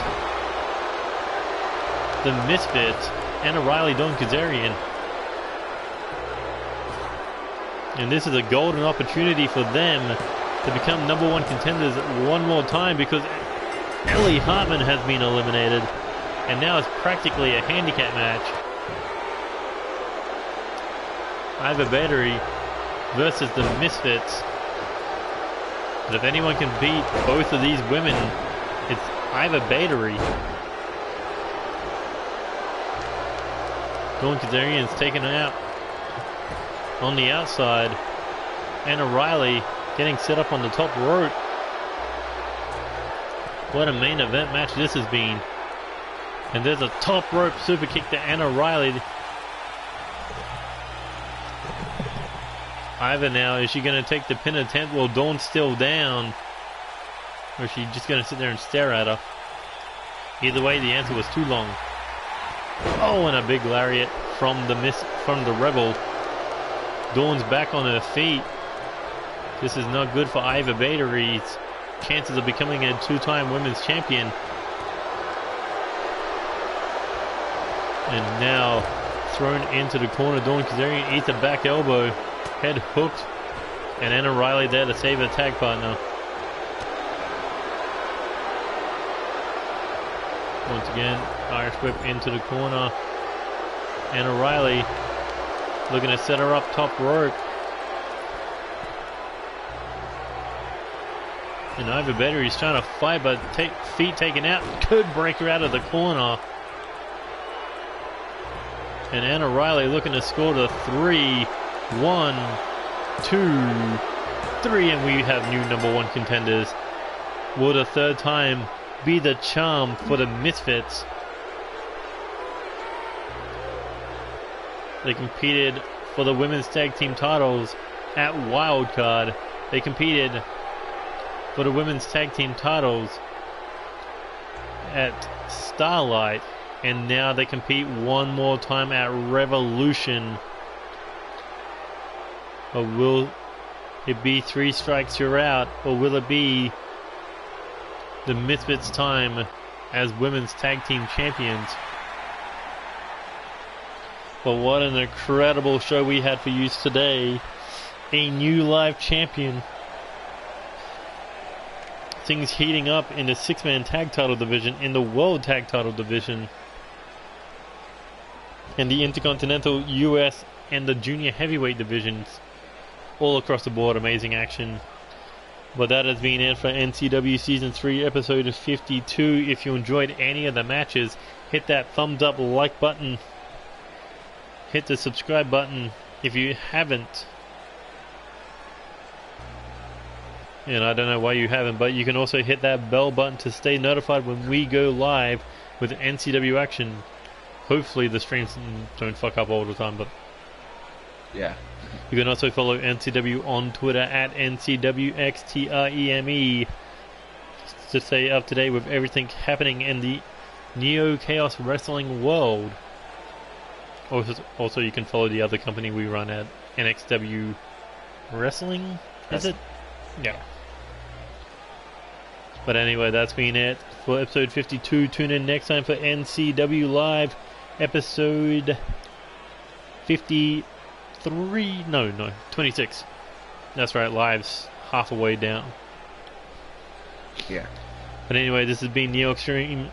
the Misfits. Anna Riley, Dawn Kazarian. And this is a golden opportunity for them to become #1 contenders one more time, because Ellie Hartman has been eliminated. And now it's practically a handicap match. Iva Battery versus the Misfits. But if anyone can beat both of these women, it's Iva Battery. Dawn Kazarian's taken her out. On the outside, Anna Riley getting set up on the top rope. What a main event match this has been. And there's a top rope super kick to Anna Riley. Iva now, is she going to take the pin attempt while Dawn's still down? Or is she just going to sit there and stare at her? Either way, the answer was too long. Oh, and a big lariat from the Rebel. Dawn's back on her feet. This is not good for Iva Battery's chances of becoming a 2-time women's champion. And now thrown into the corner. Dawn Kazarian eats a back elbow. Head hooked. And Anna Riley there to save her tag partner. Once again, Irish whip into the corner. Anna Riley looking to set her up top rope. And Iva Battery's trying to fight, but feet taken out. Could break her out of the corner. And Anna Riley looking to score to 3. 1, 2, 3, and we have new #1 contenders. Will the third time be the charm for the Misfits? They competed for the women's tag team titles at Wildcard. They competed for the women's tag team titles at Starlight. And now they compete one more time at Revolution. Or will it be 3 strikes you're out? Or will it be the Misfits' time as women's tag team champions? But what an incredible show we had for you today. A new live champion. Things heating up in the 6-man tag title division, in the world tag title division. and the Intercontinental, US, and the Junior Heavyweight divisions. All across the board, amazing action. But that has been it for NCW Season 3, Episode 52. If you enjoyed any of the matches, hit that thumbs up like button. Hit the subscribe button if you haven't. And I don't know why you haven't, but you can also hit that bell button to stay notified when we go live with NCW action. Hopefully the streams don't fuck up all the time, but Yeah. you can also follow NCW on Twitter at NCWXTREME to stay up to date with everything happening in the Neo Chaos Wrestling world. Also, you can follow the other company we run at NXW Wrestling, is it? Yeah. But anyway, that's been it for episode 52. Tune in next time for NCW Live, episode 53. No, 26. That's right, Live's half a way down. Yeah. But anyway, this has been Neo Extreme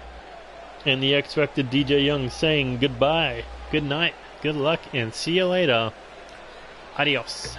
and the X Factor DJ Young saying goodbye, good night, good luck, and see you later. Adios.